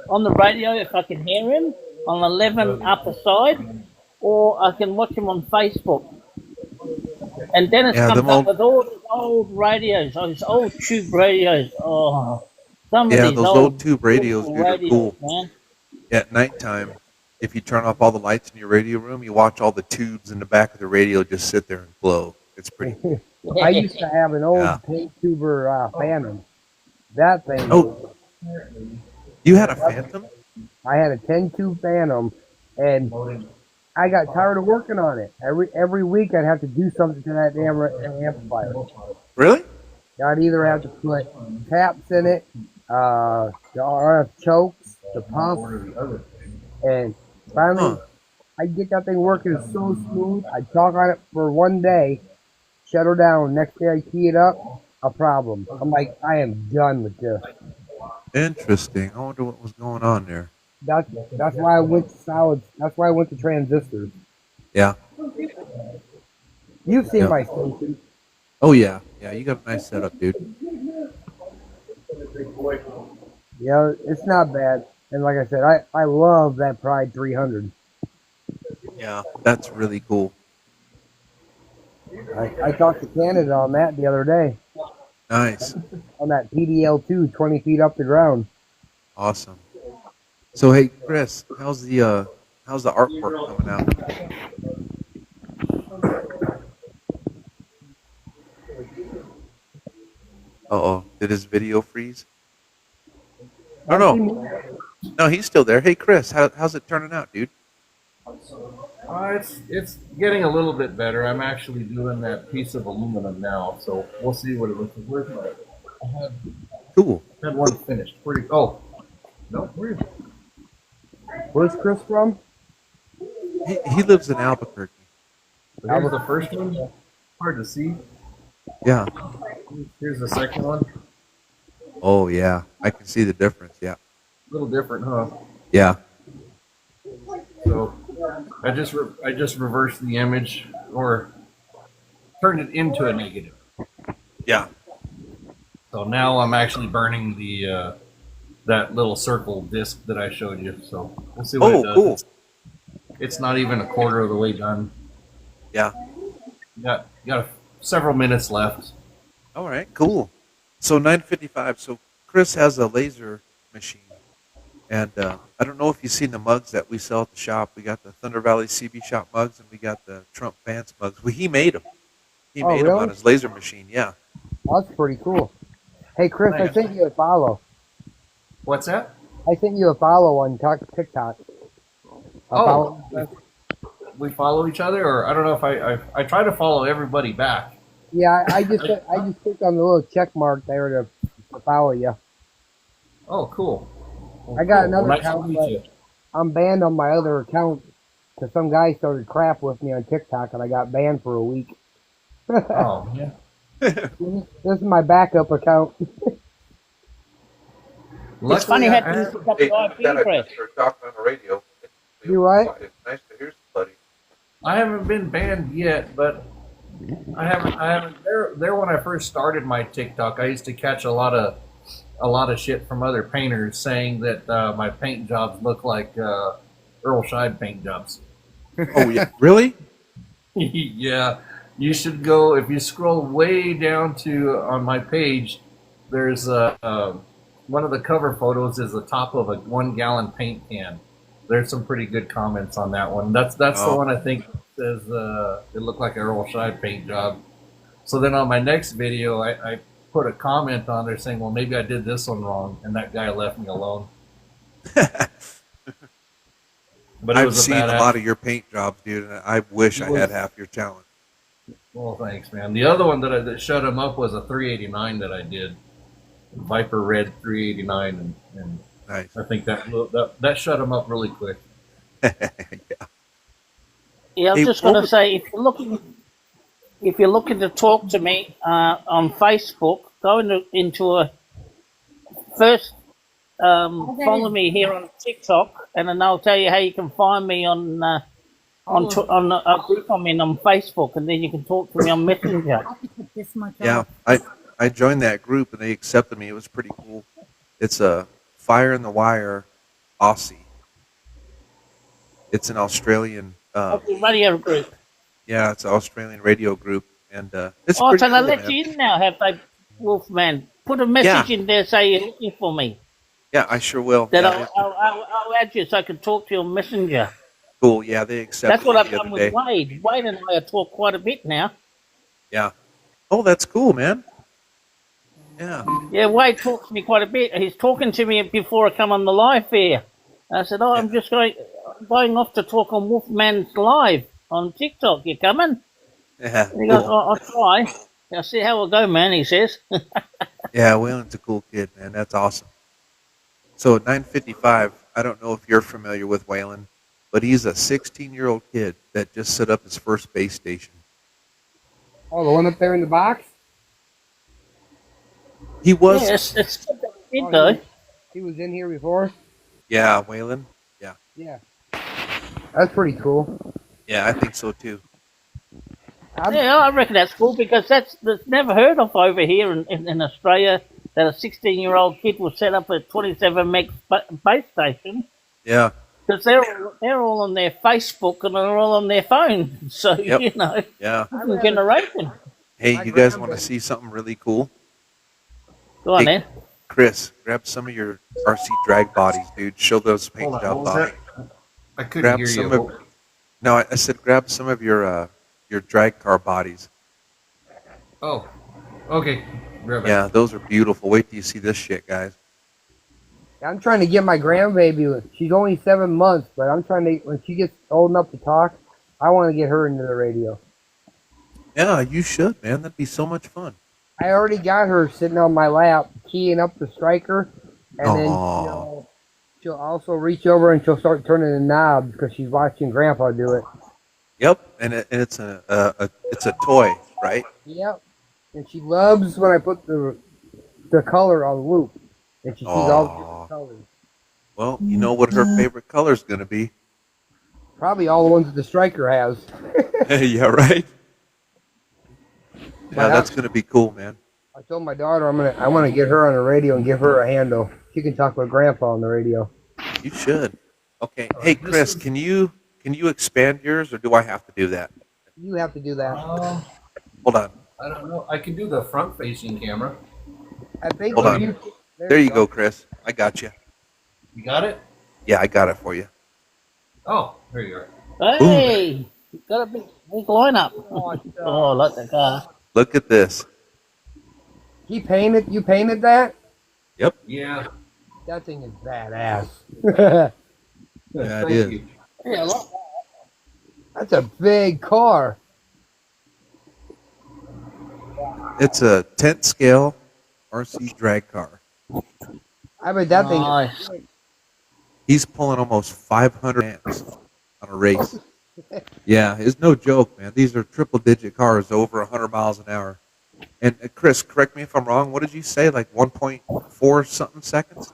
on the radio if I can hear him on 11 upper side, or I can watch him on Facebook. And Dennis Yeah, comes them up old- with all his old radios, his old tube radios. Oh, some Yeah, of these those old tube radios, beautiful dude, are radios, cool. man. At nighttime, if you turn off all the lights in your radio room, you watch all the tubes in the back of the radio just sit there and glow. It's pretty cool. I used to have an old Yeah. 10-tuber Phantom. That thing. Oh, you had a Phantom? I had a 10-tube Phantom, and I got tired of working on it. Every week I'd have to do something to that damn amplifier. Really? I'd either have to put taps in it, the RF chokes, the pump, and finally Huh. I'd get that thing working so smooth. I'd talk on it for one day, shut her down. Next day I key it up, a problem. I'm like, I am done with this. Interesting. I wonder what was going on there. That's why I went to solids. That's why I went to transistors. Yeah. You've seen Yeah. my station. Oh, yeah. Yeah, you got a nice setup, dude. Yeah, it's not bad. And like I said, I love that Pride 300. Yeah, that's really cool. I talked to Canada on that the other day, Nice. on that PDL-2, 20 feet up the ground. Awesome. So hey, Chris, how's the artwork coming out? Uh-oh, did his video freeze? Oh no, he's still there. Hey Chris, how's it turning out, dude? It's getting a little bit better. I'm actually doing that piece of aluminum now, so we'll see what it looks like. Where's my? Cool. I had one finished. Oh, no, where is it? Where's Chris from? He lives in Albuquerque. Here's the first one. Hard to see. Yeah. Here's the second one. Oh yeah, I can see the difference. Yeah. A little different, huh? Yeah. So I just reversed the image or turned it into a negative. Yeah. So now I'm actually burning the that little circle disc that I showed you. So we'll see what it does. Cool. It's not even a quarter of the way done. Yeah. Got several minutes left. All right, cool. So 9:55. So Chris has a laser machine, and I don't know if you've seen the mugs that we sell at the shop. We got the Thunder Valley CB Shop mugs, and we got the Trump Vance mugs. Well, he made them. He made them on his laser machine. Yeah. That's pretty cool. Hey, Chris, I sent you a follow. What's that? I sent you a follow on TikTok. We follow each other, or I don't know if I try to follow everybody back. Yeah, I just clicked on the little check mark there to follow you. Oh, cool. I got Cool. another Well, nice to account, meet but you. I'm banned on my other account because some guy started crap with me on TikTok, and I got banned for a week. Oh, yeah. This is my backup account. It's funny how to pick up live Chris. talking on the radio. You what? It's nice to hear somebody. I haven't been banned yet, but I haven't. There when I first started my TikTok, I used to catch a lot of shit from other painters saying that my paint jobs look like Earl Scheib paint jobs. Oh yeah, really? Yeah, you should go if you scroll way down to on my page. There's one of the cover photos is the top of a 1 gallon paint can. There's some pretty good comments on that one. That's the one I think says it looked like an Earl Scheib paint job. So then on my next video, I put a comment on there saying, well, maybe I did this one wrong, and that guy left me alone. But I've seen a lot of your paint jobs, dude, and I wish I had half your talent. Well, thanks, man. The other one that shut him up was a 389 that I did, Viper Red 389, and Nice. I think that shut him up really quick. Yeah. Yeah, I'm Hey, just going to say, if you're looking to talk to me on Facebook, go into a first follow me here on TikTok, and then I'll tell you how you can find me on a group I'm in on Facebook, and then you can talk to me on Messenger. Yeah, I joined that group and they accepted me. It was pretty cool. It's a Fire in the Wire Aussie. It's an Australian. Radio group. Yeah, it's an Australian radio group, and it's Oh, pretty so cool, I let man. you in now, have they, Wolfman? Put a message in there, say you're looking for me. Yeah, I sure will. That Yeah, I'll add you so I can talk to you on Messenger. cool. Yeah, they accepted That's what me I've the done other with day. Wade. Wade and I talk quite a bit now. Yeah. Oh, that's cool, man. Yeah. Yeah, Wade talks to me quite a bit. He's talking to me before I come on the live here. I said, I'm just going off to talk on Wolfman's Live on TikTok. You coming? Yeah. And he goes, Cool. I'll try. I'll see how it'll go, man, he says. Yeah, Waylon's a cool kid, man. That's awesome. So at 9:55, I don't know if you're familiar with Waylon, but he's a 16-year-old kid that just set up his first base station. Oh, the one up there in the box? He was. Yeah, it's good Oh, though. He was in here before? Yeah, Waylon. Yeah. Yeah. That's pretty cool. Yeah, I think so too. Yeah, I reckon that's cool because that's never heard of over here in Australia that a 16-year-old kid will set up a 27 meg base station. Yeah. because they're all on their Facebook and they're all on their phone. So Yep. you know, Yeah. different generation. Hey, My you guys want to grandpa- see something really cool? Go on, Hey, then. Chris, grab some of your RC drag bodies, dude. Show those paint Hold on, job what was bodies. that? I couldn't Grab hear some you. of. No, I said grab some of your drag car bodies. Oh, okay. Grab it. Yeah, those are beautiful. Wait till you see this shit, guys. I'm trying to get my grandbaby. She's only 7 months, but I'm trying to. When she gets old enough to talk, I want to get her into the radio. Yeah, you should, man. That'd be so much fun. I already got her sitting on my lap, keying up the striker, and then Aw. she'll also reach over and she'll start turning the knobs because she's watching Grandpa do it. Yep, and it's a toy, right? Yep. And she loves when I put the color on loop, and she sees all the Aw. different colors. Well, you know what her favorite color's gonna be. Probably all the ones that the striker has. Yeah, right. My Yeah, that's house- gonna be cool, man. I told my daughter I want to get her on the radio and give her a handle. She can talk with Grandpa on the radio. You should. Okay. Hey, this Chris, is- can you expand yours, or do I have to do that? You have to do that. Hold on. I don't know. I can do the front-facing camera. I think. Hold if on. you- There you go, Chris. I got you. You got it? Yeah, I got it for you. Oh, there you are. Hey, you got a big lineup. Oh, Oh, I like the car. Look at this. You painted that? Yeah. That thing is badass. Yeah, it Thank is. you. Yeah, I like That's a big car. It's a tent scale RC drag car. I bet that thing. Nice. He's pulling almost 500 amps on a race. Yeah, it's no joke, man. These are triple-digit cars over 100 miles an hour. And Chris, correct me if I'm wrong. What did you say? Like 1.4 something seconds?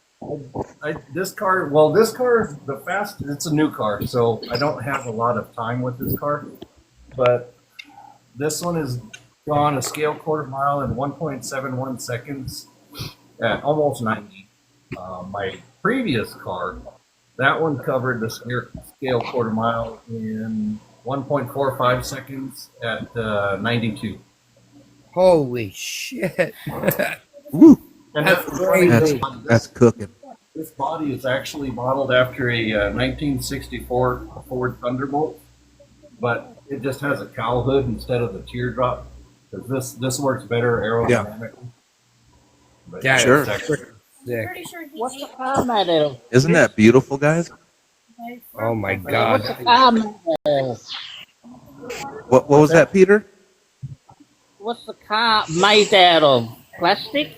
This car, the fast, it's a new car, so I don't have a lot of time with this car. But this one is gone a scale quarter mile in 1.71 seconds at almost 90. My previous car, that one covered the scale quarter mile in 1.45 seconds at 92. Holy shit. Woo! And That's that's crazy. That's cooking. This body is actually modeled after a 1964 Ford Thunderbolt, but it just has a cowl hood instead of the teardrop. Because this works better aerodynamically. But Yeah, Sure. it's actually- Sick. What's the car made out of? Isn't that beautiful, guys? Oh my What's the god. car made out of? What was that, Peter? What's the car made out of? Plastic?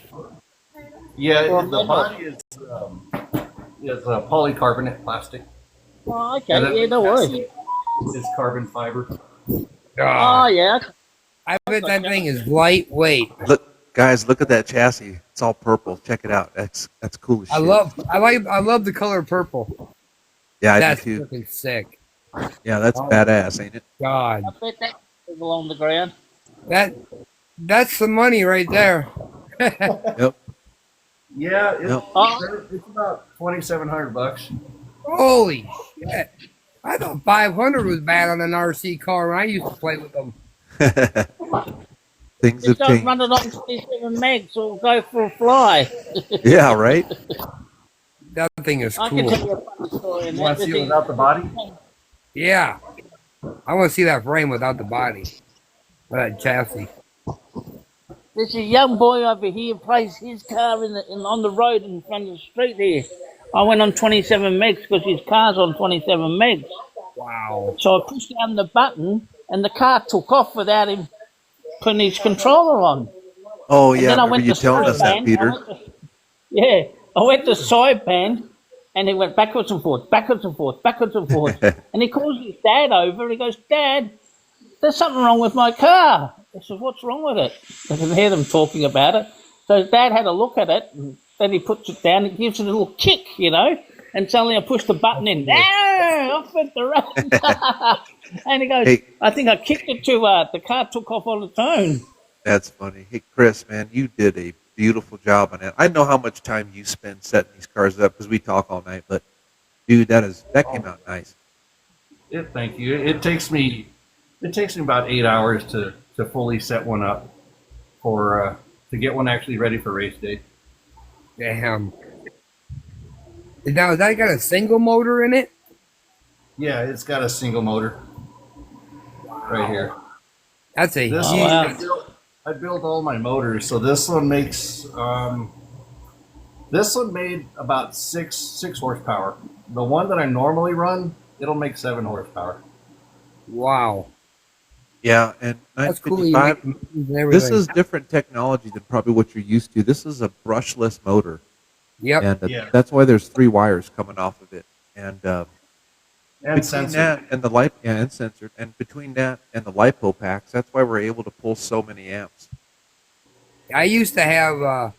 Yeah, Or the metal? body is polycarbonate plastic. Oh, okay. And Yeah, no worries. It's carbon fiber. Oh, Ah, yeah. I bet that thing is lightweight. Look, guys, look at that chassis. It's all purple. Check it out. That's cool as shit. I love the color purple. Yeah, I That's do too. fucking sick. Yeah, that's badass, ain't it? God. I bet that along the ground. That's the money right there. Yep. Yeah, Yep. it's about $2,700. Holy shit. I thought 500 was bad on an RC car when I used to play with them. Things Just have don't changed. run it on 27 megs or go for a fly. Yeah, right? That thing is I can cool. tell you a funny story. And You want to see it without the body? Yeah. I want to see that frame without the body. That chassis. There's a young boy over here plays his car on the road in front of the street here. I went on 27 megs because his car's on 27 megs. Wow. So I pushed down the button and the car took off without him putting his controller on. Oh, And yeah. then I Remember went you to telling us that, sideband. Peter? Yeah, I went to sideband and he went backwards and forth, backwards and forth, backwards and forth. And he calls his dad over and he goes, Dad, there's something wrong with my car. I said, what's wrong with it? I can hear them talking about it. So his dad had a look at it and then he puts it down. It gives it a little kick, you know. And suddenly I push the button in. Ah, off went the road. And he goes, Hey. I think I kicked it too hard. The car took off on its own. That's funny. Hey, Chris, man, you did a beautiful job on that. I know how much time you spend setting these cars up because we talk all night, but Dude, that came out nice. Thank you. It takes me about 8 hours to fully set one up for to get one actually ready for race day. Damn. Now, has that got a single motor in it? Yeah, it's got a single motor right here. That's a This huge. wow. I built all my motors, so this one makes this one made about six horsepower. The one that I normally run, it'll make 7 horsepower. Wow. Yeah, and That's cool. You 955. make machines and everything. This is different technology than probably what you're used to. This is a brushless motor, Yep. and Yeah. that's why there's 3 wires coming off of it. And And between sensor. that and the and censored, and between that and the lipo packs, that's why we're able to pull so many amps. I used to have.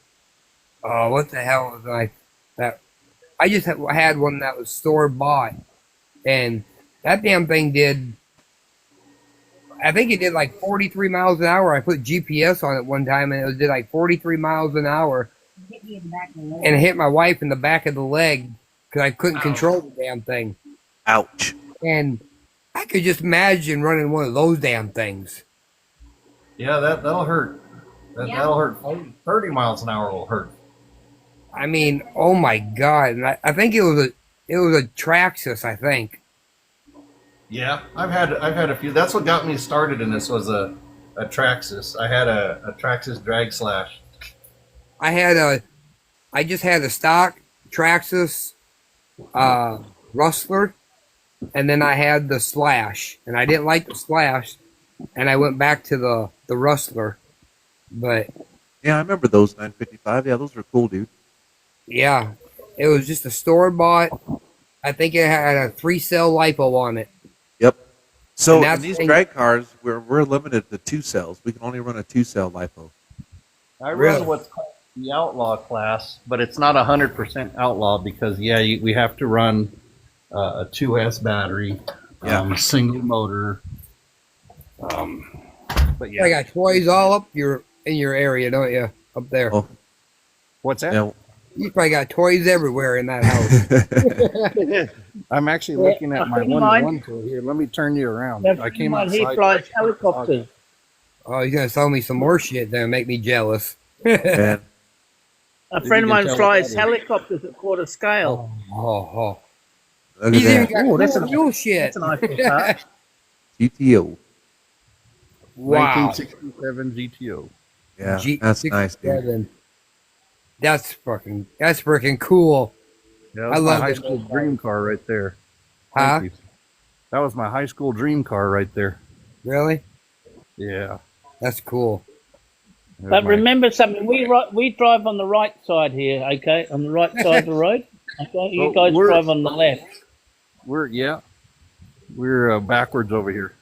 What the hell was I? That I just had one that was store bought, and that damn thing did. I think it did like 43 miles an hour. I put GPS on it one time, and it did like 43 miles an hour, and it hit my wife in the back of the leg because I couldn't control the damn thing. Ouch. And I could just imagine running one of those damn things. Yeah, that'll hurt. That'll hurt. 30 miles an hour will hurt. I mean, oh my god! And I think it was a Traxxas. I think. Yeah, I've had a few. That's what got me started in this was a Traxxas. I had a Traxxas Drag Slash. I just had a stock Traxxas Rustler, and then I had the Slash, and I didn't like the Slash, and I went back to the Rustler. But Yeah, I remember those 955. Yeah, those were cool, dude. yeah, it was just a store bought. I think it had a 3-cell lipo on it. Yep. So And in that's these thing- drag cars, we're limited to 2 cells. We can only run a 2-cell lipo. I Really? run what's called the outlaw class, but it's not 100% outlaw because we have to run a 2S battery, single motor. But yeah, I got toys all up in your area, don't you? Up there. Oh. what's that? Now, You probably got toys everywhere in that house. I'm actually Yeah, looking at a my friend of mine- 1-to-1 tool here. Let me turn you around. Yeah, I came man, outside. he flies helicopters. Oh, you're gonna sell me some more shit then, make me jealous. man, A You friend of can mine tell flies what that is. helicopters at quarter scale. Oh. look He's even at that. got that's cool a- mule shit. That's an Eiffel Touch. GTO. Wow. 1967 GTO. Yeah, G- that's nice, dude. 67. That's freaking cool. Yeah, I love my high this school car. dream car right there. Huh? Thank you. That was my high school dream car right there. Really? Yeah. That's cool. But remember something, we drive on the right side here, okay? On the right side of the road. Okay, you Well, guys we're- drive on the left. We're backwards over here.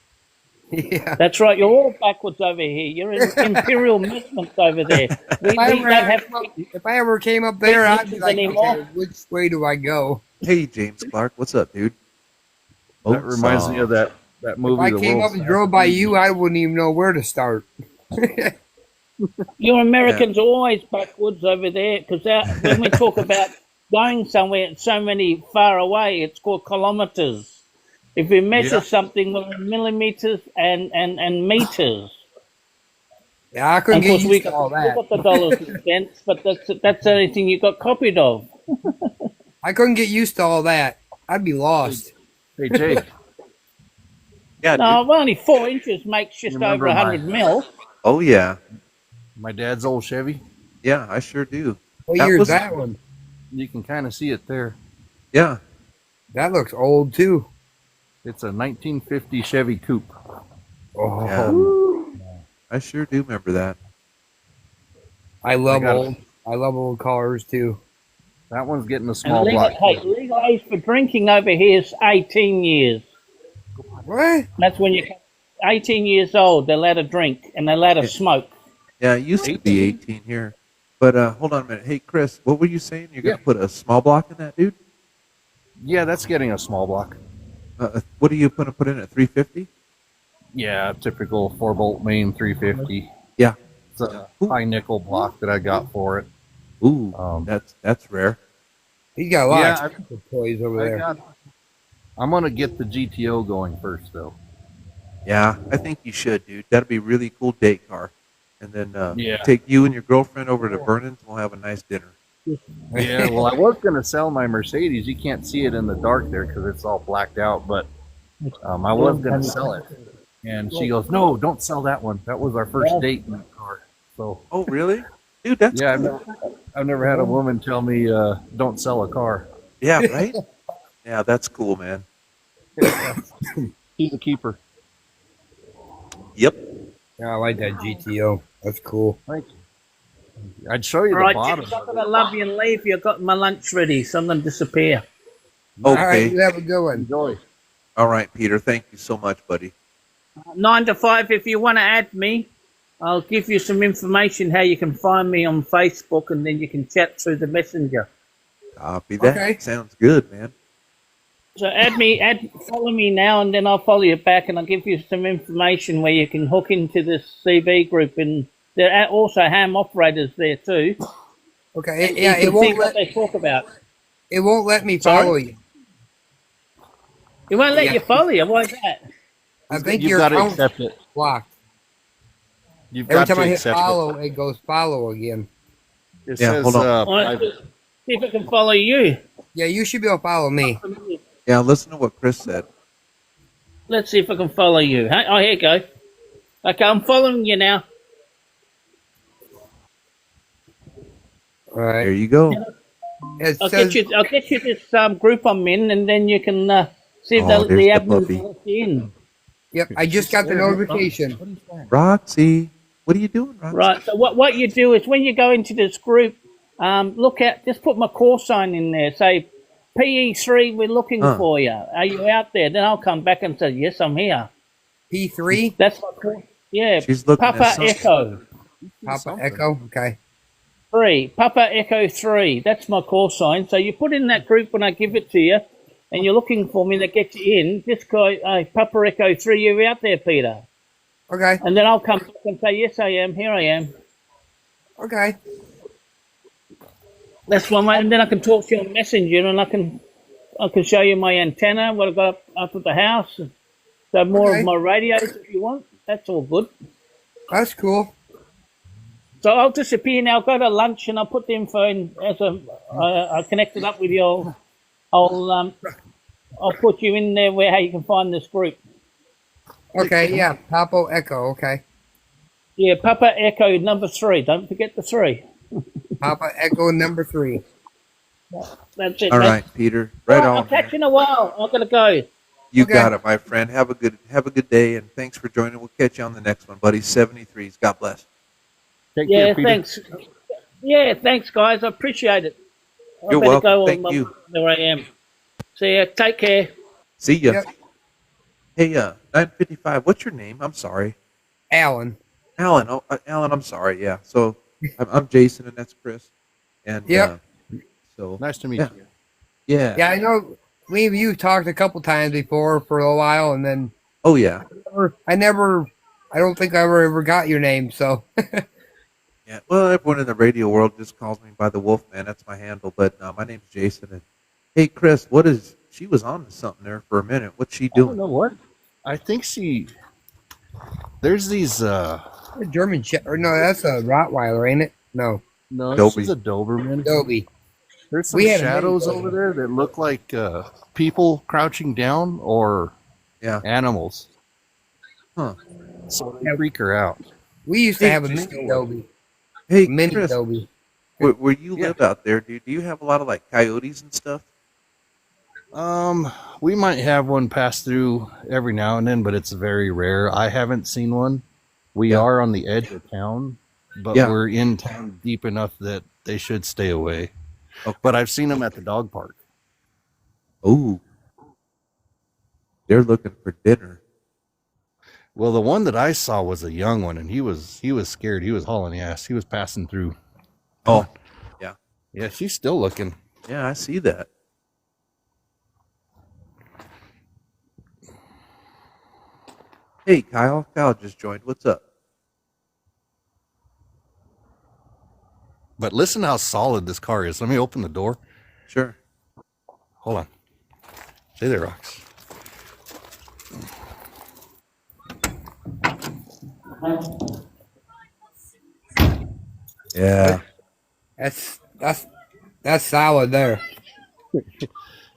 Yeah. That's right, you're all backwards over here. You're in imperial measurements over there. We don't have. If I ever came up there, I'd be like, Anymore? okay, which way do I go? Hey, James Clark, what's up, dude? That reminds me of that If movie. I The came World's up and drove by you, I wouldn't even know where to start. You Americans are always backwards over there because when we talk about going somewhere, it's so many far away. It's called kilometers. If we measure Yeah. something, we're in millimeters and meters. Yeah, I couldn't Of get course, used to all we that. got the dollars and cents, but that's the only thing you got copied of. I couldn't get used to all that. I'd be lost. Hey Jake, Yeah, dude. No, only 4 inches makes just Remember over 100 mil. Oh, yeah. my dad's old Chevy. Yeah, I sure do. What That year was- is that one? You can kind of see it there. Yeah. That looks old too. It's a 1950 Chevy Coupe. Oh, Yeah. I sure do remember that. I love I got old cars too. That one's getting a And small legal, block. hey, legal age for drinking over here is 18 years. What? That's when you're 18 years old. They're allowed to drink and they're allowed to smoke. Yeah, it used to be 18 here. But hold on a minute. Hey, Chris, what were you saying? You're going to put a small block in that, dude? Yeah, that's getting a small block. What are you going to put in at 350? Yeah, typical 4-bolt main 350. Yeah. It's a high nickel block that I got for it. Ooh, Um, that's rare. He's got a lot Yeah, of good toys over there. I'm gonna get the GTO going first, though. Yeah, I think you should, dude. That'd be a really cool date car. And then Yeah. take you and your girlfriend over to Vernon's. We'll have a nice dinner. Yeah, well, I was gonna sell my Mercedes. You can't see it in the dark there because it's all blacked out. But I was gonna sell it, and she goes, "No, don't sell that one. That was our first date in that car." So Oh, really? Dude, that's yeah, cool. I've never had a woman tell me don't sell a car. Yeah, right? Yeah, that's cool, man. He's a keeper. Yep. Yeah, I like that GTO. That's cool. Thank you. I'd show you All the right, bottom. gents, I'm going to love you and leave you. I've got my lunch ready, so I'm going to disappear. All right, Okay. you have a good one. Enjoy. All right, Peter. Thank you so much, buddy. 9 to 5, if you want to add me, I'll give you some information how you can find me on Facebook, and then you can chat through the messenger. Copy that. Okay. Sounds good, man. So follow me now, and then I'll follow you back, and I'll give you some information where you can hook into this CV group, and there are also ham operators there too. Okay. You Yeah, can it see won't what let they talk about. me Sorry? follow you. It won't let Yeah. you follow you. Why is that? I think You've your got to account's accept it. blocked. You've Every got time to I hit accept follow, it goes follow again. it. It Yeah, says hold on. Well, private. see if I can follow you. Yeah, you should be able to follow me. Yeah, listen to what Chris said. Let's see if I can follow you. Oh, here you go. Okay, I'm following you now. All right. There you go. It I'll says, get you this group I'm in, and then you can see if Oh, the there's the admin puppy. will let you in. yep, I just got the notification. Roxy, what are you doing, Roxy? Right. So what you do is when you go into this group, just put my call sign in there. Say PE3, we're looking for you. Are you out there? Then I'll come back and say yes, I'm here. P3, That's my call. Yeah. She's looking at Papa something. Echo Papa Echo. Okay. 3. Papa Echo 3. That's my call sign. So you put in that group when I give it to you, and you're looking for me to get you in. Just go, Papa Echo 3, you're out there, Peter. Okay. And then I'll come back and say, yes, I am. Here I am. Okay. That's one way. And then I can talk to you on Messenger, and I can show you my antenna, what I've got up at the house. So more Okay. of my radios if you want. That's all good. That's cool. So I'll disappear now. Go to lunch, and I'll put the info in as I connect it up with you. I'll put you in there how you can find this group. Okay. Yeah. Papa Echo. Okay. Yeah, Papa Echo number 3. Don't forget the 3. Papa Echo number 3. That's it. All mate. right, Peter. Right I'll on. catch you in a while. I've got to go. You Okay. got it, my friend. Have a good day, and thanks for joining. We'll catch you on the next one, buddy. 73s. God bless. Take Yeah, care, Peter. thanks. Yeah, thanks, guys. I appreciate it. I You're better welcome. go Thank on you. where I am. See ya. Take care. See ya. Yep. Hey, 955. What's your name? I'm sorry. Alan. Alan. Oh, Alan. I'm sorry. Yeah. So I'm Jason, and that's Chris. And Yep. so Nice to meet Yeah. you. yeah. Yeah, I know. Me and you talked a couple times before for a while, and then Oh yeah. I don't think I ever got your name. So Yeah. Well, everyone in the radio world just calls me by the Wolfman. That's my handle. But my name's Jason. And hey, Chris, she was on to something there for a minute. What's she I don't doing? know what. I think there's these, a German or no, that's a Rottweiler, ain't it? No, no, Dobie. she's a Doberman. Dobie. There's some We had a shadows mini over there that look like people crouching down or Yeah. animals. Huh. So they freak her out. We used to Hey, have a just- mini Dobie. Hey, Mini Chris, Dobie. where you Yeah. live out there, do you have a lot of like coyotes and stuff? We might have one pass through every now and then, but it's very rare. I haven't seen one. We Yeah. are on the edge of town, but Yeah. we're in town deep enough that they should stay away. Okay. But I've seen them at the dog park. Ooh. They're looking for dinner. Well, the one that I saw was a young one, and he was scared. He was hauling ass. He was passing through. Oh, Yeah, she's still looking. yeah, I see that. Hey, Kyle. Kyle just joined. What's up? But listen how solid this car is. Let me open the door. Sure. Hold on. Stay there, Rox. Yeah. That's solid there.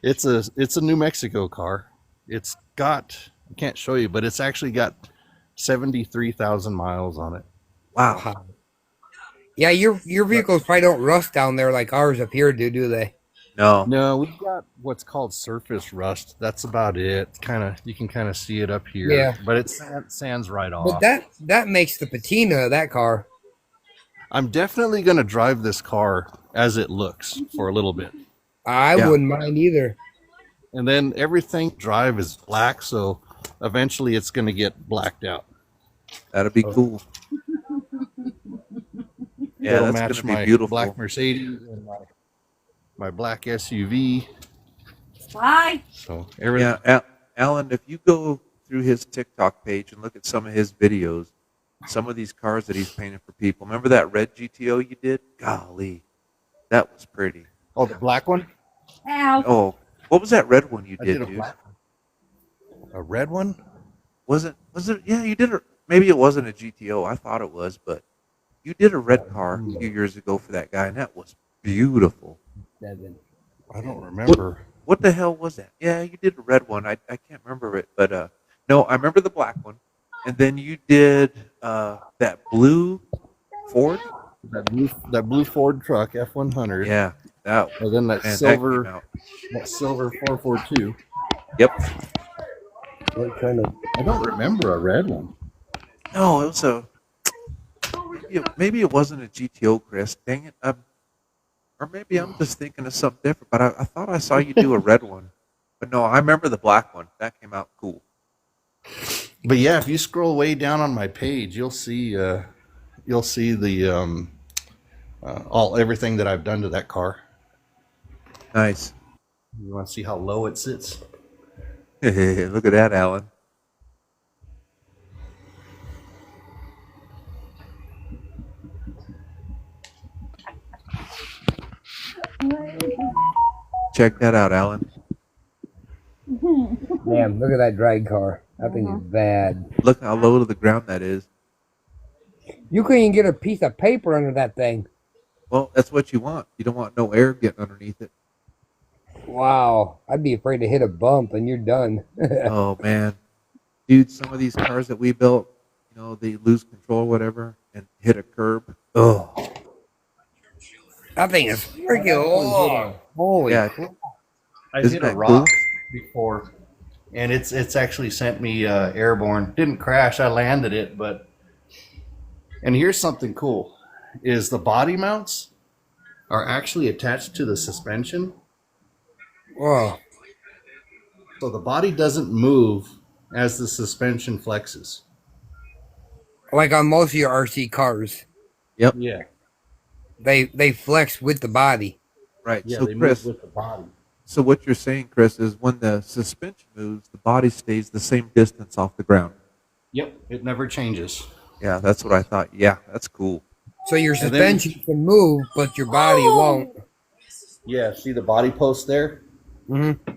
It's a New Mexico car. It's got, I can't show you, but it's actually got 73,000 miles on it. Wow. Wow. Yeah, your vehicles probably don't rust down there like ours up here do they? No. No, we've got what's called surface rust. That's about it. You can kind of see it up here. Yeah. But it sands right off. But that makes the patina of that car. I'm definitely going to drive this car as it looks for a little bit. I Yeah. wouldn't mind either. And then everything drive is black, so eventually it's going to get blacked out. That'd be cool. Yeah, It'll that's match gonna be my beautiful. black Mercedes and my black SUV. Why? So everything. Yeah, Alan, if you go through his TikTok page and look at some of his videos, some of these cars that he's painted for people. Remember that red GTO you did? Golly, that was pretty. Oh, the black one? Ow. Oh, what was that red one you I did, did a dude? black one. A red one? Was it? Yeah, you did. Maybe it wasn't a GTO. I thought it was, but you did a red car a few years ago for that guy, and that was beautiful. I don't remember. What the hell was that? Yeah, you did a red one. I can't remember it, but no, I remember the black one. And then you did that blue Ford. That blue Ford truck F100. Yeah, that. And then that Man, that silver, came out. that silver 442. Yep. What kind of? I don't remember a red one. No, it was a. Maybe it wasn't a GTO, Chris. Dang it. Or maybe I'm just thinking of something different. But I thought I saw you do a red one. But no, I remember the black one. That came out cool. But yeah, if you scroll way down on my page, you'll see the everything that I've done to that car. Nice. You want to see how low it sits? Look at that, Alan. Check that out, Alan. Damn, look at that drag car. That thing is bad. Look how low to the ground that is. You couldn't even get a piece of paper under that thing. Well, that's what you want. You don't want no air getting underneath it. Wow. I'd be afraid to hit a bump and you're done. Oh, man. Dude, some of these cars that we built, they lose control or whatever and hit a curb. Oh. That thing is freaking long. Holy Yeah. crap. I Isn't hit a that rock cool? before, and it's actually sent me airborne. Didn't crash. I landed it, but. And here's something cool: is the body mounts are actually attached to the suspension, Whoa. so the body doesn't move as the suspension flexes. Like on most of your RC cars, Yep. Yeah, they flex with the body. Right. yeah. So, They Chris, move with the body. so what you're saying, Chris, is when the suspension moves, the body stays the same distance off the ground. Yep, it never changes. Yeah, that's what I thought. Yeah, that's cool. So your And then- suspension can move, but your body won't. Yeah, see the body post there? Mm-hmm.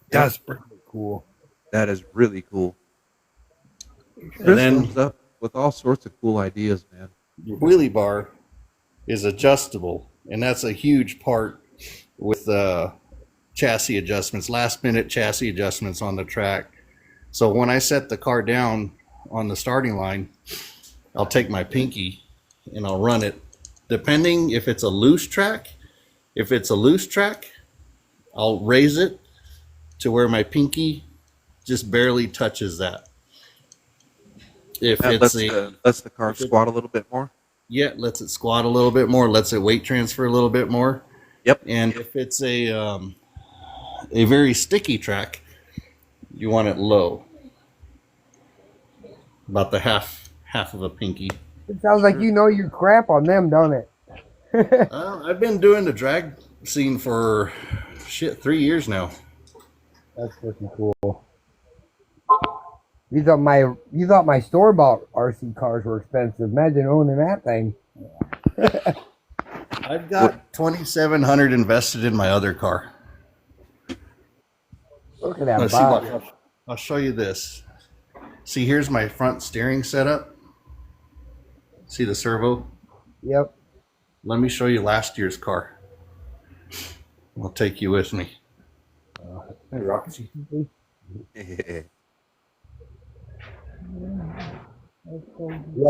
That's pretty cool. That is really cool. And Chris then comes up with all sorts of cool ideas, man. your wheelie bar is adjustable, and that's a huge part with chassis adjustments, last minute chassis adjustments on the track. So when I set the car down on the starting line, I'll take my pinky and I'll run it. Depending if it's a loose track, I'll raise it to where my pinky just barely touches that. If That it's lets the car squat a little bit more. yeah, lets it squat a little bit more, lets it weight transfer a little bit more. Yep. And if it's a very sticky track, you want it low, about the half of a pinky. It sounds like you know your crap on them, don't it? I've been doing the drag scene for 3 years now. That's freaking cool. You thought my store bought RC cars were expensive. Imagine owning that thing. I've got 2,700 invested in my other car. Look at that Let's see body. what I'll show you this. See, here's my front steering setup. See the servo? Yep. Let me show you last year's car. I'll take you with me. Hey, Roxy. Yeah,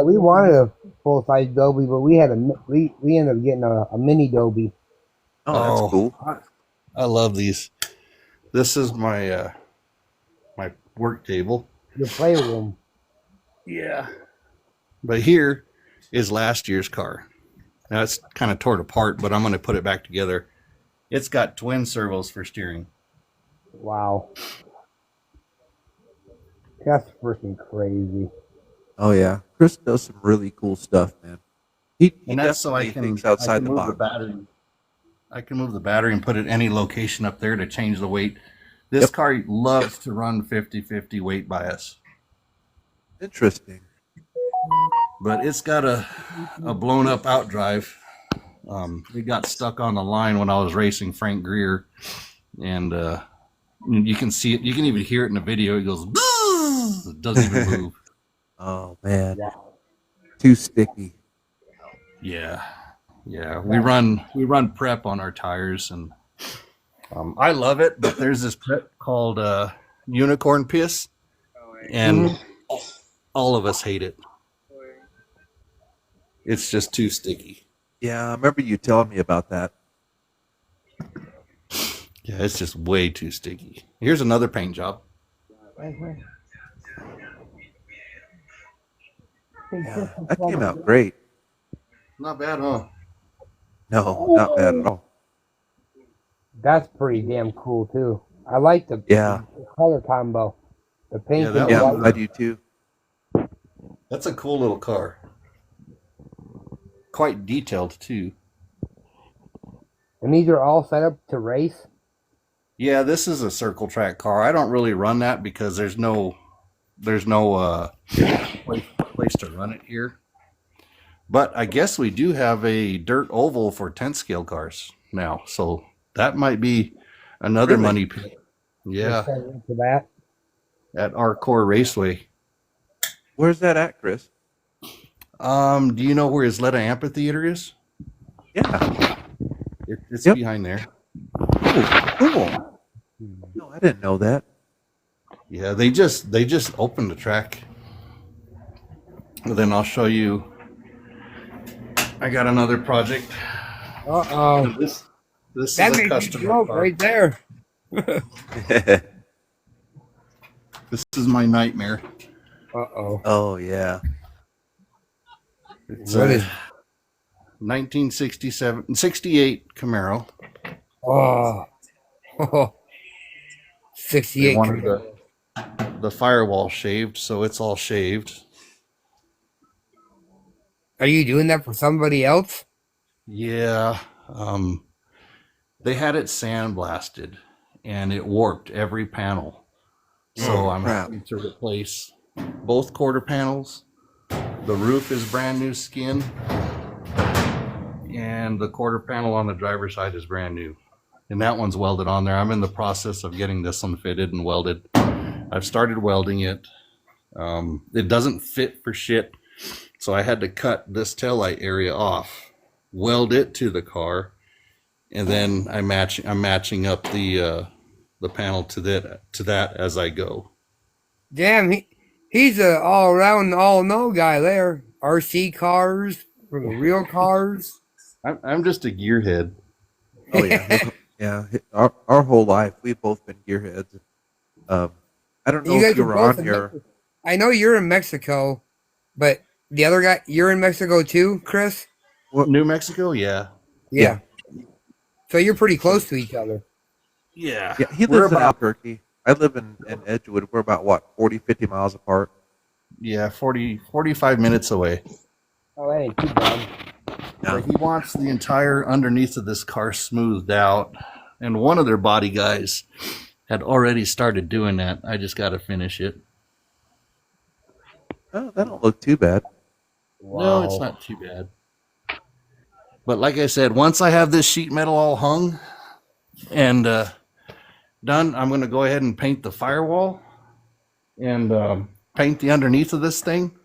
we wanted a full size Dobie, but we ended up getting a mini Dobie. Oh, that's cool. I love these. This is my my work table. Your playroom. Yeah. But here is last year's car. Now it's kind of torn apart, but I'm going to put it back together. It's got twin servos for steering. Wow. That's freaking crazy. Oh yeah, Chris does some really cool stuff, man. He And that's so I definitely can, thinks outside the move box. the battery. I can move the battery and put it any location up there to change the weight. This car loves to run 50-50 weight bias. Interesting. But it's got a blown up outdrive. It got stuck on the line when I was racing Frank Greer, and you can see it. You can even hear it in the video. It goes, it doesn't even move. Oh man, too sticky. Yeah, we run prep on our tires, and I love it. But there's this prep called Unicorn Piss, and all of us hate it. It's just too sticky. Yeah, I remember you telling me about that. Yeah, it's just way too sticky. Here's another paint job. Yeah, that came out great. Not bad, huh? No, not bad at all. That's pretty damn cool too. I like the color combo. The pink and the Yeah, white. I do too. That's a cool little car. Quite detailed too. And these are all set up to race. Yeah, this is a circle track car. I don't really run that because there's no place to run it here. But I guess we do have a dirt oval for 10 scale cars now, so that might be another money pit. Yeah, For that. at our core raceway. Where's that at, Chris? Do you know where Isleta Amphitheater is? Yeah. It's Yep. behind there. Oh, cool. No, I didn't know that. Yeah, they just opened the track. And then I'll show you. I got another project. Uh-oh. This That is a makes you customer smoke car. right there. This is my nightmare. Uh-oh. Oh yeah. It's What a is- 68 Camaro. Oh. 68. They wanted the firewall shaved, so it's all shaved. Are you doing that for somebody else? Yeah. They had it sandblasted and it warped every panel. So I'm crap. having to replace both quarter panels. The roof is brand new skin. And the quarter panel on the driver's side is brand new. And that one's welded on there. I'm in the process of getting this one fitted and welded. I've started welding it. It doesn't fit for shit. So I had to cut this taillight area off, weld it to the car, and then I'm matching up the panel to that as I go. Damn, he's a all-around, all-know guy there. RC cars, for the real cars. I'm just a gearhead. Oh yeah. Yeah. Our whole life we've both been gearheads. I don't know if you were on here. I know you're in Mexico, but the other guy, you're in Mexico too, Chris? New Mexico, yeah. Yeah. So you're pretty close to each other. Yeah. Yeah, he lives in Albuquerque. I live in Edgewood. We're about, 40, 50 miles apart? Yeah, 45 minutes away. Oh, that ain't too bad. But he wants the entire underneath of this car smoothed out. And one of their body guys had already started doing that. I just got to finish it. Oh, that don't look too bad. No, it's not too bad. But like I said, once I have this sheet metal all hung and done, I'm going to go ahead and paint the firewall and paint the underneath of this thing.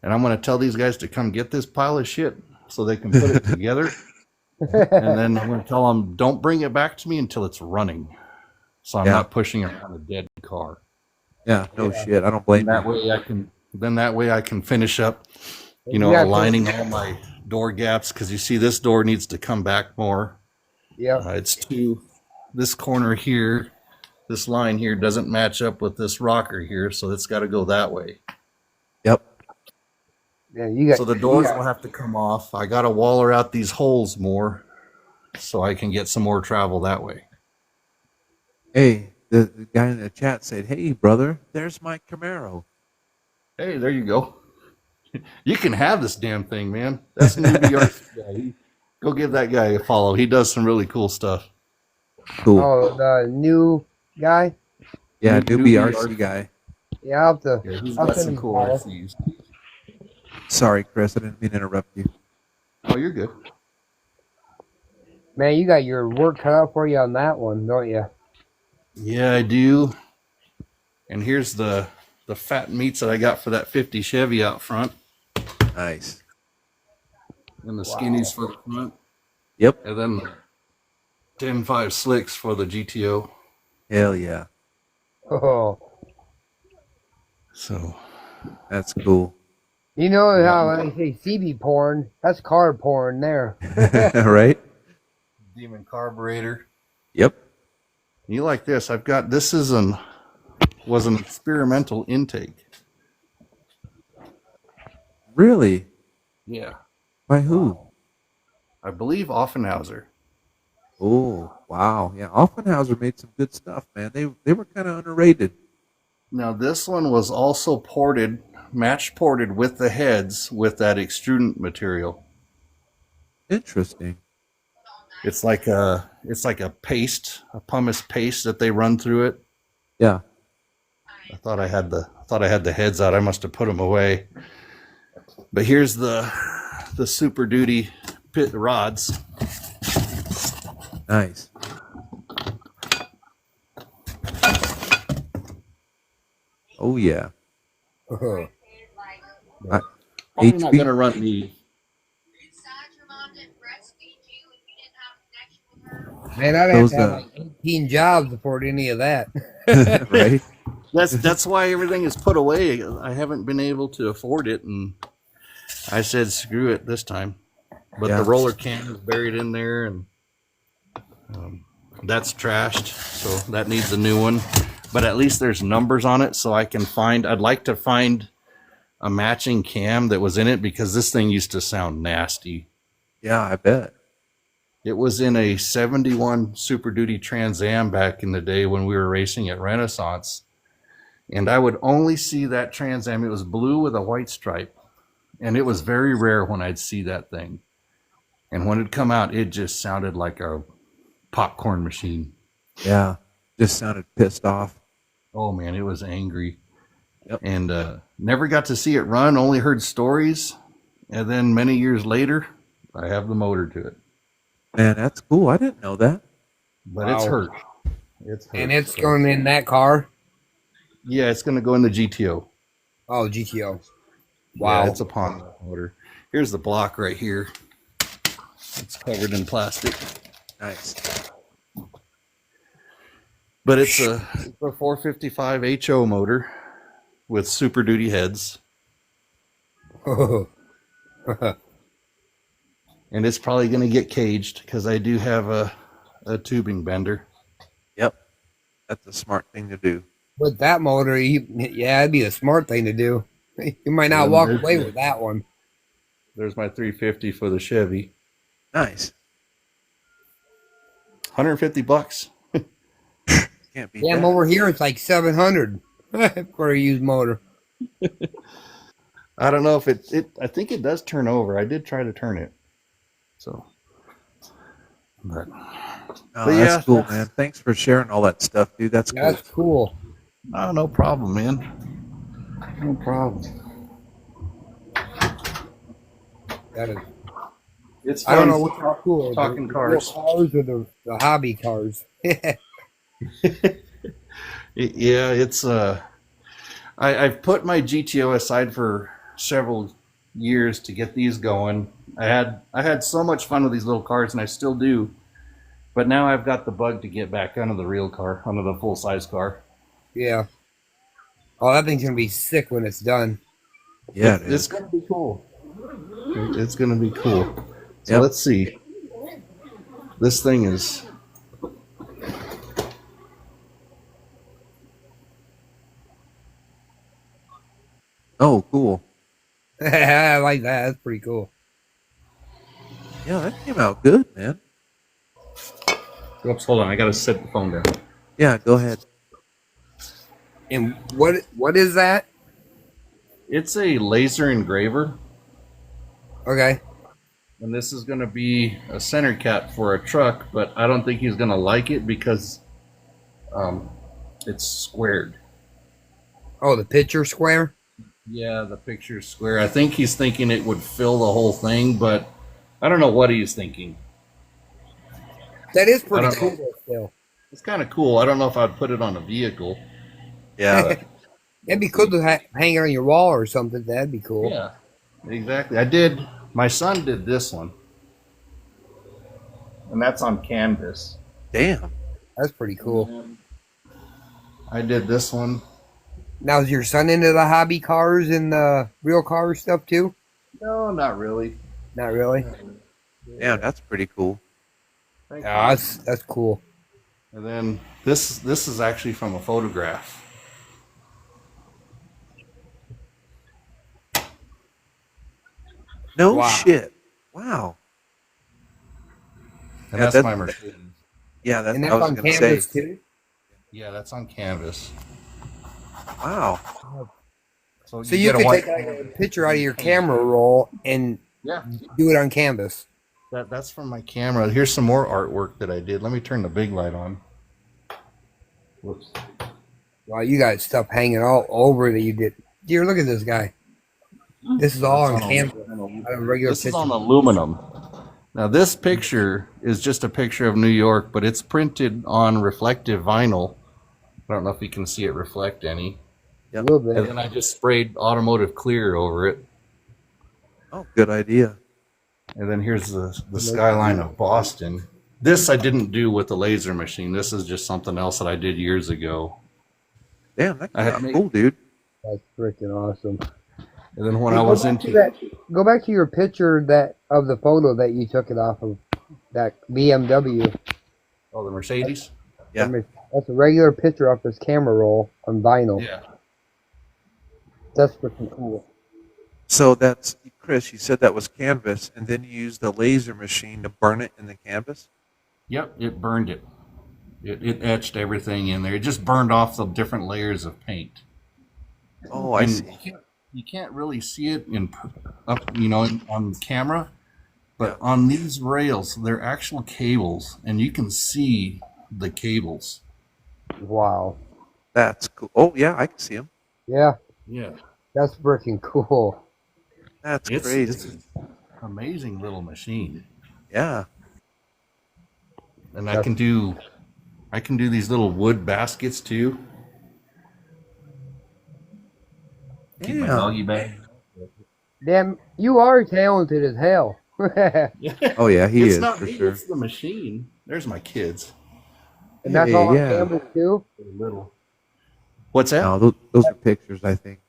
And I'm going to tell these guys to come get this pile of shit so they can put it together. And then I'm going to tell them, don't bring it back to me until it's running. So I'm not pushing around a dead car. Yeah, no shit. I don't blame That you. way I can, then that way I can finish up, you know, aligning all my door gaps. Cause you see this door needs to come back more. Yeah. It's this corner here, this line here doesn't match up with this rocker here. So it's got to go that way. Yep. Yeah, you got. So the doors will have to come off. I got to waller out these holes more so I can get some more travel that way. Hey, the guy in the chat said, "Hey, brother, there's my Camaro." Hey, there you go. You can have this damn thing, man. That's New BRC guy. Go give that guy a follow. He does some really cool stuff. Cool. Oh, the new guy. Yeah, New new BRC guy. Yeah, I'll have to. Yeah, he's I'll got send some him a cool follow. RCs. Sorry, Chris, I didn't mean to interrupt you. Oh, you're good. Man, you got your work cut out for you on that one, don't you? Yeah, I do. And here's the fat meats that I got for that 50 Chevy out front. Nice. And the skinnies for the front. Yep. And then the 10.5 slicks for the GTO. Hell yeah. Oh, So That's cool. you know how I say CB porn? That's car porn there. Right? Demon carburetor. Yep. You like this? I've got this was an experimental intake. Really? Yeah. By who? I believe Offenhauser. Oh, wow. Yeah, Offenhauser made some good stuff, man. They were kind of underrated. Now this one was also match ported with the heads with that extrudent material. Interesting. It's like a paste, a pumice paste that they run through it. Yeah. I thought I had the heads out. I must have put them away. But here's the Super Duty pit rods. Nice. Oh, yeah. Probably not HB? gonna run the. Man, I'd have Those, to have like 18 jobs to afford any of that. Right? That's why everything is put away. I haven't been able to afford it, and I said screw it this time. But Yeah. the roller can is buried in there, and that's trashed, so that needs a new one. But at least there's numbers on it, so I can find. I'd like to find a matching cam that was in it because this thing used to sound nasty. Yeah, I bet. It was in a 71 Super Duty Trans Am back in the day when we were racing at Renaissance. And I would only see that Trans Am. It was blue with a white stripe. And it was very rare when I'd see that thing. And when it come out, it just sounded like a popcorn machine. Yeah. Just sounded pissed off. Oh, man, it was angry. Yep. And never got to see it run, only heard stories. And then many years later, I have the motor to it. Man, that's cool. I didn't know that. But it's Wow. hurt. It's hurt. And it's going in that car? Yeah, it's going to go in the GTO. Oh, GTO. Wow. Wow. It's a Ponza motor. Here's the block right here. It's covered in plastic. Nice. But it's a 455 HO motor with Super Duty heads. And it's probably going to get caged because I do have a tubing bender. Yep. That's a smart thing to do. With that motor, yeah, it'd be a smart thing to do. You might not Yeah, walk there's away the- with that one. There's my 350 for the Chevy. Nice. $150. Can't be Damn, over here it's like 700 for a used motor. I don't know if I think it does turn over. I did try to turn it. So, but Oh, But yeah, that's cool, that's- man. Thanks for sharing all that stuff, dude. That's cool. That's cool. oh, no problem, man. No problem. That is. It's I don't know fun what's more cool, talking the real cars. cars or the hobby cars. Yeah, it's I've put my GTO aside for several years to get these going. I had so much fun with these little cars, and I still do. But now I've got the bug to get back onto the real car, onto the full size car. Yeah. Oh, that thing's gonna be sick when it's done. Yeah, it It's is. gonna be cool. It's gonna be cool. So Yep. let's see. This thing is Oh, cool. I like that. That's pretty cool. Yeah, that came out good, man. Oops, hold on. I gotta set the phone down. Yeah, go ahead. And what is that? It's a laser engraver, Okay. and this is gonna be a center cap for a truck, but I don't think he's gonna like it because it's squared. Oh, the picture square. Yeah, the picture's square. I think he's thinking it would fill the whole thing, but I don't know what he's thinking. That is I pretty don't cool know. though, still. It's kind of cool. I don't know if I'd put it on a vehicle. Yeah, It'd be cool to hang it on your wall or something. That'd be cool. Yeah, exactly. I did. My son did this one, and that's on canvas. damn. That's pretty cool. I did this one. Now, is your son into the hobby cars and the real car stuff too? No, not really. Not really. Damn, that's pretty cool. Thank Yeah, you. that's cool. And then this is actually from a photograph. No Wow. shit. Wow. And Yeah, that's that- my Mercedes. Yeah, that's And what that's I was on going to canvas say. too. Yeah, that's on canvas. Wow. So you get a could white take a canvas. picture out of your camera roll and Yeah, do it on canvas. that's from my camera. Here's some more artwork that I did. Let me turn the big light on. Whoops. Wow, you got stuff hanging all over that you did. Dear, look at this guy. This is all on That's on canvas. Not a regular This is picture. on aluminum. Now this picture is just a picture of New York, but it's printed on reflective vinyl. I don't know if you can see it reflect any. A little And bit. then I just sprayed automotive clear over it. Oh, good idea. And then here's the skyline of Boston. This I didn't do with the laser machine. This is just something else that I did years ago. Damn, that I had came to out make- cool, dude. That's freaking awesome. And then when I was into Go back to your picture that of the photo that you took it off of that BMW. oh the Mercedes. Yeah. That's a regular picture off this camera roll on vinyl. Yeah. That's freaking cool. So that's, Chris, you said that was canvas, and then you used the laser machine to burn it in the canvas? Yep, it burned it. It etched everything in there. It just burned off the different layers of paint. Oh, I And see. You can't really see it on camera, but on these rails, they're actual cables, and you can see the cables. Wow. That's cool. Oh, yeah, I can see him. Yeah, Yeah, that's freaking cool. That's it's crazy. an amazing little machine, Yeah. and I can do these little wood baskets too. Keep my Yeah. doggy bag. Damn, you are talented as hell. And Oh, yeah, he It's is, not for me, sure. it's the machine. There's my kids. that's Hey, all on yeah. canvas too? They're little. What's that? No, those are pictures, I think.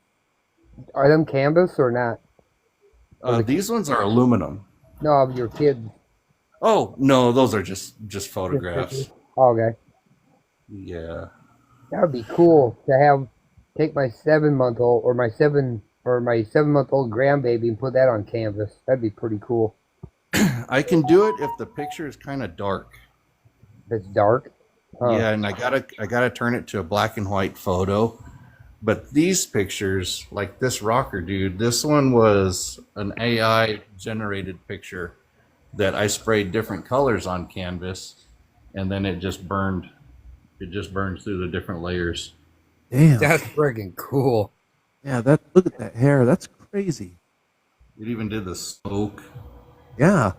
Are them canvas or not? These ones are aluminum. No, of your kids. Oh no, those are just photographs. Okay. Yeah. That would be cool to take my 7-month-old or my 7-month-old grandbaby and put that on canvas. That'd be pretty cool. I can do it if the picture is kind of dark. If it's dark. Huh. Yeah, and I gotta turn it to a black and white photo. But these pictures, like this rocker dude, this one was an AI generated picture that I sprayed different colors on canvas, and then it just burned. It just burns through the different layers. Damn. That's freaking cool. Yeah, look at that hair. That's crazy. It even did the smoke. Yeah.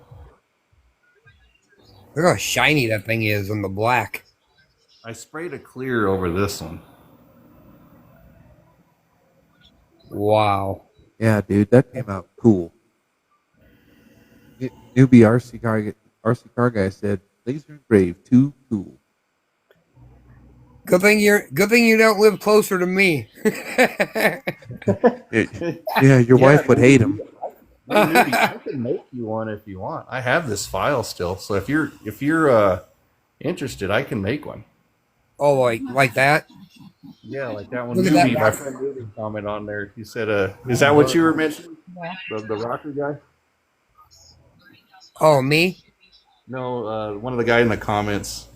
Look how shiny that thing is on the black. I sprayed a clear over this one. Wow. Yeah, dude, that came out cool. Newbie RC car guy said laser engraved, too cool. Good thing you don't live closer to me. Yeah, your wife would hate him. Hey, Newbie, I can make you one if you want. I have this file still, so if you're interested, I can make one. Oh, like that? Yeah, like that one. Look at Newbie, that my rock. friend Newbie comment on there. He said, "Is that what you were mentioning? The rocker guy?" Oh, me? No, one of the guys in the comments.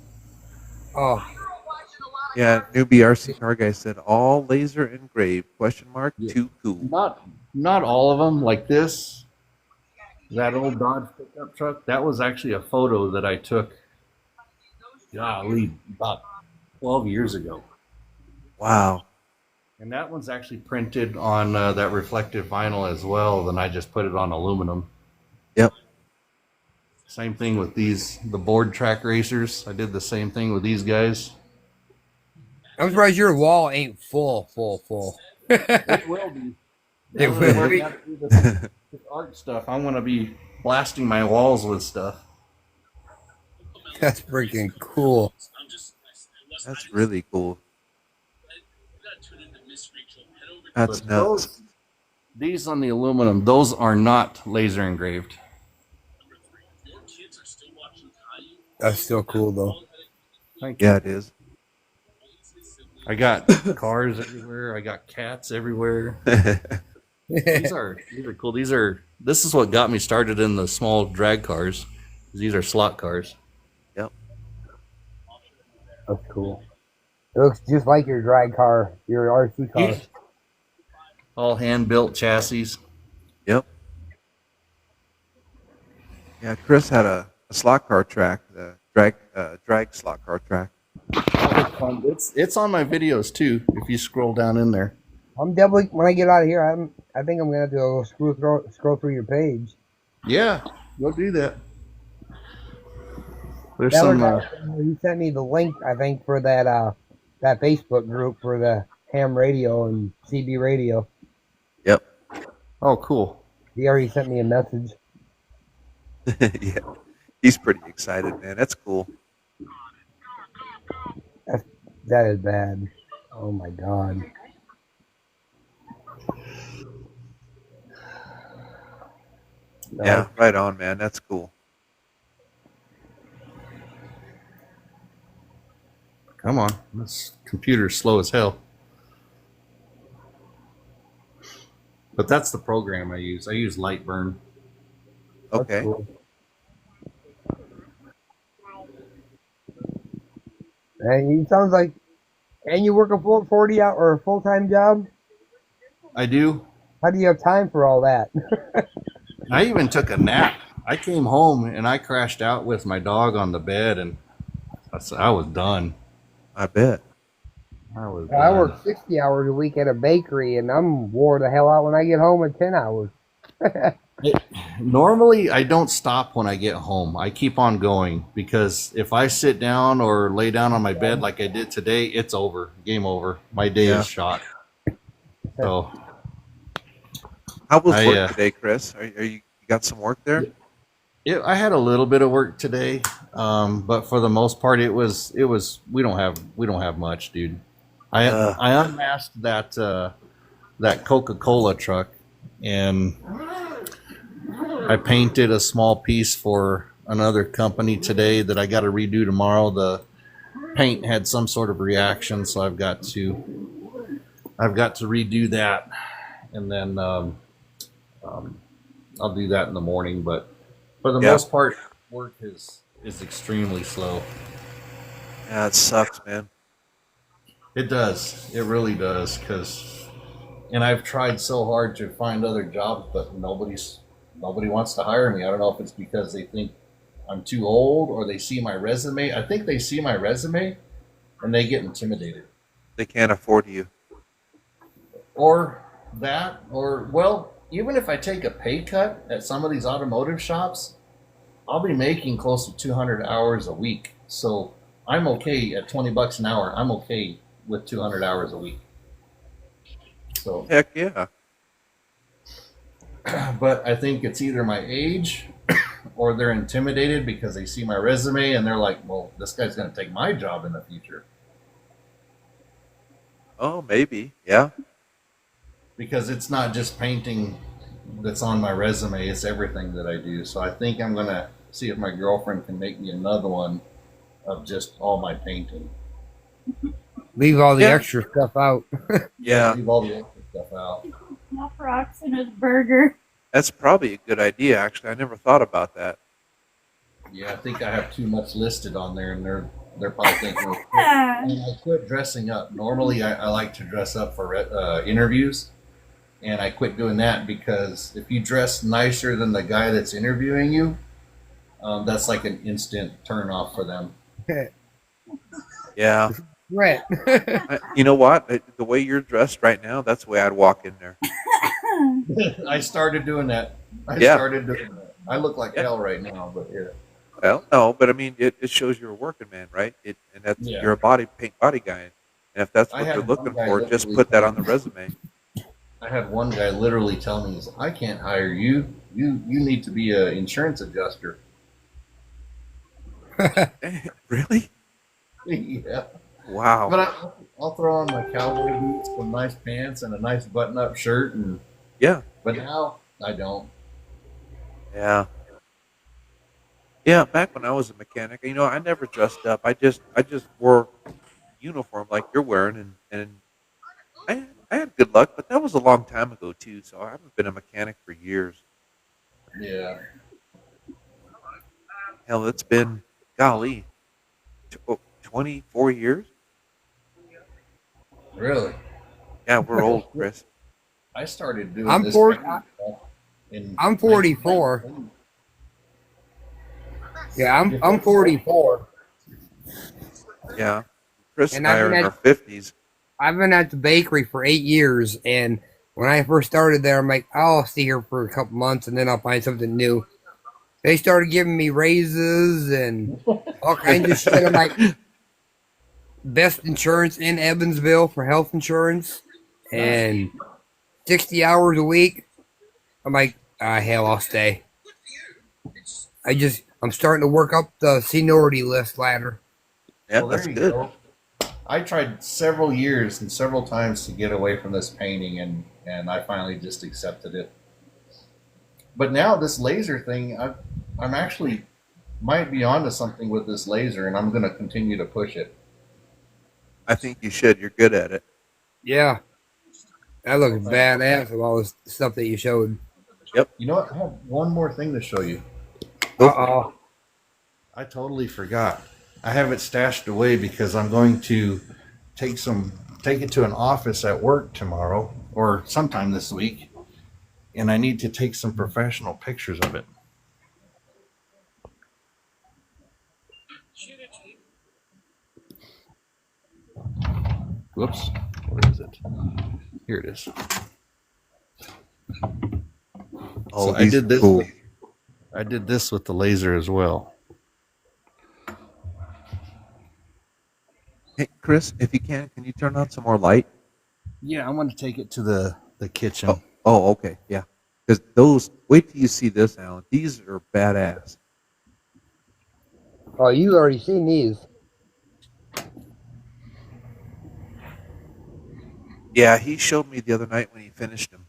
Oh, Yeah, newbie RC car guy said all laser engraved, question mark, Yeah. too cool. Not all of them. Like this, that old Dodge pickup truck. That was actually a photo that I took. Golly, about 12 years ago. Wow. And that one's actually printed on that reflective vinyl as well. Then I just put it on aluminum. Yep. Same thing with the board track racers. I did the same thing with these guys. I'm surprised your wall ain't full. It will be. It will be. This art stuff. I'm going to be blasting my walls with stuff. That's freaking cool. That's really cool. That's But nuts. these on the aluminum, those are not laser engraved. That's still cool though. Thank you. Yeah, it is. I got cars everywhere. I got cats everywhere. These are cool. This is what got me started in the small drag cars. These are slot cars. Yep. That's cool. It looks just like your drag car, your RC car. All hand built chassis. Yep. Yeah, Chris had a slot car track, the drag slot car track. It's on my videos too. If you scroll down in there. I'm definitely when I get out of here. I think I'm gonna have to go scroll through your page. Yeah, go do that. There's That some. was you sent me the link, I think, for that Facebook group for the ham radio and CB radio. Yep. Oh, cool. He already sent me a message. Yeah. He's pretty excited, man. That's cool. That is bad. Oh my god. Yeah, right on, man. That's cool. Come on, this computer's slow as hell. But that's the program I use. I use Lightburn. Okay. Cool. And he sounds like, and you work a full 40-hour or a full-time job? I do. How do you have time for all that? I even took a nap. I came home and I crashed out with my dog on the bed, and I was done. I bet. I was. I done. work 60 hours a week at a bakery, and I'm wore the hell out when I get home at 10 hours. Normally, I don't stop when I get home. I keep on going because if I sit down or lay down on my bed like I did today, it's over. Game over. My day Yeah. is shot. So How was work today, Chris? Are you got some work there? I had a little bit of work today, but for the most part, it was. We don't have much, dude. I unmasked that Coca-Cola truck, and I painted a small piece for another company today that I got to redo tomorrow. The paint had some sort of reaction, so I've got to redo that, and then I'll do that in the morning. But for the most part, work is extremely slow. Yeah, it sucks, man. It does. It really does. And I've tried so hard to find other jobs, but nobody wants to hire me. I don't know if it's because they think I'm too old or they see my resume. I think they see my resume and they get intimidated. They can't afford you. Or that, or well, even if I take a pay cut at some of these automotive shops, I'll be making close to 200 hours a week. So I'm okay at $20 an hour. I'm okay with 200 hours a week. So, Heck yeah. but I think it's either my age or they're intimidated because they see my resume and they're like, well, this guy's going to take my job in the future. Oh, maybe. Yeah. Because it's not just painting that's on my resume, it's everything that I do. So I think I'm going to see if my girlfriend can make me another one of just all my painting. Leave all the Yeah. extra stuff out. Yeah. Leave all the extra stuff out. Enough rocks in his burger. That's probably a good idea, actually. I never thought about that. Yeah, I think I have too much listed on there, and they're probably thinking. Ah, And I quit dressing up. Normally, I like to dress up for interviews, and I quit doing that because if you dress nicer than the guy that's interviewing you, that's like an instant turn off for them. Yeah. Right. You know what? The way you're dressed right now, that's the way I'd walk in there. I started doing that. Yeah. I look like Yeah. hell right now, but yeah. Well, no, but I mean, it shows you're a working man, right? And that's Yeah. you're a paint body guy. And if that's I what had they're looking one guy for, just literally put that tell on the me- resume. I had one guy literally tell me, he's, "I can't hire you. You need to be an insurance adjuster." Really? Yeah. Wow. But I'll throw on my cowboy boots, some nice pants, and a nice button-up shirt, and Yeah. but now I don't. Yeah. Yeah, back when I was a mechanic, I never dressed up. I just wore uniform like you're wearing, and I had good luck, but that was a long time ago too. So I haven't been a mechanic for years. Yeah. Hell, it's been golly, 24 years. Really? Yeah, we're old, Chris. I started doing I'm this 40 kind of stuff in I'm 44. 1992. Yeah, I'm 44. Yeah, Chris And and I I've are been in at- our 50s. I've been at the bakery for 8 years, and when I first started there, I'm like, I'll stay here for a couple months, and then I'll find something new. They started giving me raises and all kinds of shit. I'm like, best insurance in Evansville for health insurance, and 60 hours a week. I'm like, hell, I'll stay. I'm starting to work up the seniority list ladder. Yeah, Well, that's there you good. go. I tried several years and several times to get away from this painting, and I finally just accepted it. But now this laser thing, I'm actually might be onto something with this laser, and I'm going to continue to push it. I think you should. You're good at it. Yeah. That looks badass with all this stuff that you showed. You know what? I have one more thing to show you. Uh-oh. I totally forgot. I have it stashed away because I'm going to take it to an office at work tomorrow or sometime this week, and I need to take some professional pictures of it. Whoops, where is it? Here it is. Oh, So I these did are this. cool. I did this with the laser as well. Hey, Chris, if you can you turn on some more light? Yeah, I'm going to take it to the kitchen. Oh, okay, yeah. Because those, wait till you see this, Alan. These are badass. Oh, you already seen these. Yeah, he showed me the other night when he finished them.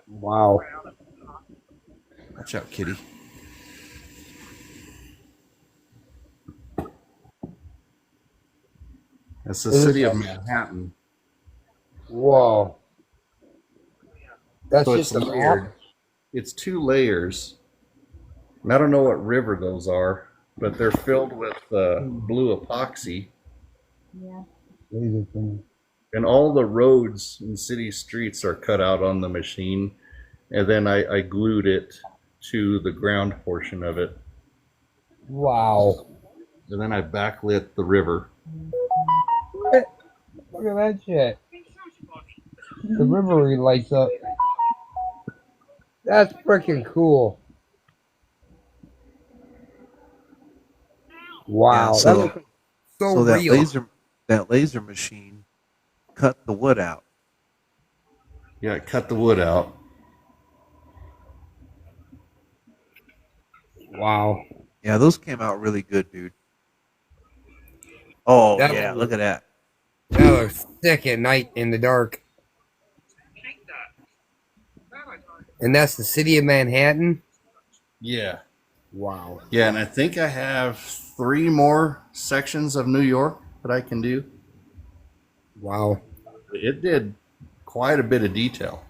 Wow. Watch out, kitty. That's the city of Manhattan. Whoa. That's So just it's a layered. map. It's 2 layers. And I don't know what river those are, but they're filled with blue epoxy. yeah. And all the roads and city streets are cut out on the machine. And then I glued it to the ground portion of it. Wow. And then I backlit the river. Look at that shit. The river lights up. That's freaking cool. Wow, so- that looks so So that real. laser machine cut the wood out. Yeah, cut the wood out. Wow. Yeah, those came out really good, dude. Oh That yeah, was- look at that. That looks sick at night in the dark. And that's the city of Manhattan? Yeah. Wow. Yeah, and I think I have 3 more sections of New York that I can do. Wow. It did quite a bit of detail.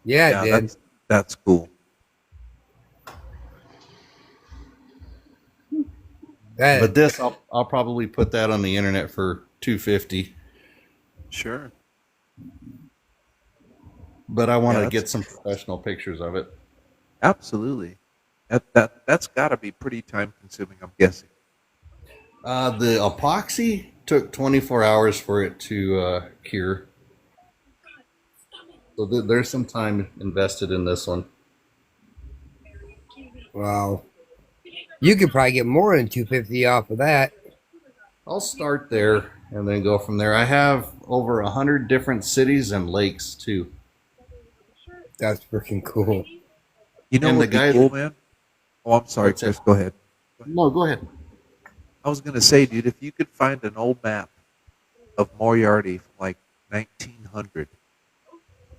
Yeah, Yeah, it did. that's cool. That, But this, I'll probably put that on the internet for $250. Sure. But I want Yeah, to that's- get some professional pictures of it. Absolutely. That's got to be pretty time consuming, I'm guessing. The epoxy took 24 hours for it to cure. So there's some time invested in this one. wow. You could probably get more than 250 off of that. I'll start there and then go from there. I have over 100 different cities and lakes too. That's freaking cool. You know And the what'd be guy- cool, man? Oh, I'm sorry, What's that? Chris. Go ahead. No, go ahead. I was gonna say, dude, if you could find an old map of Moriarty from like 1900,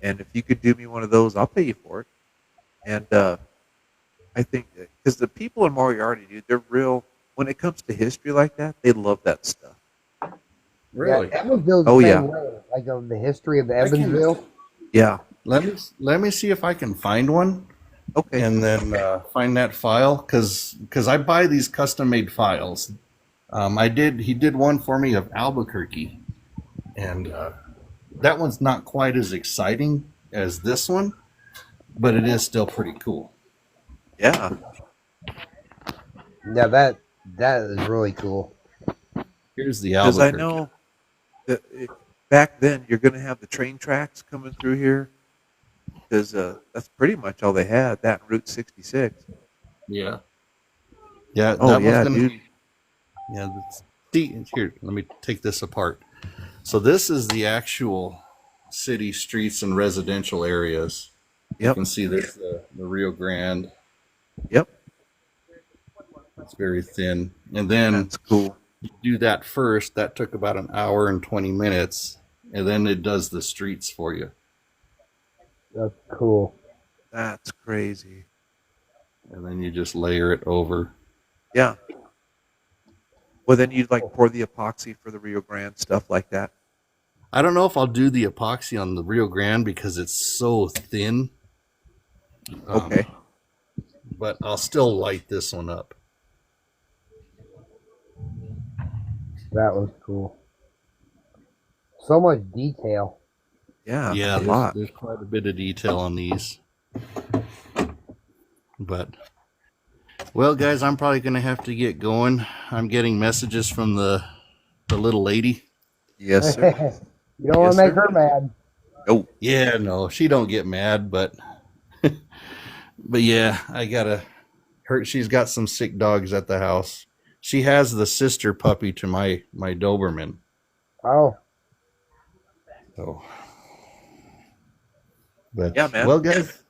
and if you could do me one of those, I'll pay you for it. And I think because the people in Moriarty, dude, they're real. When it comes to history like that, they love that stuff. Really? Yeah, Evansville's Oh, the yeah. same way. Like of the history of the I can- Evansville. Yeah. Let me see if I can find one Okay. and then find that file because I buy these custom made files. He did one for me of Albuquerque, and that one's not quite as exciting as this one, but it is still pretty cool. Yeah. Yeah, that is really cool. Here's the Because Albuquerque. I know that back then you're going to have the train tracks coming through here. Because that's pretty much all they had. That and Route 66. Yeah. Yeah. Oh that yeah, one's gonna- dude. Yeah. See, here, let me take this apart. So this is the actual city streets and residential areas. You Yep. can see there's the Rio Grande. Yep. It's very thin. And then That's cool. you do that first. That took about an hour and 20 minutes. And then it does the streets for you. That's cool. That's crazy. And then you just layer it over. Yeah. Well, then you'd like pour the epoxy for the Rio Grande stuff like that. I don't know if I'll do the epoxy on the Rio Grande because it's so thin. Okay. But I'll still light this one up. That was cool. So much detail. Yeah. Yeah, A lot. there's quite a bit of detail on these. But, well, guys, I'm probably going to have to get going. I'm getting messages from the little lady. Yes, sir. You don't want Yes, to make sir. her mad. Oh, Yeah, no, she don't get mad, but but yeah, I gotta her. She's got some sick dogs at the house. She has the sister puppy to my Doberman. Oh, So, but Yeah, man. well, guys,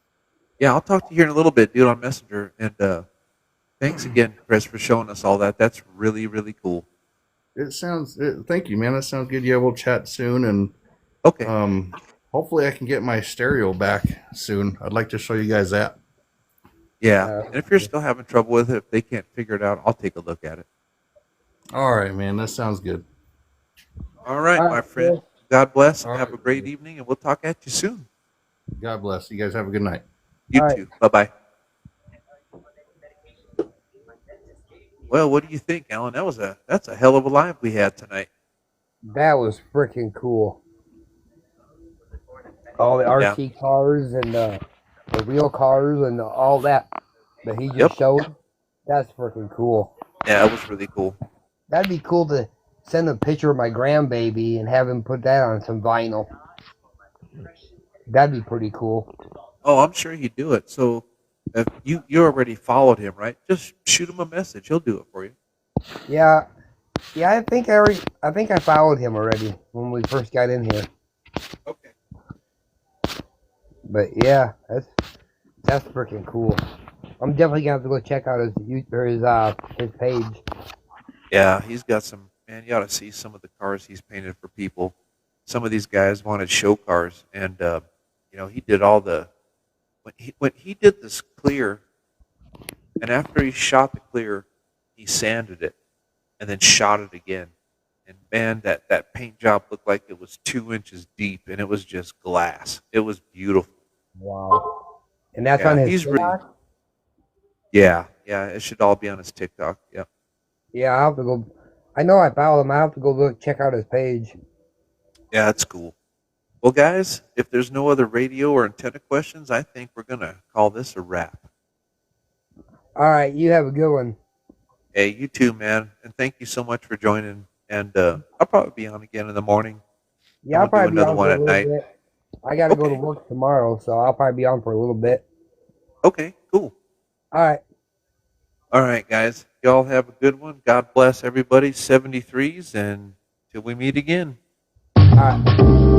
yeah. I'll talk to you here in a little bit, dude, on Messenger. And thanks again, Chris, for showing us all that. That's really, really cool. thank you, man. That sounds good. Yeah, we'll chat soon, and Okay. hopefully I can get my stereo back soon. I'd like to show you guys that. Yeah. And if you're still having trouble with it, if they can't figure it out, I'll take a look at it. All right, man. That sounds good. All right, All right, my friend. cool. God bless. All Have right. a great evening, and we'll talk at you soon. God bless. You guys have a good night. You All right. too. Bye bye. Well, what do you think, Alan? That's a hell of a live we had tonight. that was freaking cool. All the Yeah. RC cars and the real cars and all that he just Yep. showed. That's freaking cool. Yeah, it was really cool. That'd be cool to send a picture of my grandbaby and have him put that on some vinyl. That'd be pretty cool. Oh, I'm sure he'd do it. So if you already followed him, right? Just shoot him a message. He'll do it for you. Yeah, yeah. I think I followed him already when we first got in here. Okay. But yeah, that's freaking cool. I'm definitely gonna have to go check out his page. Yeah, he's got some. Man, you ought to see some of the cars he's painted for people. Some of these guys wanted show cars, and he did all the when he did this clear, and after he shot the clear, he sanded it, and then shot it again. And man, that paint job looked like it was 2 inches deep, and it was just glass. It was beautiful. Wow. And that's Yeah, on his he's really. TikTok? Yeah, it should all be on his TikTok. Yeah. Yeah, I'll have to go. I know I followed him. I have to go look, check out his page. Yeah, that's cool. Well, guys, if there's no other radio or antenna questions, I think we're going to call this a wrap. All right, you have a good one. Hey, you too, man. And thank you so much for joining. And I'll probably be on again in the morning. Yeah, I'm I'll gonna do probably be another on one for a at little night. bit. I got to go to Okay. work tomorrow, so I'll probably be on for a little bit. Okay, cool. All right. All right, guys. Y'all have a good one. God bless everybody. 73s. And till we meet again. All right.